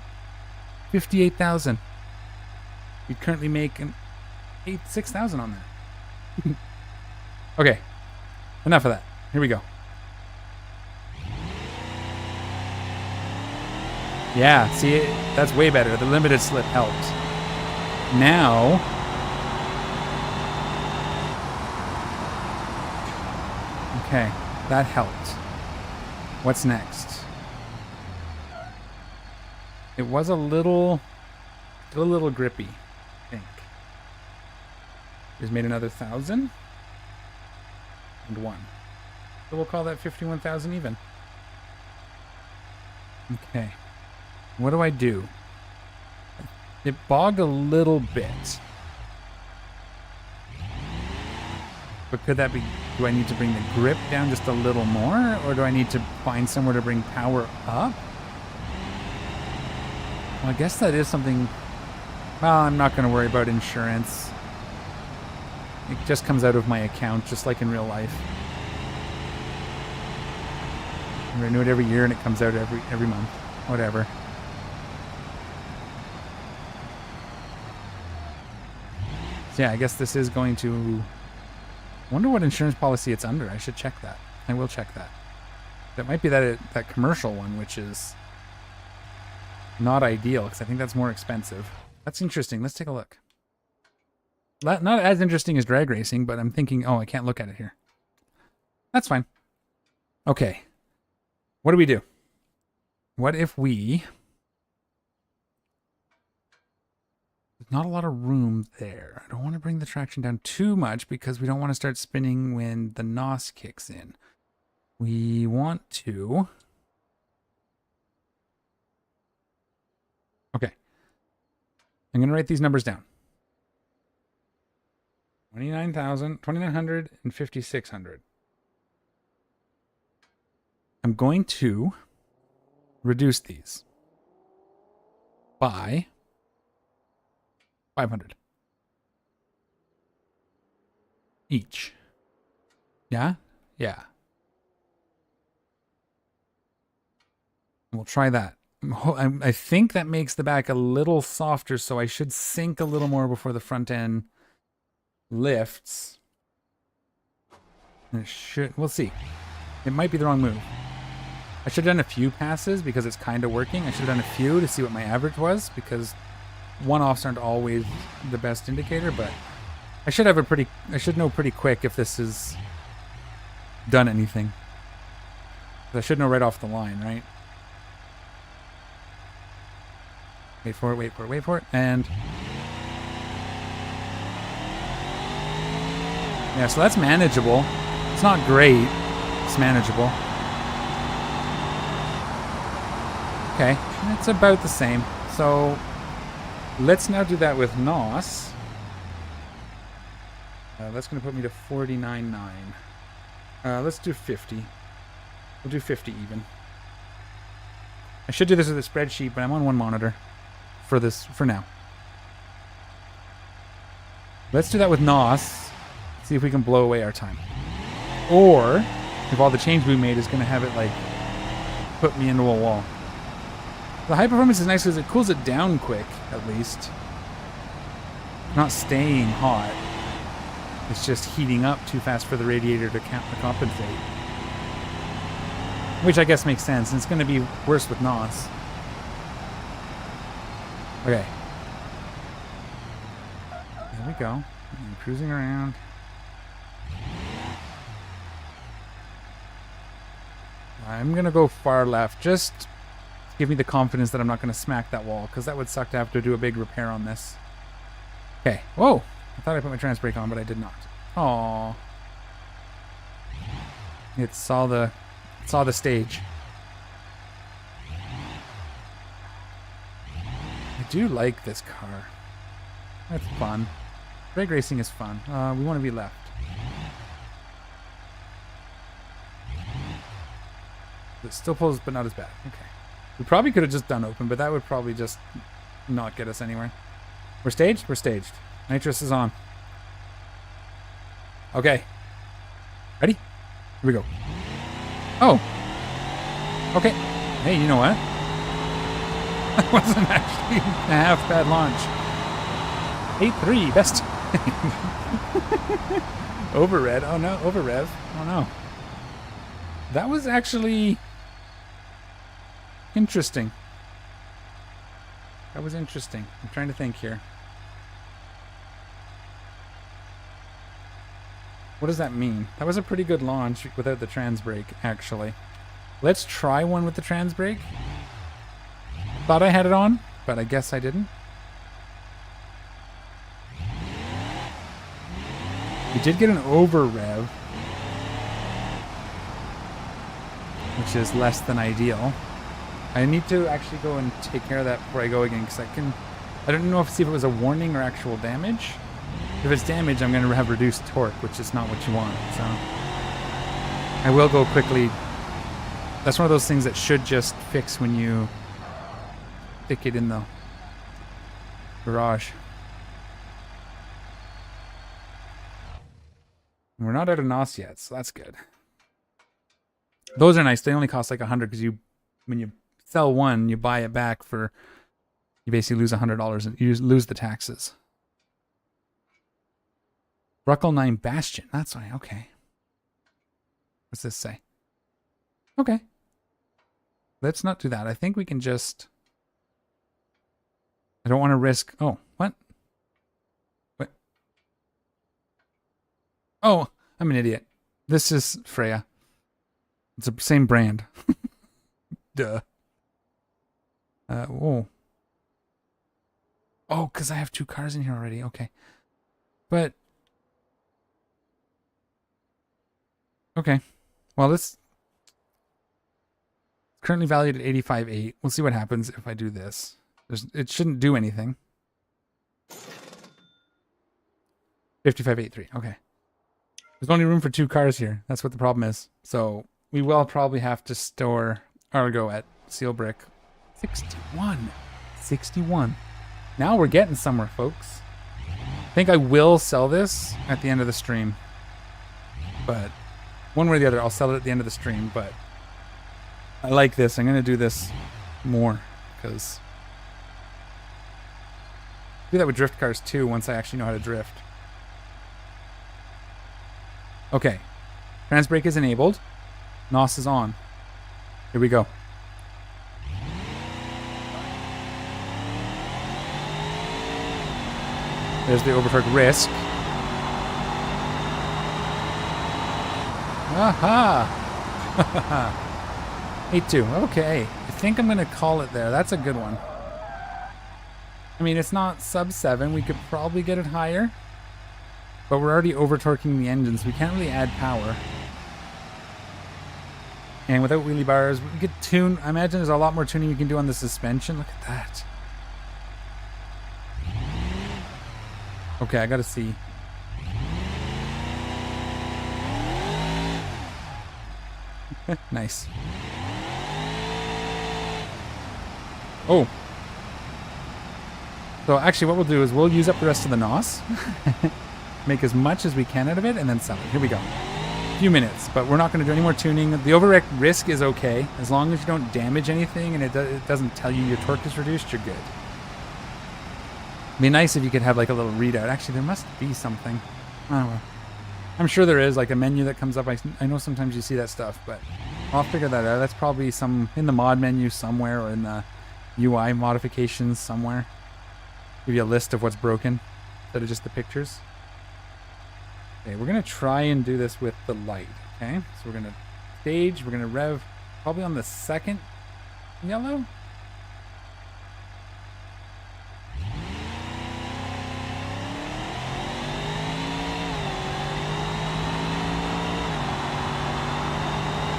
58,000. We'd currently make 6,000 on that. Okay, enough of that. Here we go. Yeah, see, that's way better. The limited slip helped. Now, okay, that helped. What's next? It was still a little grippy, I think. Just made another 1,000 and 1. So we'll call that 51,000 even. Okay. What do I do? It bogged a little bit. But could that be... Do I need to bring the grip down just a little more? Or do I need to find somewhere to bring power up? Well, I guess that is something... Well, I'm not going to worry about insurance. It just comes out of my account, just like in real life. renew it every year and it comes out every month. Whatever. So yeah, I guess this is going to... wonder what insurance policy it's under. I should check that. I will check that. That might be that commercial one, which is not ideal, because I think that's more expensive. That's interesting. Let's take a look. Not as interesting as drag racing, but I'm thinking, oh, I can't look at it here. That's fine. Okay. What do we do? What if we... there's not a lot of room there. I don't want to bring the traction down too much because we don't want to start spinning when the NOS kicks in. We want to... okay. I'm going to write these numbers down. 29,000, 2,900, and 5,600. I'm going to reduce these by 500 each. Yeah? Yeah. We'll try that. I think that makes the back a little softer, so I should sink a little more before the front end lifts. And it should... we'll see. It might be the wrong move. I should have done a few passes because it's kind of working. I should have done a few to see what my average was, because one-offs aren't always the best indicator, but I should have I should know pretty quick if this has done anything. I should know right off the line, right? Wait for it, wait for it, wait for it, and... yeah, so that's manageable. It's not great. It's manageable. Okay, it's about the same. So let's now do that with NOS. That's going to put me to 49.9. Let's do 50. We'll do 50 even. I should do this with a spreadsheet, but I'm on one monitor for this for now. Let's do that with NOS. See if we can blow away our time. Or if all the change we made is going to have it like put me into a wall. The high performance is nice because it cools it down quick, at least. Not staying hot. It's just heating up too fast for the radiator to compensate. Which I guess makes sense, and it's going to be worse with NOS. Okay. There we go. I'm cruising around. I'm going to go far left. Just give me the confidence that I'm not going to smack that wall, because that would suck to have to do a big repair on this. Okay. Whoa! I thought I put my trans brake on, but I did not. Aww. It saw the stage. I do like this car. That's fun. Drag racing is fun. We want to be left. It still pulls, but not as bad. Okay. We probably could have just done open, but that would probably just not get us anywhere. We're staged? We're staged. Nitrous is on. Okay. Ready? Here we go. Oh. Okay. Hey, you know what? That wasn't actually a half bad launch. 8-3, best. Over red. Oh no, over rev. Oh no. That was actually interesting. That was interesting. I'm trying to think here. What does that mean? That was a pretty good launch without the trans brake, actually. Let's try one with the trans brake. Thought I had it on, but I guess I didn't. We did get an over rev, which is less than ideal. I need to actually go and take care of that before I go again, because I don't know if it was a warning or actual damage. If it's damage, I'm going to have reduced torque, which is not what you want. So I will go quickly. That's one of those things that should just fix when you stick it in the garage. We're not out of NOS yet, so that's good. Those are nice. They only cost like 100 because when you sell one, you buy it back for, you basically lose $100 and you lose the taxes. Bruckle 9 Bastion. That's why. Okay. What's this say? Okay. Let's not do that. I think we can just... I don't want to risk... Oh, what? What? Oh, I'm an idiot. This is Freya. It's the same brand. Duh. Whoa. Oh, because I have 2 cars in here already. Okay. But... Okay. Well, this... currently valued at 85.8. We'll see what happens if I do this. It shouldn't do anything. 55.83. Okay. There's only room for 2 cars here. That's what the problem is. So we will probably have to store Argo at Seal Brick. 61. 61. Now we're getting somewhere, folks. I think I will sell this at the end of the stream. But one way or the other, I'll sell it at the end of the stream. But I like this. I'm going to do this more because do that with drift cars too once I actually know how to drift. Okay. Trans brake is enabled. NOS is on. Here we go. There's the overtorque risk. Aha! 8.2. Okay. I think I'm going to call it there. That's a good one. I mean, it's not sub 7. We could probably get it higher. But we're already over-torquing the engines. We can't really add power. And without wheelie bars, we could tune. I imagine there's a lot more tuning you can do on the suspension. Look at that. Okay, I gotta see. Nice. Oh. So actually what we'll do is we'll use up the rest of the NOS. Make as much as we can out of it and then sell it. Here we go. A few minutes, but we're not going to do any more tuning. The overwreck risk is okay. As long as you don't damage anything and it doesn't tell you your torque is reduced, you're good. It'd be nice if you could have like a little readout. Actually, there must be something. Oh, well. I'm sure there is, like a menu that comes up. I know sometimes you see that stuff, but I'll figure that out. That's probably some in the mod menu somewhere or in the UI modifications somewhere. Give you a list of what's broken instead of just the pictures. Okay, we're going to try and do this with the light, okay? So we're going to stage, we're going to rev probably on the second yellow.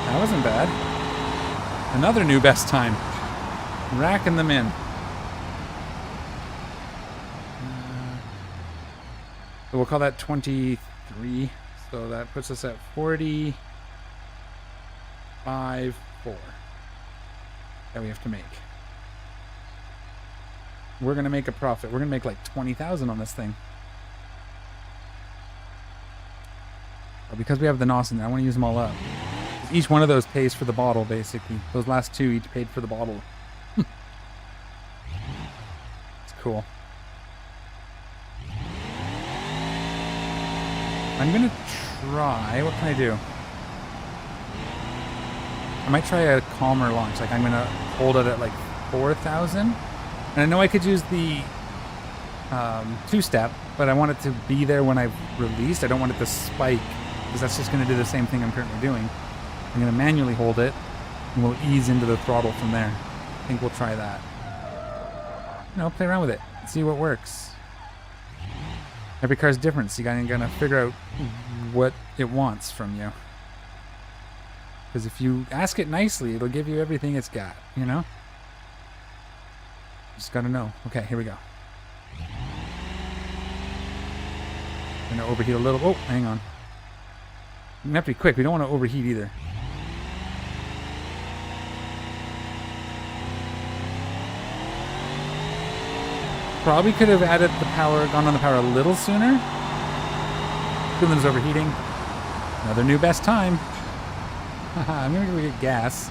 That wasn't bad. Another new best time. Racking them in. So we'll call that 23. So that puts us at 45.4 that we have to make. We're going to make a profit. We're going to make like 20,000 on this thing. But because we have the NOS in there, I want to use them all up. Each one of those pays for the bottle, basically. Those last two each paid for the bottle. It's cool. I'm going to try... What can I do? I might try a calmer launch. Like, I'm going to hold it at, like, 4,000. And I know I could use the two-step, but I want it to be there when I've released. I don't want it to spike, because that's just going to do the same thing I'm currently doing. I'm going to manually hold it, and we'll ease into the throttle from there. I think we'll try that. You know, play around with it. See what works. Every car's different, so you gotta figure out what it wants from you. Because if you ask it nicely, it'll give you everything it's got, you know? Just gotta know. Okay, here we go. Gonna overheat a little. Oh, hang on. We have to be quick. We don't want to overheat either. Probably could have added the power, gone on the power a little sooner. Coolant is overheating. Another new best time. I'm gonna go get gas.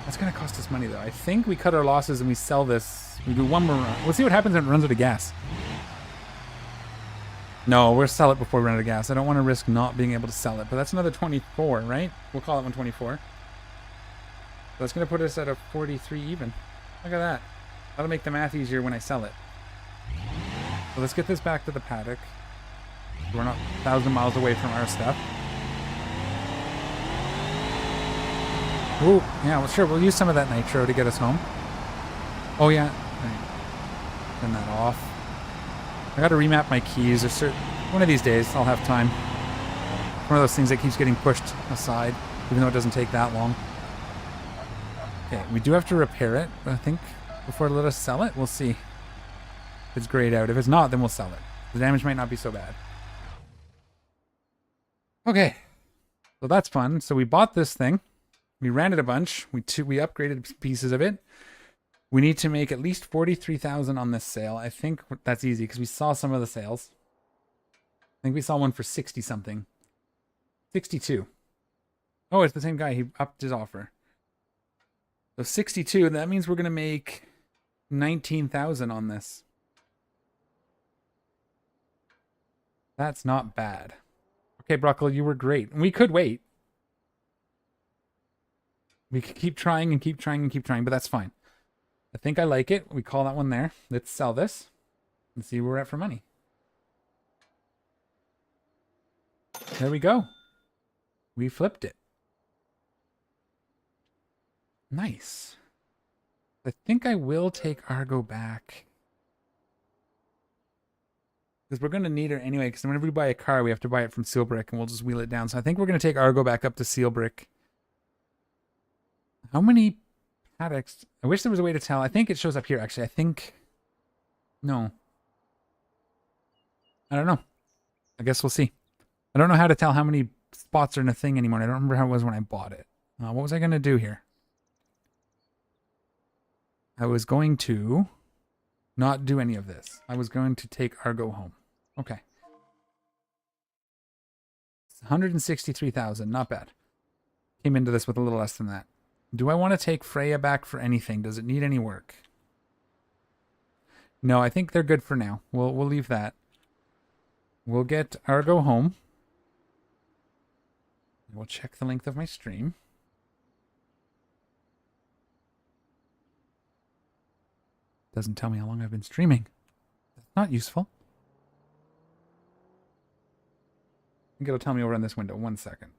That's gonna cost us money though. I think we cut our losses and we sell this. We do one more run. We'll see what happens when it runs out of gas. No, we'll sell it before we run out of gas. I don't want to risk not being able to sell it. But that's another 24, right? We'll call it 124. That's gonna put us at a 43 even. Look at that. That'll make the math easier when I sell it. So let's get this back to the paddock. We're not 1,000 miles away from our stuff. Ooh, yeah, well, sure. We'll use some of that nitro to get us home. Oh, yeah. Right. Turn that off. I got to remap my keys. One of these days, I'll have time. One of those things that keeps getting pushed aside, even though it doesn't take that long. Okay, we do have to repair it, I think, before it'll let us sell it. We'll see if it's grayed out. If it's not, then we'll sell it. The damage might not be so bad. Okay, so that's fun. So we bought this thing. We ran it a bunch. We upgraded pieces of it. We need to make at least 43,000 on this sale. I think that's easy because we saw some of the sales. I think we saw one for 60 something. 62. Oh, it's the same guy. He upped his offer. So 62, that means we're going to make 19,000 on this. That's not bad. Okay, Brockle, you were great. We could wait. We could keep trying and keep trying and keep trying, but that's fine. I think I like it. We call that one there. Let's sell this and see where we're at for money. There we go. We flipped it. Nice. I think I will take Argo back. Because we're going to need her anyway, because whenever we buy a car, we have to buy it from Sealbrick, and we'll just wheel it down. So I think we're going to take Argo back up to Sealbrick. How many paddocks? I wish there was a way to tell. I think it shows up here, actually. I think... No. I don't know. I guess we'll see. I don't know how to tell how many spots are in a thing anymore. I don't remember how it was when I bought it. What was I going to do here? I was going to not do any of this. I was going to take Argo home. Okay. 163,000. Not bad. Came into this with a little less than that. Do I want to take Freya back for anything? Does it need any work? No, I think they're good for now. We'll leave that. We'll get Argo home. We'll check the length of my stream. Doesn't tell me how long I've been streaming. That's not useful. I think it'll tell me over on this window. 1 second.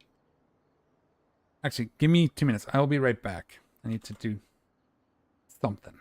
Actually, give me 2 minutes. I'll be right back. I need to do something.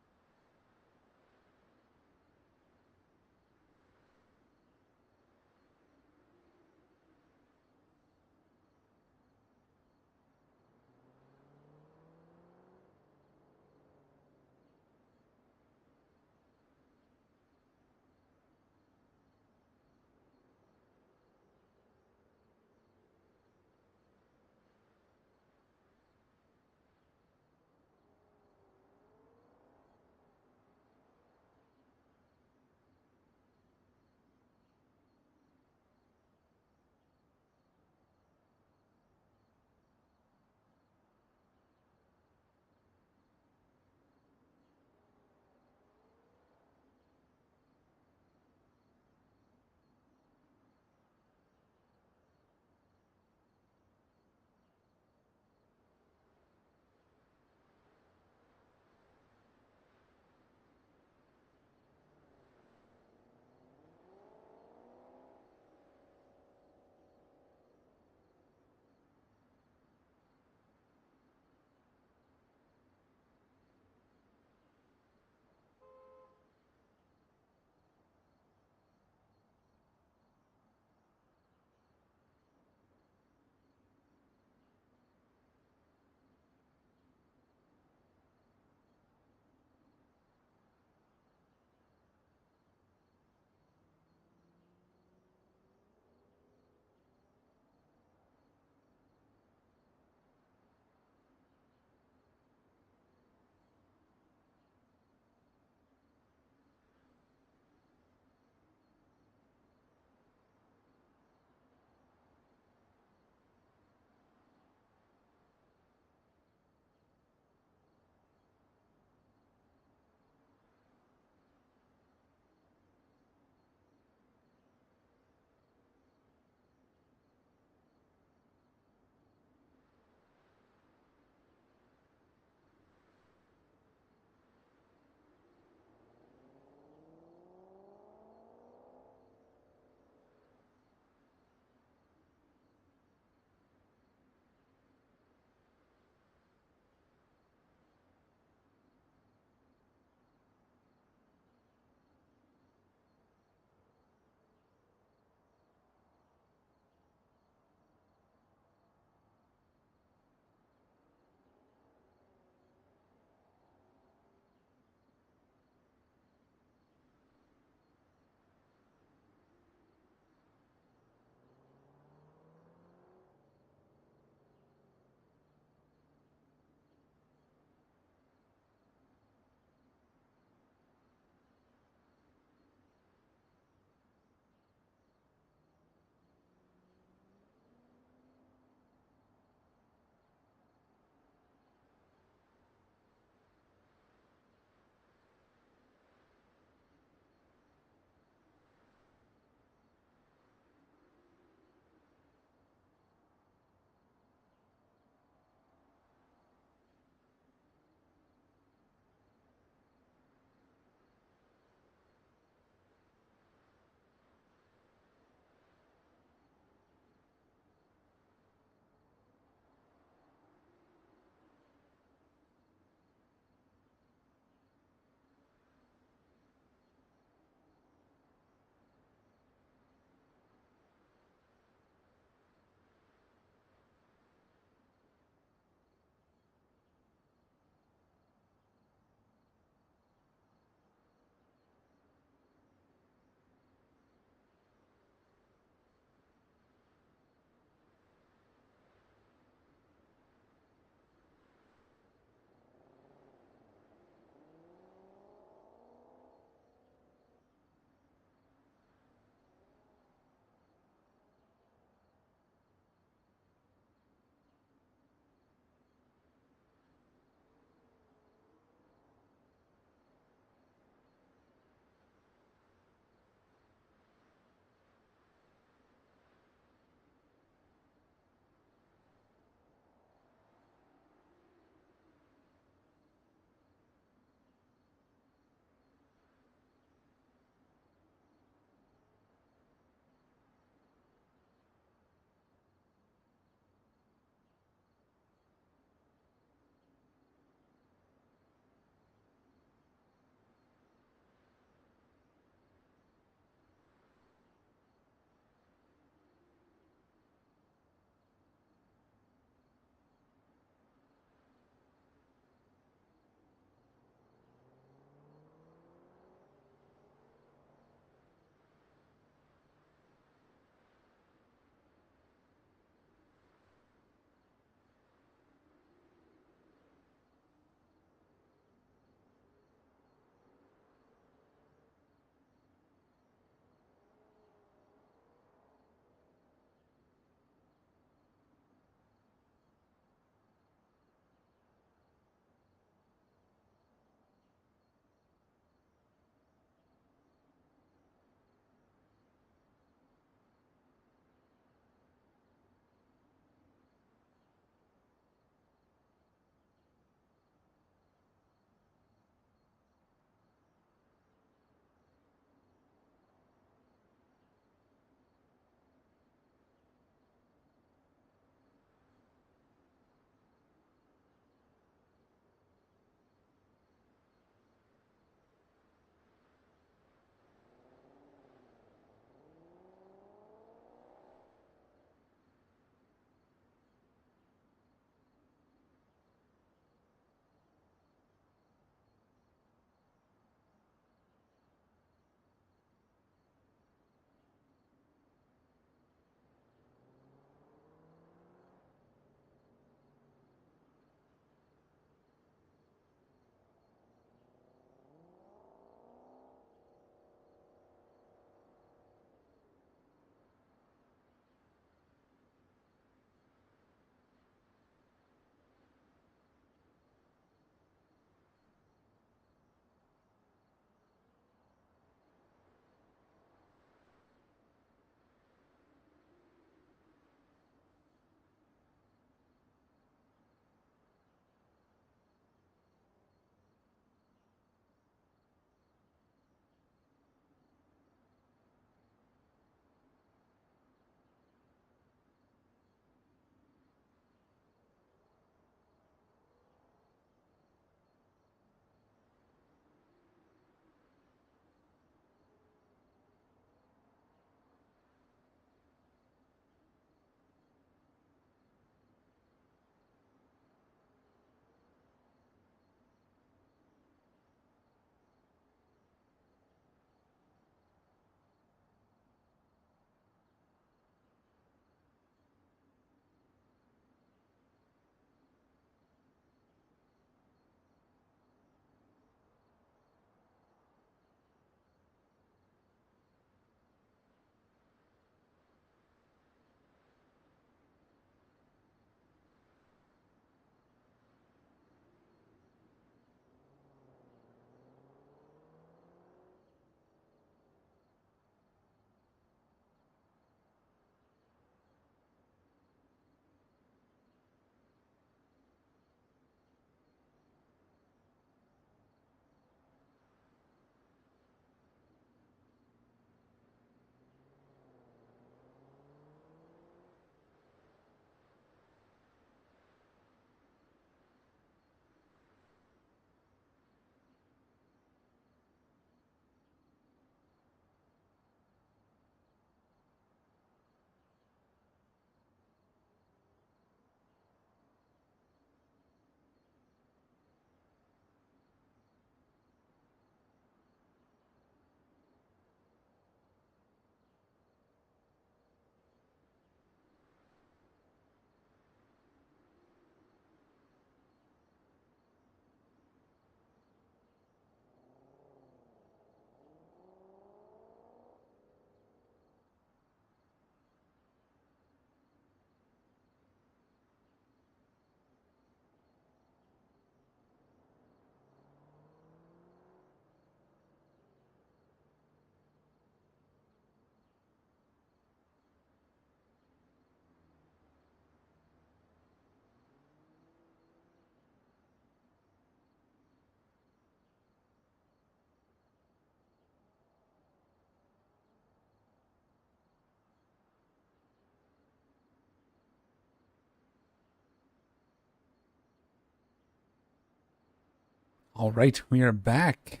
All right, we are back.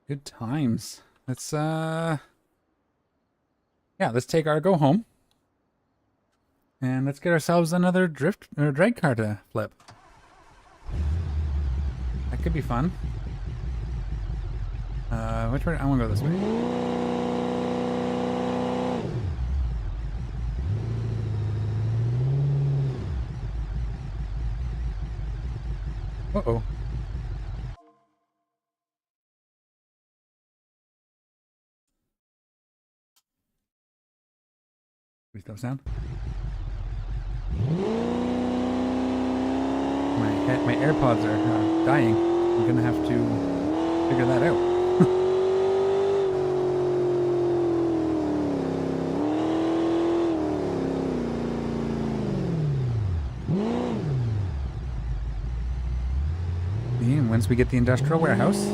Good times. Let's let's take our go home. And let's get ourselves another drift or drag car to flip. That could be fun. Which way? I want to go this way. Uh-oh. Please don't sound. My AirPods are dying. I'm gonna have to figure that out. And once we get the industrial warehouse.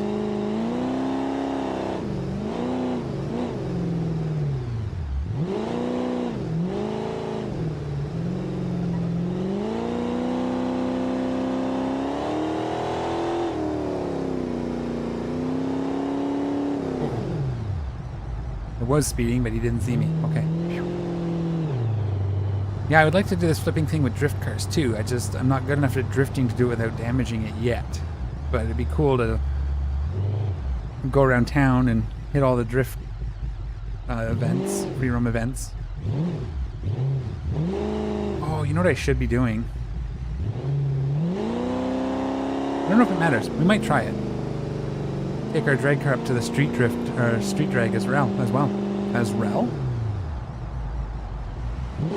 Was speeding, but he didn't see me. Okay. Yeah, I would like to do this flipping thing with drift cars too. I'm not good enough at drifting to do it without damaging it yet. But it'd be cool to go around town and hit all the drift events, free roam events. Oh, you know what I should be doing? I don't know if it matters. We might try it. Take our drag car up to the street drift or street drag as well. I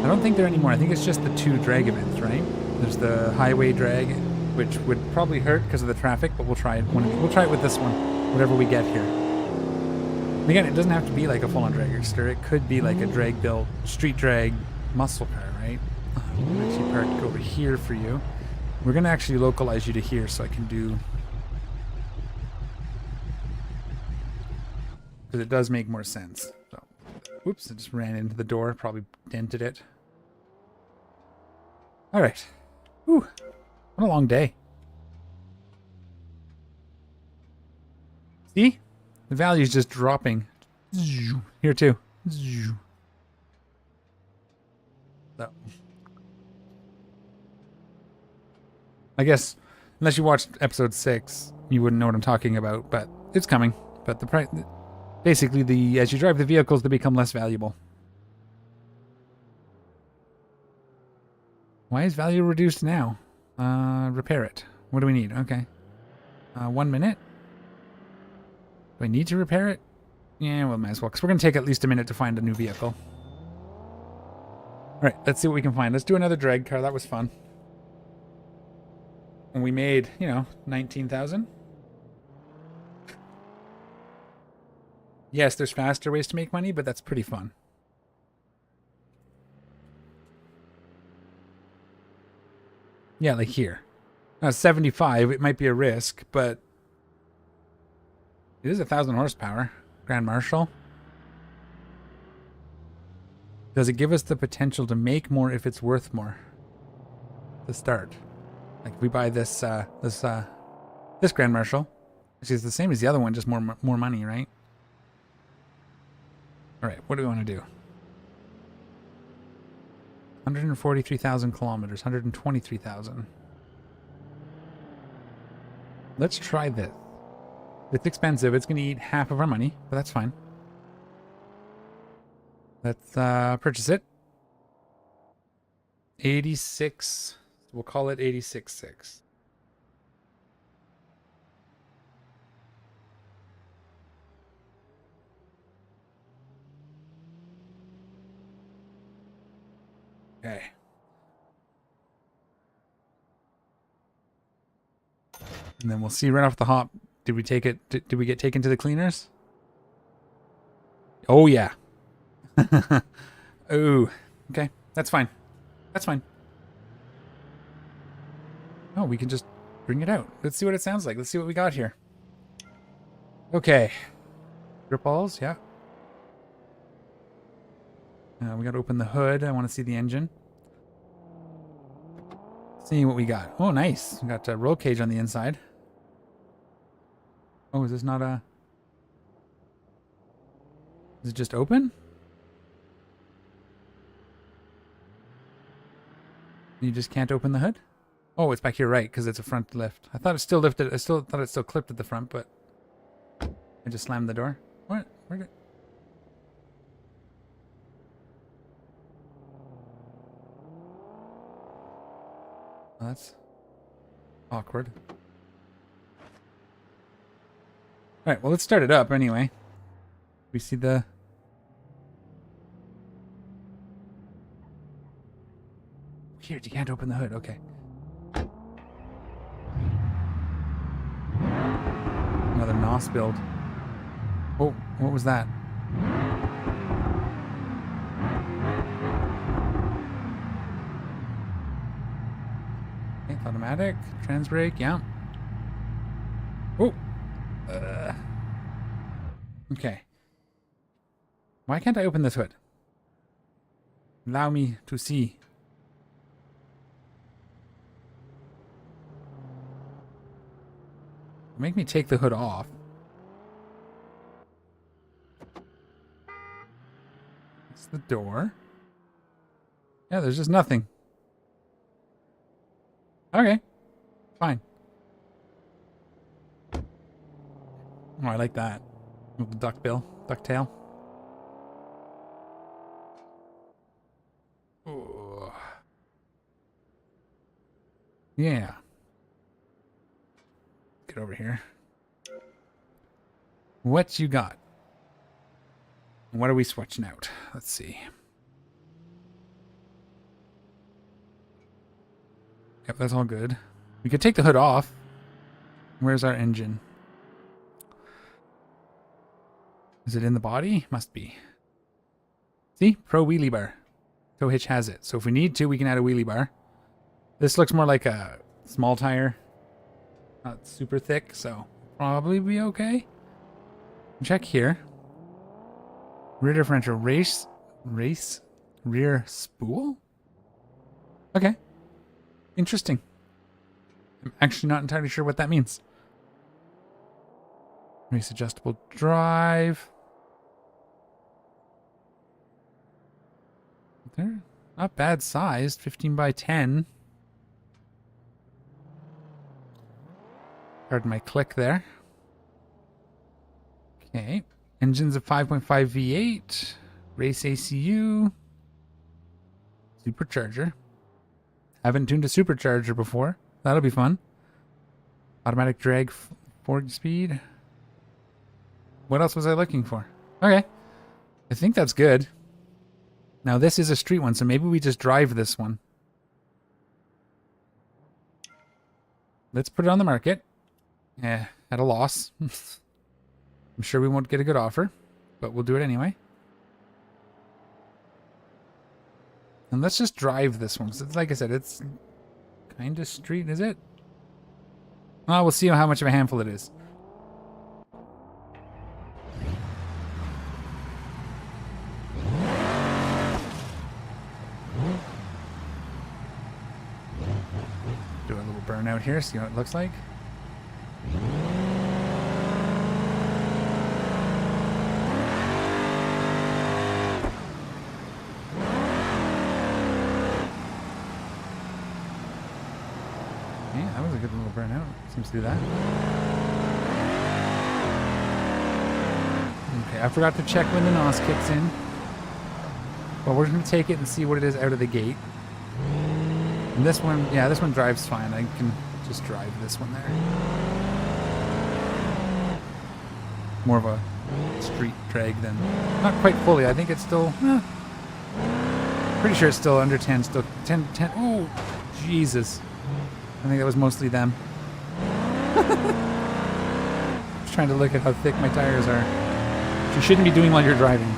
don't think there are anymore. I think it's just the 2 drag events, right? There's the highway drag, which would probably hurt because of the traffic, but we'll try it. We'll try it with this one, whatever we get here. And again, it doesn't have to be like a full-on dragster. It could be like a drag-built street drag muscle car, right? I'm gonna actually park over here for you. We're gonna actually localize you to here so I can do. Because it does make more sense. So, oops, I just ran into the door, probably dented it. All right. Whew. What a long day. See? The value is just dropping. Here too. So. I guess, unless you watched episode 6, you wouldn't know what I'm talking about, but it's coming. But the price... Basically, as you drive the vehicles, they become less valuable. Why is value reduced now? Repair it. What do we need? Okay. 1 minute? Do I need to repair it? Yeah, well, might as well, because we're going to take at least a minute to find a new vehicle. Alright, let's see what we can find. Let's do another drag car. That was fun. And we made, 19,000. Yes, there's faster ways to make money, but that's pretty fun. Yeah, like here. Now, 75, it might be a risk, but it is 1,000 horsepower. Grand Marshal. Does it give us the potential to make more if it's worth more? To start. Like if we buy this Grand Marshal, which is the same as the other one, just more money, right? Alright, what do we want to do? 143,000 kilometers, 123,000. Let's try this. It's expensive. It's going to eat half of our money, but that's fine. Let's purchase it. 86. We'll call it 86.6. Okay. And then we'll see right off the hop. Did we take it? Did we get taken to the cleaners? Oh, yeah. Oh, okay. That's fine. That's fine. Oh, we can just bring it out. Let's see what it sounds like. Let's see what we got here. Okay. Grip balls, yeah. We got to open the hood. I want to see the engine. See what we got. Oh, nice. We got a roll cage on the inside. Oh, is this not a... Is it just open? You just can't open the hood? Oh, it's back here, right, because it's a front lift. I thought it still lifted. I still thought it still clipped at the front, but I just slammed the door. What? Where'd it... Oh, that's awkward. Alright, well, let's start it up anyway. We see the... Here, you can't open the hood. Okay. Another NOS build. Oh, what was that? Okay, automatic. Trans brake, yeah. Oh! Okay. Why can't I open this hood? Allow me to see. Make me take the hood off. It's the door. Yeah, there's just nothing. Okay. Fine. Oh, I like that. With the ducktail. Oh. Yeah. Get over here. What you got? What are we switching out? Let's see. Yep, that's all good. We could take the hood off. Where's our engine? Is it in the body? Must be. See? Pro wheelie bar. Tow hitch has it. So if we need to, we can add a wheelie bar. This looks more like a small tire. Not super thick, so probably be okay. Check here. Rear differential. Race rear spool? Okay. Interesting. I'm actually not entirely sure what that means. Race adjustable drive. They're not bad sized. 15 by 10. Pardon my click there. Okay. Engines of 5.5 V8. Race ACU. Supercharger. Haven't tuned a supercharger before. That'll be fun. Automatic drag 4-speed. What else was I looking for? Okay. I think that's good. Now this is a street one, so maybe we just drive this one. Let's put it on the market. Yeah, at a loss. I'm sure we won't get a good offer, but we'll do it anyway. And let's just drive this one. So it's, like I said, it's kind of street, is it? Well, we'll see how much of a handful it is. Do a little burnout here, see what it looks like. Yeah, that was a good little burnout. Seems to do that. Okay, I forgot to check when the NOS kicks in. But we're going to take it and see what it is out of the gate. And this one, yeah, this one drives fine. I can just drive this one there. More of a street drag than... Not quite fully. I think it's still... pretty sure it's still under 10. Still 10... Oh, Jesus. I think that was mostly them. Just trying to look at how thick my tires are. Which you shouldn't be doing while you're driving.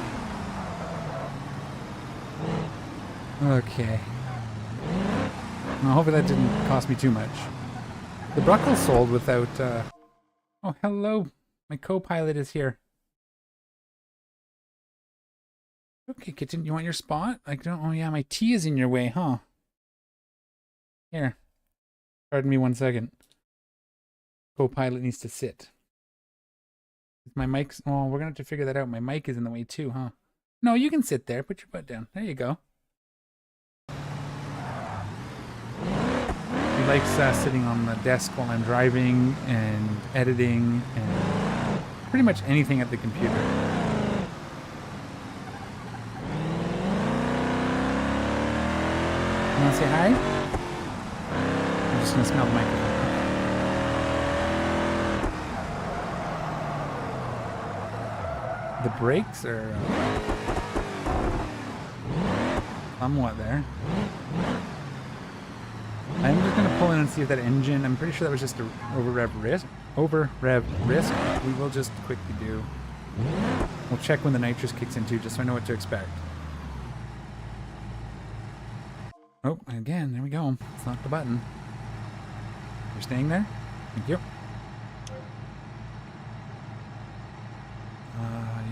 Okay. Well, hopefully that didn't cost me too much. The Bruckle sold without... Oh, hello. My co-pilot is here. Okay, kitten, you want your spot? I don't... Oh, yeah, my tea is in your way, huh? Here. Pardon me 1 second. Co-pilot needs to sit. My mic's... Oh, we're going to have to figure that out. My mic is in the way too, huh? No, you can sit there. Put your butt down. There you go. He likes sitting on the desk while I'm driving and editing and pretty much anything at the computer. You want to say hi? I'm just going to smell the microphone. The brakes are somewhat there. I'm just going to pull in and see if that engine, I'm pretty sure that was just a over-rev risk. We will just quickly do. We'll check when the nitrous kicks in too, just so I know what to expect. Oh, again, there we go. It's not the button. You're staying there? Thank you.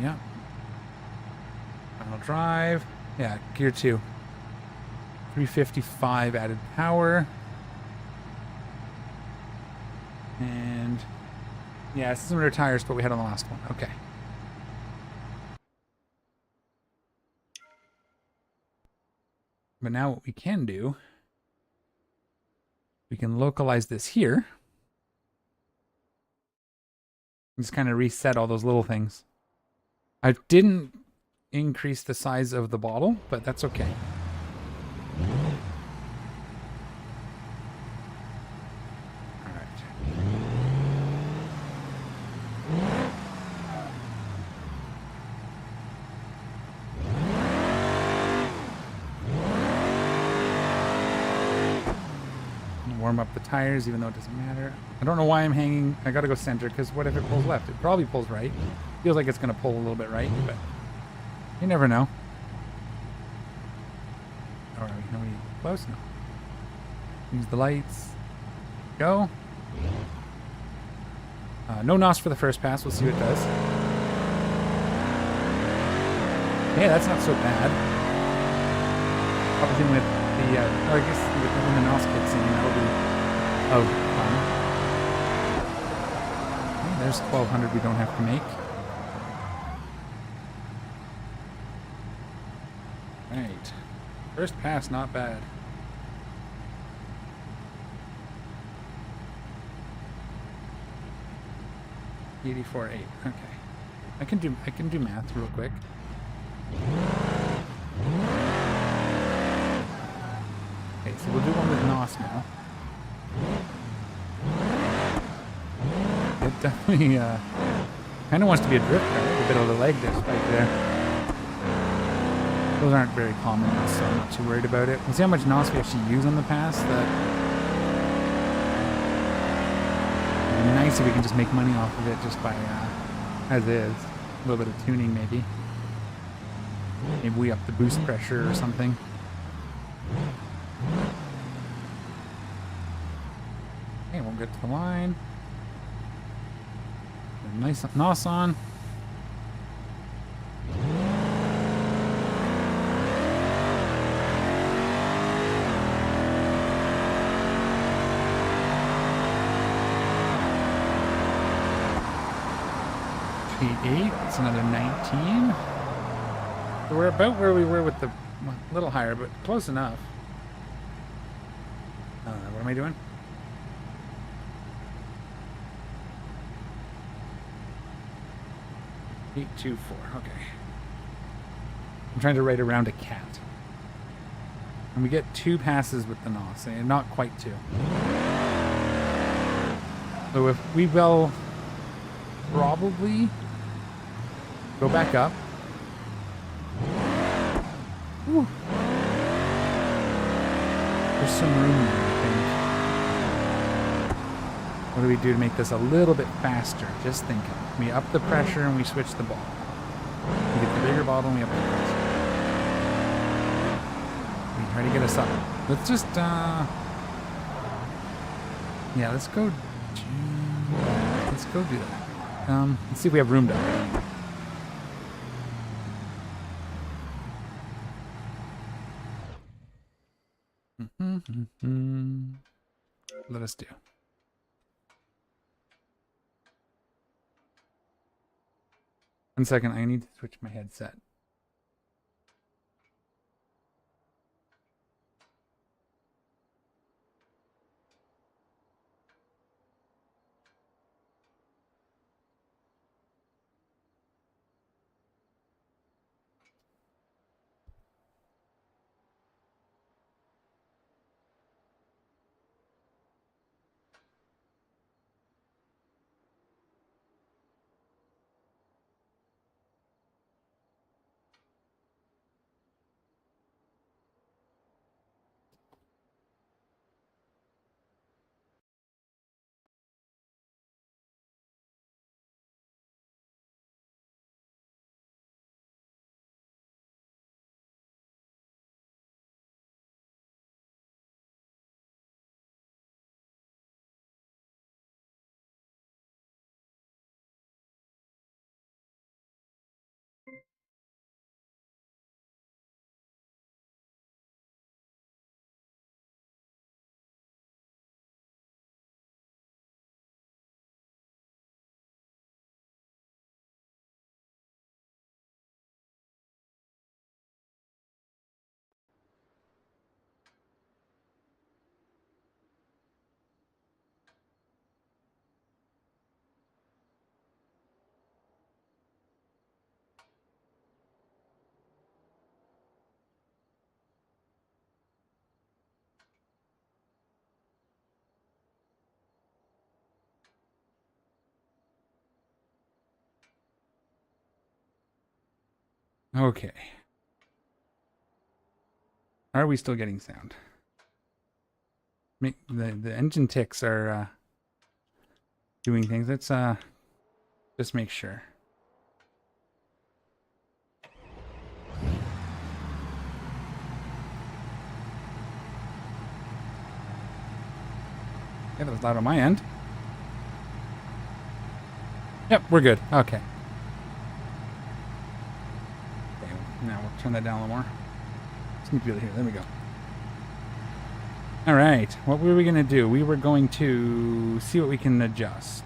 Yeah. Final drive. Yeah, gear 2. 355 added power. And yeah, similar tires to what we had on the last one. Okay. But now what we can do, we can localize this here. Just kind of reset all those little things. I didn't increase the size of the bottle, but that's okay. All right. Warm up the tires, even though it doesn't matter. I don't know why I'm hanging. I gotta go center, because what if it pulls left? It probably pulls right. Feels like it's gonna pull a little bit right, but you never know. Are we close? No. Use the lights. Go. No NOS for the first pass. We'll see what it does. Yeah, that's not so bad. Probably with the, I guess when the NOS kicks in, that'll be fun. Okay, there's 1,200 we don't have to make. Right. First pass, not bad. $84.8. Okay. I can do math real quick. Okay, so we'll do one with NOS now. It definitely kind of wants to be a drift car. A bit of the leg disc right there. Those aren't very common, so I'm not too worried about it. We'll see how much NOS we actually use on the pass. That would be nice if we can just make money off of it just by as is. A little bit of tuning maybe. Maybe we up the boost pressure or something. Okay, we'll get to the line. Nice NOS on. It's another 19. So we're about where we were with the, well, a little higher, but close enough. What am I doing? $824. Okay. I'm trying to write around a cat. And we get 2 passes with the NOS, and not quite 2. So if we will probably go back up. Whew. There's some room there, I think. What do we do to make this a little bit faster? Just thinking. We up the pressure and we switch the ball. We get the bigger bottle and we up the pressure. We try to get us up. Let's just, yeah, let's go do that. Let's see if we have room to upgrade. let us do. One second, I need to switch my headset. Okay. Are we still getting sound? The engine ticks are doing things. Let's just make sure. Yeah, that was loud on my end. Yep, we're good. Okay. Okay, now we'll turn that down a little more. Just need to be able to hear. There we go. All right. What were we going to do? We were going to see what we can adjust.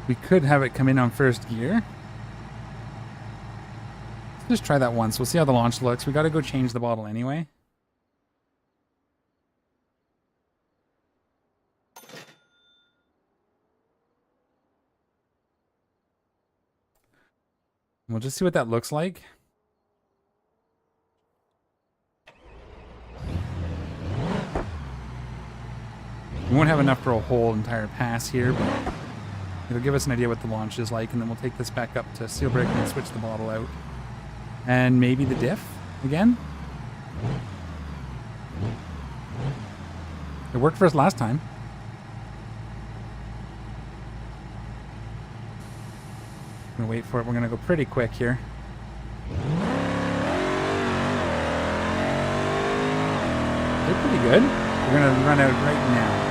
We could have it come in on first gear. Let's just try that once. We'll see how the launch looks. We got to go change the bottle anyway. We'll just see what that looks like. We won't have enough for a whole entire pass here, but it'll give us an idea what the launch is like, and then we'll take this back up to seal breaker and switch the bottle out. And maybe the diff again. It worked for us last time. I'm gonna wait for it. We're gonna go pretty quick here. They're pretty good. We're gonna run out right now.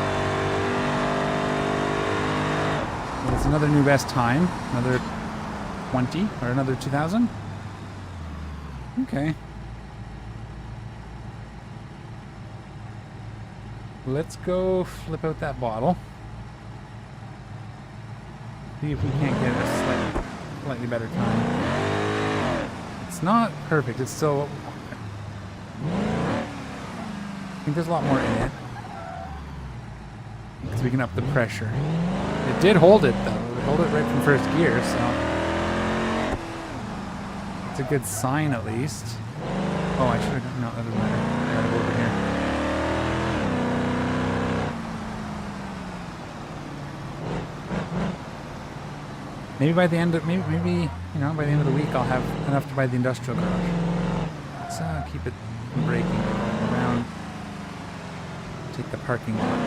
It's another new best time. Another 20 or another 2000. Okay. Let's go flip out that bottle. See if we can't get a slightly better time. It's not perfect. It's still... I think there's a lot more in it. Because we can up the pressure. It did hold it, though. It held it right from first gear, so... It's a good sign, at least. Oh, I should have... No, that doesn't matter. I gotta go over here. Maybe by the end of... Maybe, you know, by the end of the week, I'll have enough to buy the industrial garage. Let's keep it from breaking around. Take the parking lot.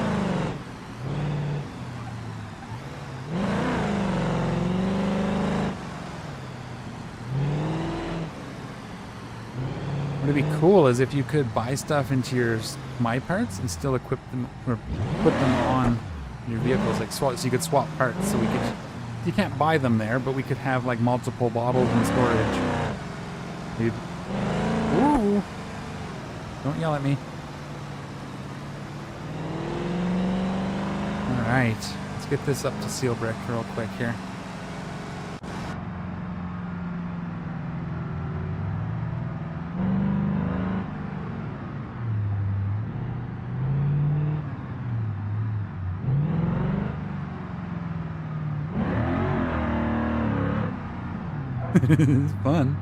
What would be cool is if you could buy stuff into your My Parts and still equip them or put them on your vehicles, like swap, so you could swap parts. So we could, you can't buy them there, but we could have like multiple bottles in storage. Maybe Ooh. Don't yell at me. Alright. Let's get this up to seal brick real quick here. It's fun.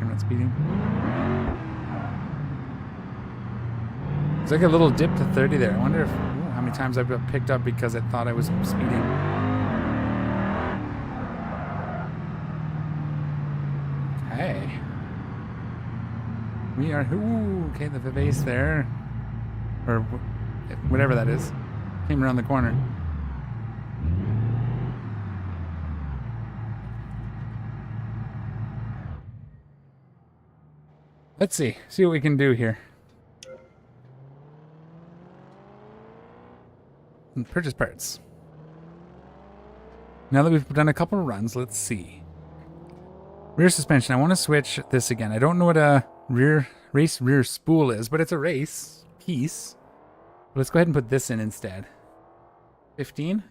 I'm not speeding. It's like a little dip to 30 there. I wonder if how many times I've got picked up because I thought I was speeding. Okay. We are. Ooh, okay, the Vivace there, or whatever that is, came around the corner. Let's see what we can do here. And purchase parts. Now that we've done a couple of runs, let's see. Rear suspension. I want to switch this again. I don't know what a rear spool is, but it's a race piece. Let's go ahead and put this in instead. 15.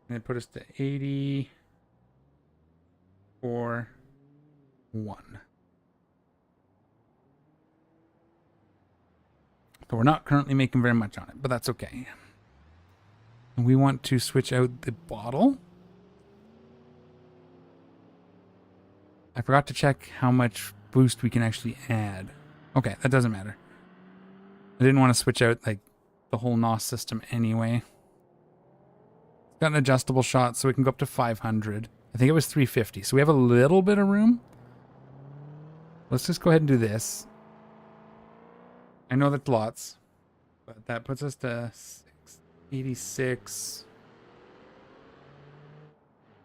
And it put us to 84. 1. So we're not currently making very much on it, but that's okay. And we want to switch out the bottle. I forgot to check how much boost we can actually add. Okay, that doesn't matter. I didn't want to switch out like the whole NOS system anyway. It's got an adjustable shot, so we can go up to 500. I think it was 350, so we have a little bit of room. Let's just go ahead and do this. I know that's lots, but that puts us to 86,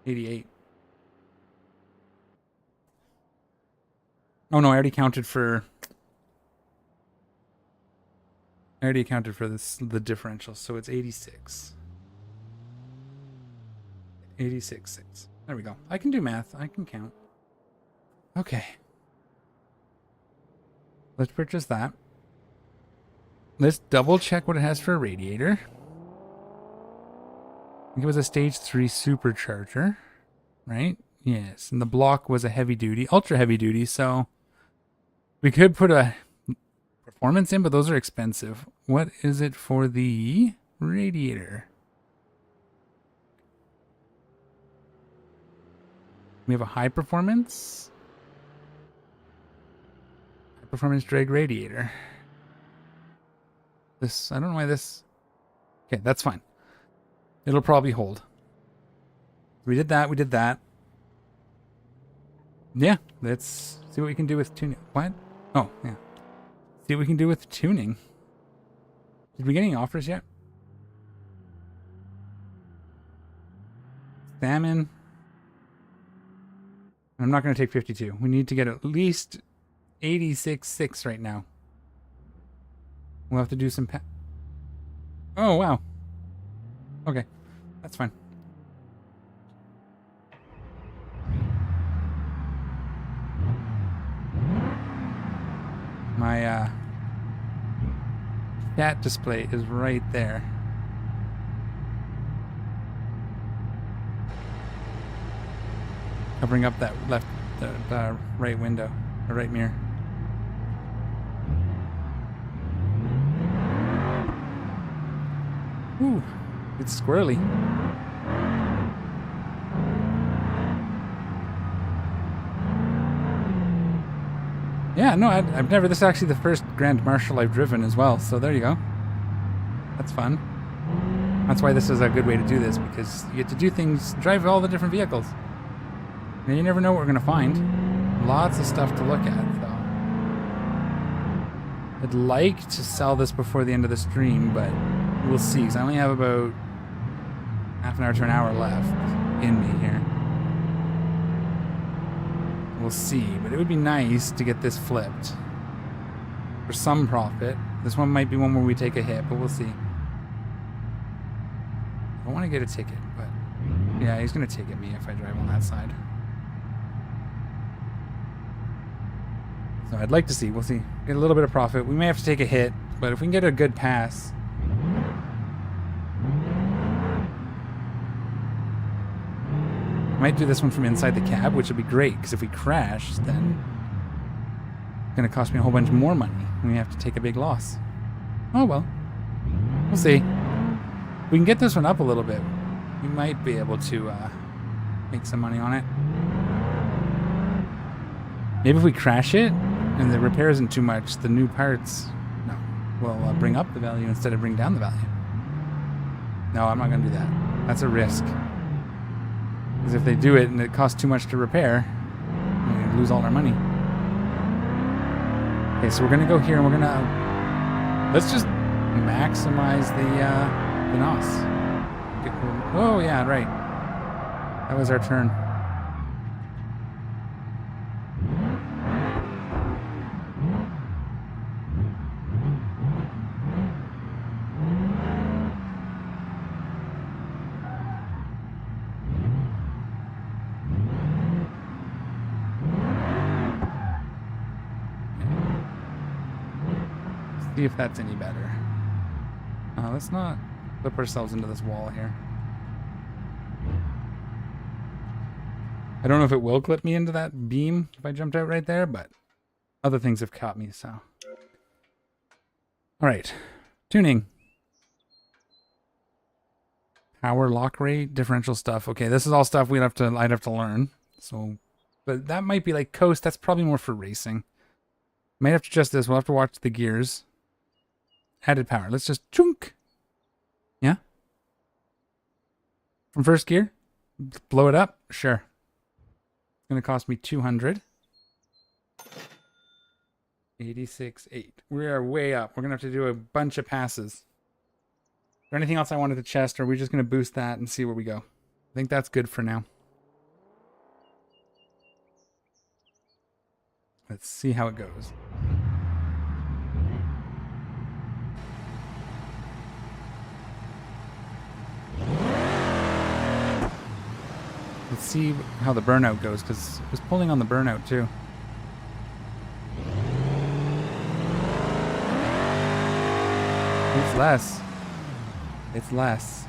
88. Oh no, I already accounted for this, the differential, so it's 86. 86.6. There we go. I can do math. I can count. Okay. Let's purchase that. Let's double check what it has for a radiator. I think it was a stage 3 supercharger, right? Yes, and the block was a heavy duty, ultra heavy duty, so we could put a performance in, but those are expensive. What is it for the radiator? We have a high performance drag radiator. This, I don't know why this... Okay, that's fine. It'll probably hold. We did that, we did that. Yeah, let's see what we can do with tuning. What? Oh, yeah. See what we can do with tuning. Did we get any offers yet? Salmon. I'm not going to take 52. We need to get at least 86.6 right now. We'll have to do some... Oh, wow. Okay. That's fine. My, stat display is right there. I'll bring up that the right window, the right mirror. Ooh, it's squirrely. Yeah, no, I've never... This is actually the first Grand Marshal I've driven as well, so there you go. That's fun. That's why this is a good way to do this, because you get to do things, drive all the different vehicles. And you never know what we're going to find. Lots of stuff to look at, though. I'd like to sell this before the end of the stream, but we'll see, because I only have about half an hour to an hour left in me here. We'll see, but it would be nice to get this flipped for some profit. This one might be one where we take a hit, but we'll see. I want to get a ticket, but Yeah, he's gonna take at me if I drive on that side. So I'd like to see. We'll see. Get a little bit of profit. We may have to take a hit, but if we can get a good pass. Might do this one from inside the cab, which would be great, because if we crash, then it's going to cost me a whole bunch more money. We have to take a big loss. Oh, well. We'll see. If we can get this one up a little bit, we might be able to make some money on it. Maybe if we crash it, and the repair isn't too much, the new parts will bring up the value instead of bring down the value. No, I'm not going to do that. That's a risk. Because if they do it and it costs too much to repair, we lose all our money. Okay, so we're going to go here and we're going to... Let's just maximize the NOS. Whoa, yeah, right. That was our turn. See if that's any better. Let's not flip ourselves into this wall here. I don't know if it will clip me into that beam if I jumped out right there, but other things have caught me, so. Alright. Tuning. Power lock rate, differential stuff. Okay, this is all stuff I'd have to learn. So, but that might be like coast. That's probably more for racing. Might have to adjust this. We'll have to watch the gears. Added power. Let's just chunk. Yeah? From first gear? Blow it up? Sure. It's going to cost me 200. 86.8. We are way up. We're going to have to do a bunch of passes. Is there anything else I wanted to test, or are we just going to boost that and see where we go? I think that's good for now. Let's see how it goes. Let's see how the burnout goes, because it was pulling on the burnout too. It's less. It's less.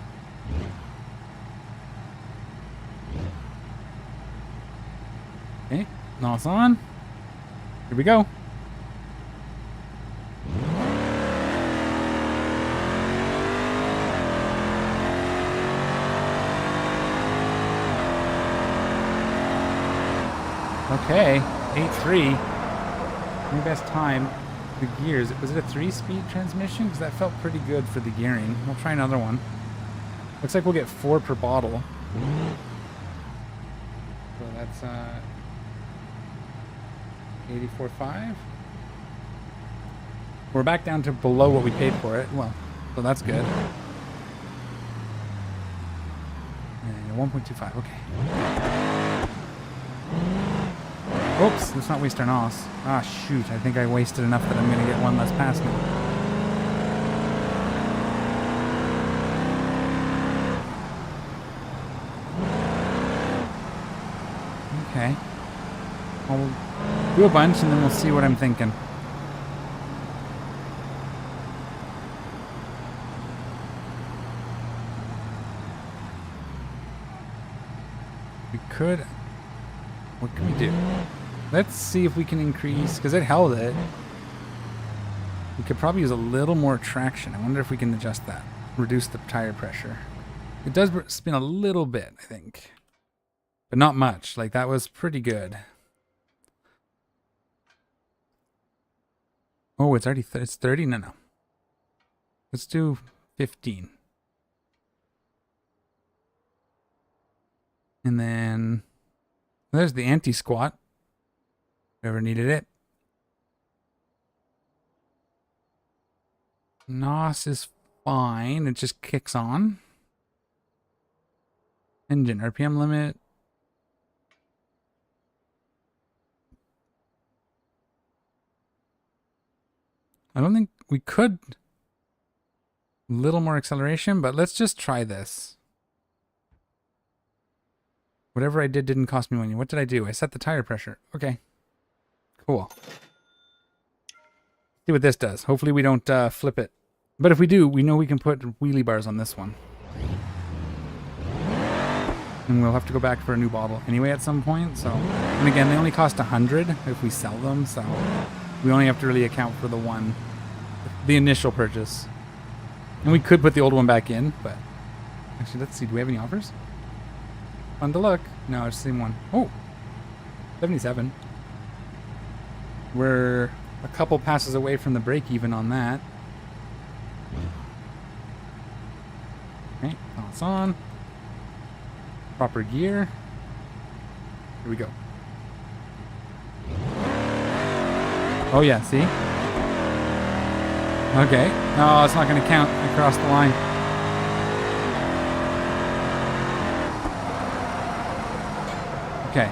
Okay, NOS on. Here we go. Okay, 8.3. My best time. The gears. Was it a 3-speed transmission? Because that felt pretty good for the gearing. We'll try another one. Looks like we'll get 4 per bottle. So that's 84.5. We're back down to below what we paid for it. Well, so that's good. And 1.25. Okay. Oops, let's not waste our NOS. Ah, shoot. I think I wasted enough that I'm going to get one less past me. Okay. I'll do a bunch and then we'll see what I'm thinking. We could... What can we do? Let's see if we can increase, because it held it. We could probably use a little more traction. I wonder if we can adjust that. Reduce the tire pressure. It does spin a little bit, I think. But not much. Like, that was pretty good. Oh, it's already it's 30? No. Let's do 15. And then... There's the anti-squat. Whoever needed it. NOS is fine. It just kicks on. Engine RPM limit. I don't think we could. A little more acceleration, but let's just try this. Whatever I did didn't cost me money. What did I do? I set the tire pressure. Okay. Cool. See what this does. Hopefully we don't flip it. But if we do, we know we can put wheelie bars on this one. And we'll have to go back for a new bottle anyway at some point. So, and again, they only cost 100 if we sell them. So we only have to really account for the initial purchase. And we could put the old one back in, but actually, let's see. Do we have any offers? Fun to look. No, it's the same one. Oh, 77. We're a couple passes away from the break even on that. Okay, that's on. Proper gear. Here we go. Oh yeah, see? Okay. No, it's not going to count. I crossed the line. Okay.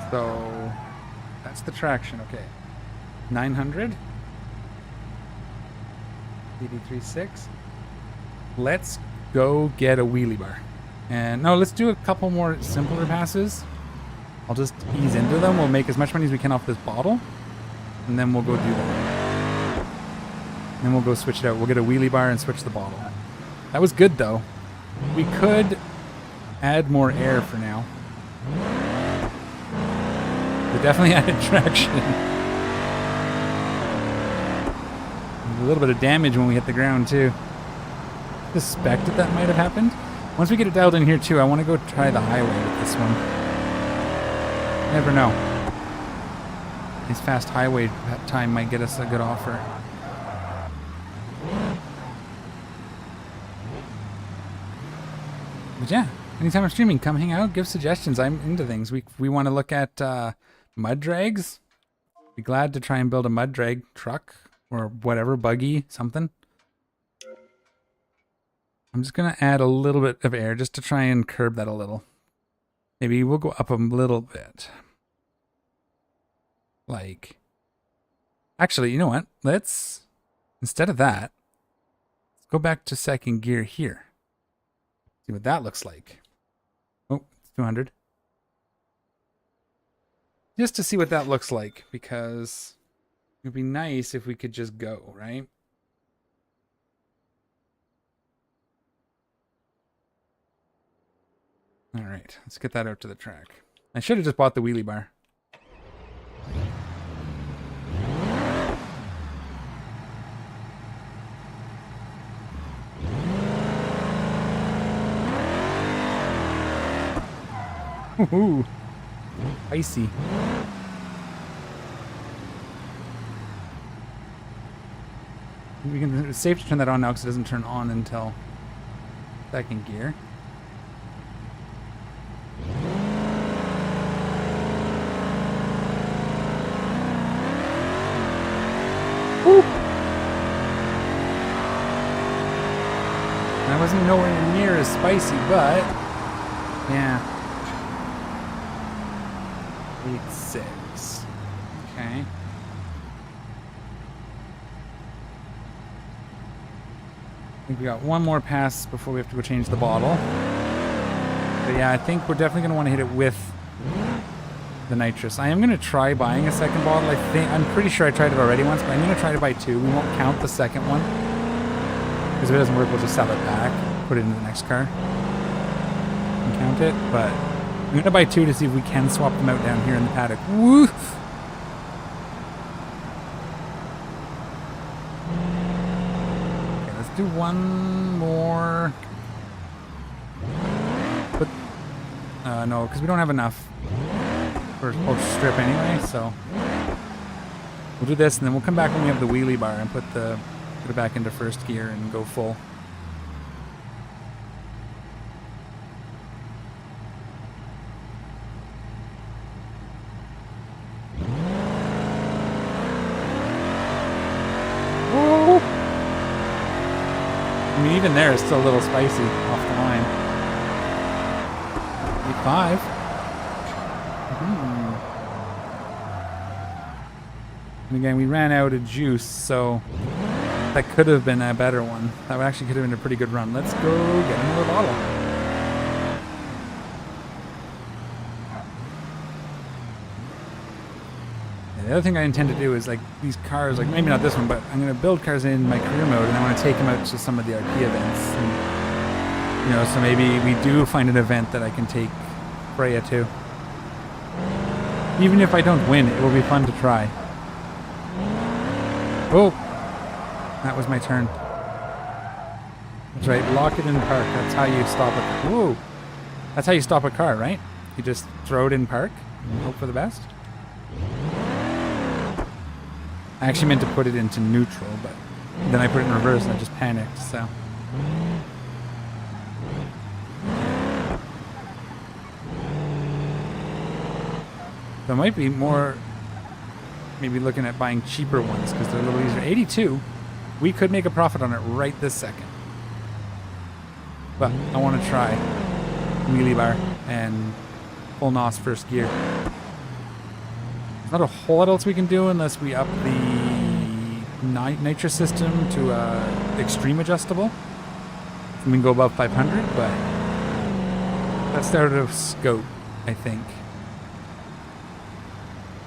So, that's the traction. Okay. 900. 83.6. Let's go get a wheelie bar. And no, let's do a couple more simpler passes. I'll just ease into them. We'll make as much money as we can off this bottle. And then we'll go do that. And then we'll go switch it out. We'll get a wheelie bar and switch the bottle. That was good though. We could add more air for now. We definitely added traction. A little bit of damage when we hit the ground too. Suspected that might have happened. Once we get it dialed in here too, I want to go try the highway with this one. Never know. This fast highway time might get us a good offer. But yeah, anytime I'm streaming, come hang out, give suggestions. I'm into things. We want to look at mud drags. Be glad to try and build a mud drag truck or whatever, buggy, something. I'm just going to add a little bit of air just to try and curb that a little. Maybe we'll go up a little bit. Like, actually, you know what? Let's, instead of that, let's go back to second gear here. See what that looks like. Oh, it's 200. Just to see what that looks like, because it would be nice if we could just go, right? All right, let's get that out to the track. I should have just bought the wheelie bar. Ooh, icy. It's safe to turn that on now because it doesn't turn on until second gear. Woo! That wasn't nowhere near as spicy, but yeah. 8.6. Okay. I think we got one more pass before we have to go change the bottle. But yeah, I think we're definitely going to want to hit it with the nitrous. I am going to try buying a second bottle. I'm pretty sure I tried it already once, but I'm going to try to buy two. We won't count the second one. Because if it doesn't work, we'll just sell it back. Put it into the next car. And count it. But I'm going to buy two to see if we can swap them out down here in the paddock. Woof! Okay, let's do one more. But, no, because we don't have enough for a strip anyway, so we'll do this and then we'll come back when we have the wheelie bar and put it back into first gear and go full. Woo! I mean, even there, it's still a little spicy off the line. 8.5. And again, we ran out of juice, so that could have been a better one. That actually could have been a pretty good run. Let's go get another bottle. The other thing I intend to do is like these cars, like maybe not this one, but I'm going to build cars in my career mode, and I want to take them out to some of the RP events. And, you know, so maybe we do find an event that I can take Freya to. Even if I don't win, it will be fun to try. Oh, that was my turn. That's right, lock it in park. That's how you stop a... Whoa! That's how you stop a car, right? You just throw it in park and hope for the best. I actually meant to put it into neutral, but then I put it in reverse and I just panicked, so... So I might be more... maybe looking at buying cheaper ones because they're a little easier. 82, we could make a profit on it right this second. But I want to try wheelie bar and full NOS first gear. There's not a whole lot else we can do unless we up the nitro system to extreme adjustable. We can go above 500, but that's out of scope, I think.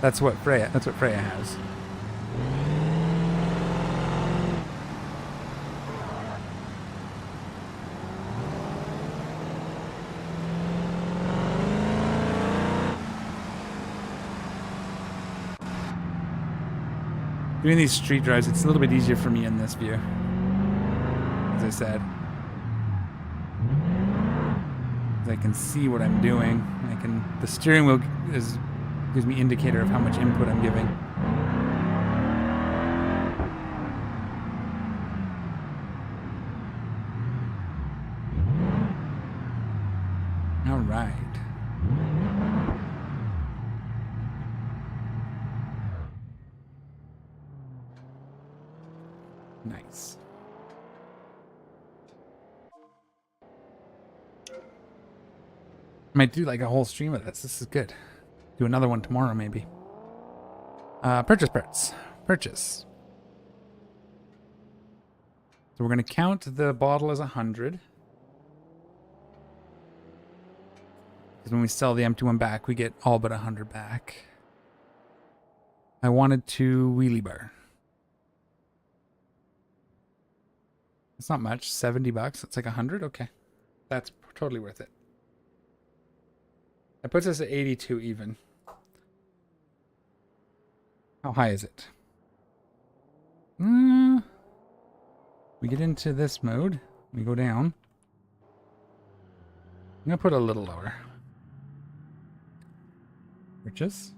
That's what Freya has. Doing these street drives, it's a little bit easier for me in this view, as I said. I can see what I'm doing. The steering wheel gives me indicator of how much input I'm giving. All right. Nice. Might do like a whole stream of this. This is good. Do another one tomorrow, maybe. Purchase parts. Purchase. So we're going to count the bottle as 100. Because when we sell the empty one back, we get all but 100 back. I wanted to wheelie bar. It's not much. 70 bucks. It's like 100. Okay. That's totally worth it. That puts us at 82 even. How high is it? We get into this mode. We go down. I'm going to put a little lower. Purchase.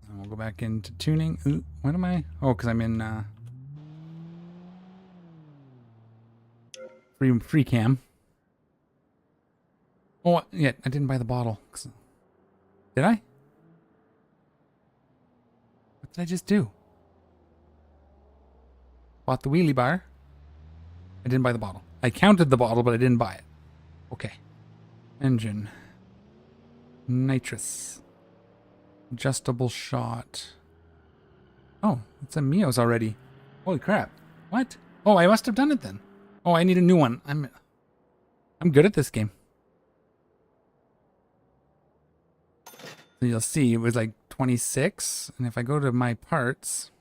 And we'll go back into tuning. Ooh, what am I? Oh, because I'm in free cam. Oh, yeah, I didn't buy the bottle. Did I? What did I just do? Bought the wheelie bar. I didn't buy the bottle. I counted the bottle, but I didn't buy it. Okay. Engine. Nitrous. Adjustable shot. Oh, it's a Mio's already. Holy crap. What? Oh, I must have done it then. Oh, I need a new one. I'm good at this game. So you'll see it was like 26, and if I go to my parts,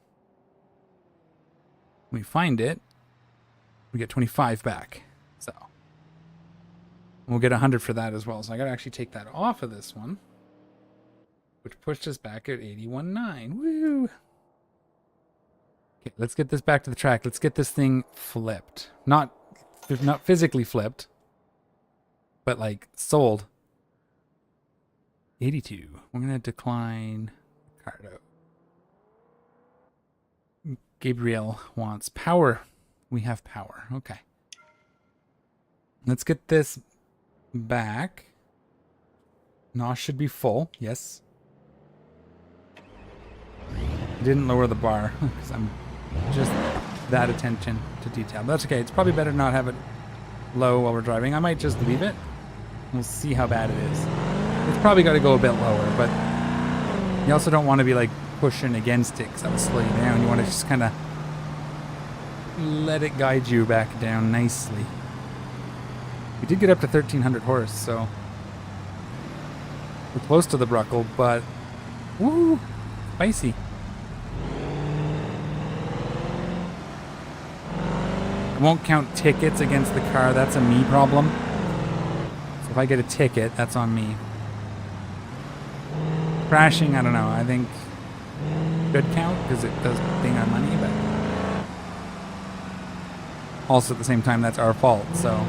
we find it, we get 25 back. So we'll get 100 for that as well. So I gotta actually take that off of this one, which pushed us back at 81.9. Woo! Okay, let's get this back to the track. Let's get this thing flipped. Not physically flipped, but like sold. 82. We're going to decline Cardo. Gabriel wants power. We have power. Okay. Let's get this back. NOS should be full. Yes. I didn't lower the bar because I'm just that attention to detail. But that's okay. It's probably better to not have it low while we're driving. I might just leave it. We'll see how bad it is. It's probably got to go a bit lower, but you also don't want to be like pushing against it because that will slow you down. You want to just kind of let it guide you back down nicely. We did get up to 1300 horse, so we're close to the Bruckle, but Woo! Spicy. I won't count tickets against the car. That's a me problem. So if I get a ticket, that's on me. Crashing, I don't know. I think could count because it does ding our money, but also at the same time, that's our fault. So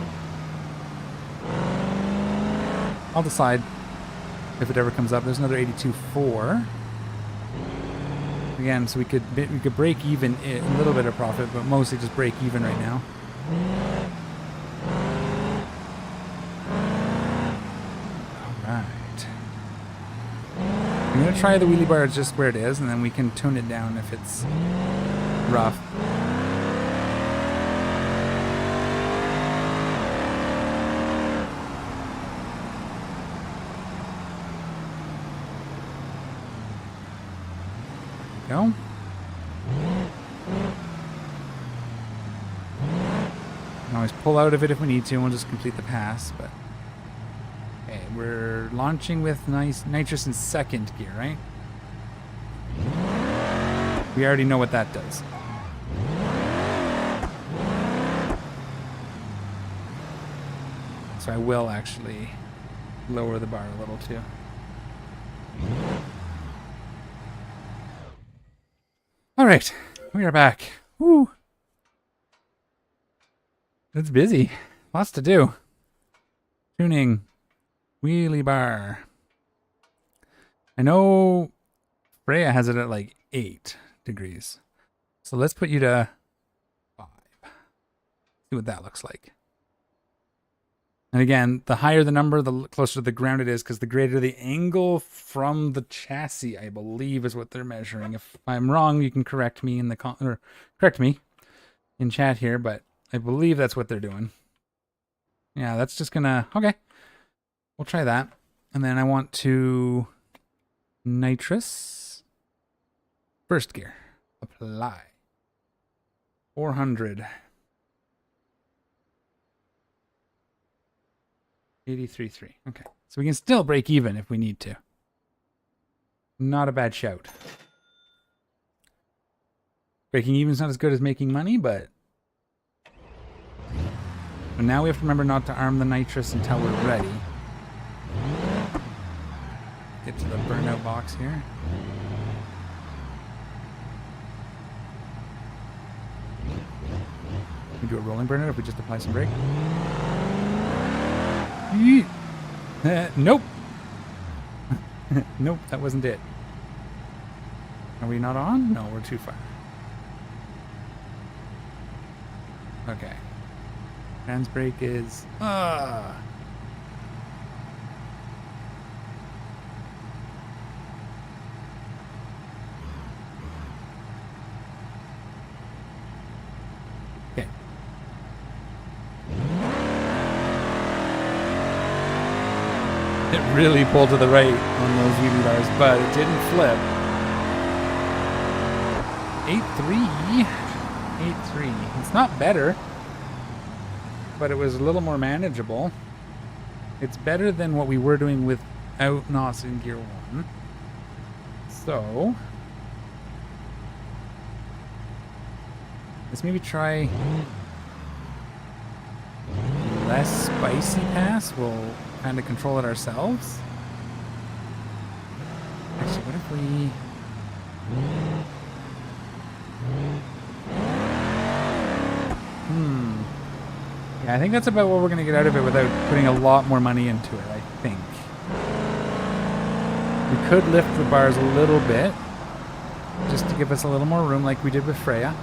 I'll decide if it ever comes up. There's another 82.4. Again, so we could break even a little bit of profit, but mostly just break even right now. All right. I'm gonna try the wheelie bar just where it is, and then we can tune it down if it's rough. Go. Can always pull out of it if we need to, and we'll just complete the pass. But okay, we're launching with nice nitrous in second gear, right? We already know what that does. So I will actually lower the bar a little too. All right, we are back. Woo! It's busy. Lots to do. Tuning. Wheelie bar. I know Freya has it at like 8 degrees. So let's put you to 5. See what that looks like. And again, the higher the number, the closer to the ground it is, because the greater the angle from the chassis, I believe, is what they're measuring. If I'm wrong, you can correct me in the correct me in chat here, but I believe that's what they're doing. Yeah, that's just gonna okay. We'll try that, and then I want to nitrous first gear apply 400. 83.3. Okay. So we can still break even if we need to. Not a bad shout. Breaking even's not as good as making money, but now we have to remember not to arm the nitrous until we're ready. Get to the burnout box here. We do a rolling burnout if we just apply some brake. Nope. Nope, that wasn't it. Are we not on? No, we're too far. Okay. Trans brake is... Okay. It really pulled to the right on those wheelie bars, but it didn't flip. 8.3. 8.3. It's not better, but it was a little more manageable. It's better than what we were doing without NOS in Gear 1. So let's maybe try less spicy pass. We'll kind of control it ourselves. Actually, what if we... Yeah, I think that's about what we're going to get out of it without putting a lot more money into it, I think. We could lift the bars a little bit, just to give us a little more room like we did with Freya.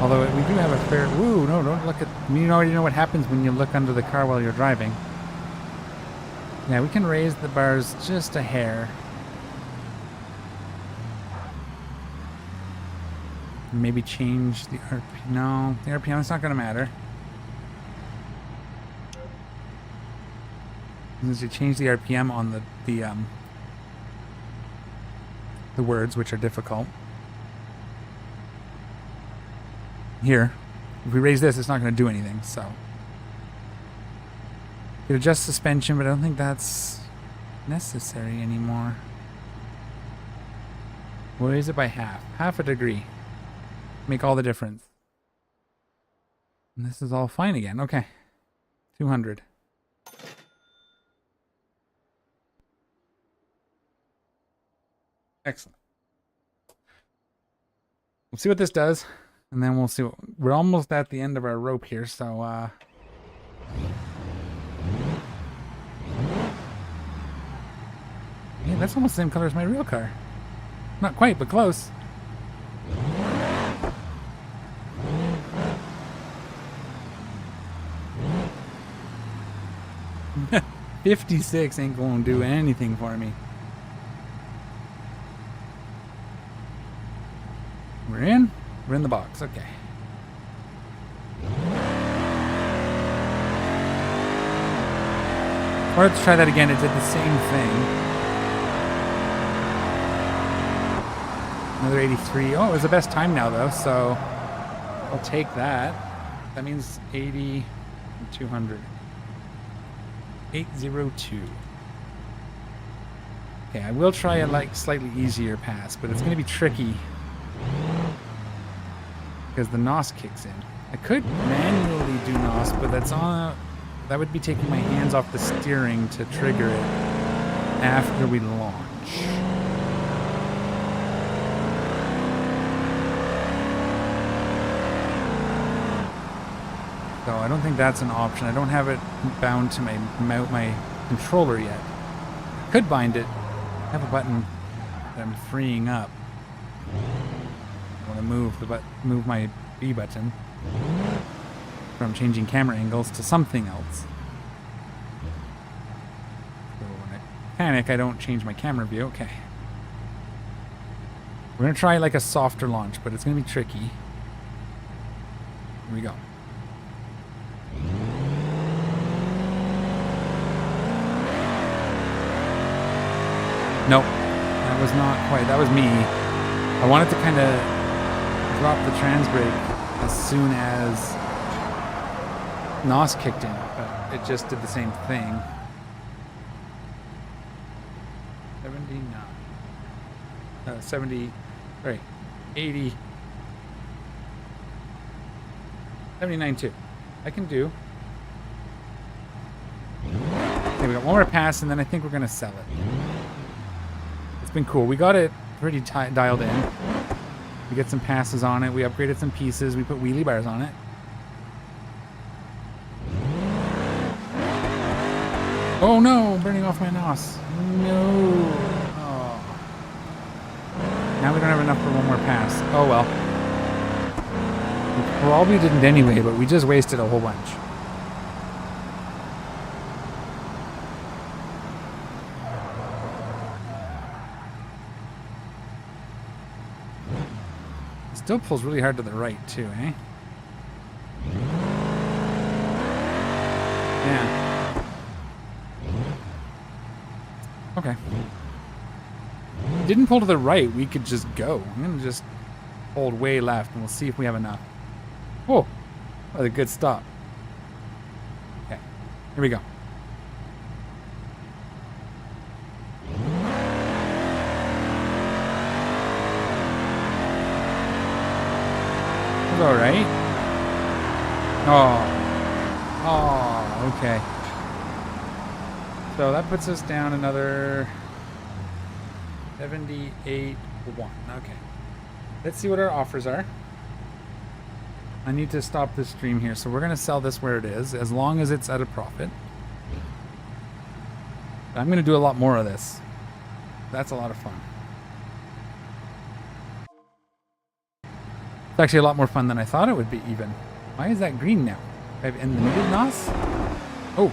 Although we do have a fair... Ooh, no, don't look at... You already know what happens when you look under the car while you're driving. Yeah, we can raise the bars just a hair. Maybe change the RPM. No, the RPM is not going to matter. Since you change the RPM on the words, which are difficult. Here, if we raise this, it's not going to do anything, so. You could adjust suspension, but I don't think that's necessary anymore. Where is it by half? Half a degree. Make all the difference. And this is all fine again. Okay. 200. Excellent. We'll see what this does, and then we'll see what... We're almost at the end of our rope here, so, yeah, that's almost the same color as my real car. Not quite, but close. $56 ain't gonna do anything for me. We're in. We're in the box. Okay. I wanted to try that again. It did the same thing. Another 83. Oh, it was the best time now, though, so I'll take that. That means 80 and 200. 802. Okay, I will try a like slightly easier pass, but it's going to be tricky because the NOS kicks in. I could manually do NOS, but that's on. That would be taking my hands off the steering to trigger it after we launch. So I don't think that's an option. I don't have it bound to my controller yet. I could bind it. I have a button that I'm freeing up. I want to move my B button from changing camera angles to something else. So when I panic, I don't change my camera view. Okay. We're going to try like a softer launch, but it's going to be tricky. Here we go. Nope, that was not quite. That was me. I wanted to kind of drop the trans brake as soon as NOS kicked in, but it just did the same thing. 79. 70. Sorry, 80. 79 too. I can do. Okay, we got one more pass, and then I think we're gonna sell it. It's been cool. We got it pretty dialed in. We get some passes on it. We upgraded some pieces. We put wheelie bars on it. Oh no! Burning off my NOS. No. Oh. Now we don't have enough for one more pass. Oh well. We probably didn't anyway, but we just wasted a whole bunch. Still pulls really hard to the right too, eh? Yeah. Okay. Didn't pull to the right, we could just go. I'm gonna just hold way left and we'll see if we have enough. Oh, that was a good stop. Okay, here we go. All right. Oh, okay. So that puts us down another 78.1. Okay. Let's see what our offers are. I need to stop this stream here, so we're going to sell this where it is, as long as it's at a profit. I'm going to do a lot more of this. That's a lot of fun. It's actually a lot more fun than I thought it would be, even. Why is that green now? I've unlimited NOS? Oh.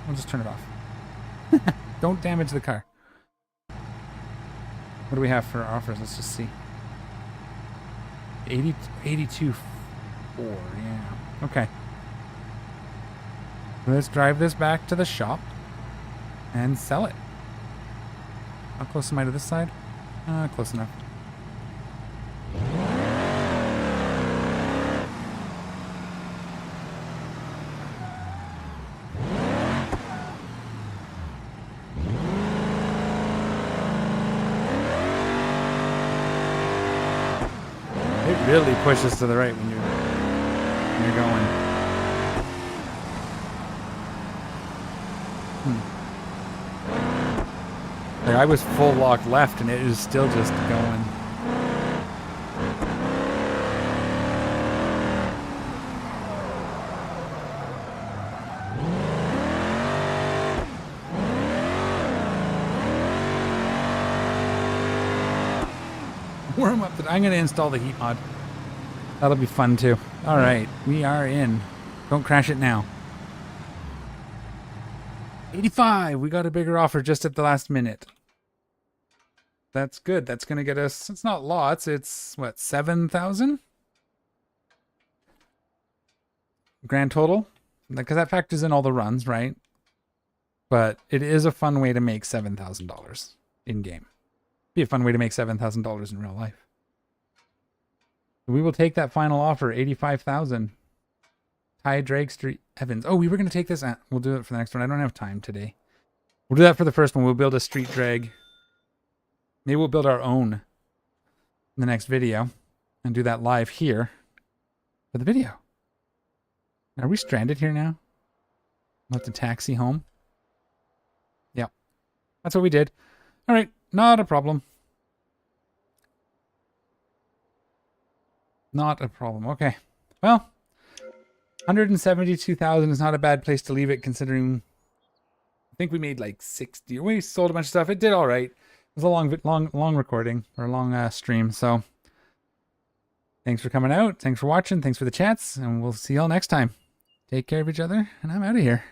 I'll just turn it off. Don't damage the car. What do we have for offers? Let's just see. 82.4, yeah. Okay. Let's drive this back to the shop and sell it. How close am I to this side? Close enough. really pushes to the right when you're going. Like I was full lock left and it is still just going. Warm up. I'm going to install the heat mod. That'll be fun too. All right, we are in. Don't crash it now. 85. We got a bigger offer just at the last minute. That's good. That's going to get us, it's not lots. It's what, 7,000? Grand total? Because that factors in all the runs, right? But it is a fun way to make $7,000 in game. Be a fun way to make $7,000 in real life. We will take that final offer, 85,000. Ty Dragster Evans. Oh, we were going to take this. We'll do it for the next one. I don't have time today. We'll do that for the first one. We'll build a street drag. Maybe we'll build our own in the next video and do that live here for the video. Are we stranded here now? We'll have to taxi home. Yep. That's what we did. All right. Not a problem. Not a problem. Okay. Well, 172,000 is not a bad place to leave it considering I think we made like 60. We sold a bunch of stuff. It did all right. It was a long recording or a long stream. So thanks for coming out. Thanks for watching. Thanks for the chats. And we'll see y'all next time. Take care of each other. And I'm out of here.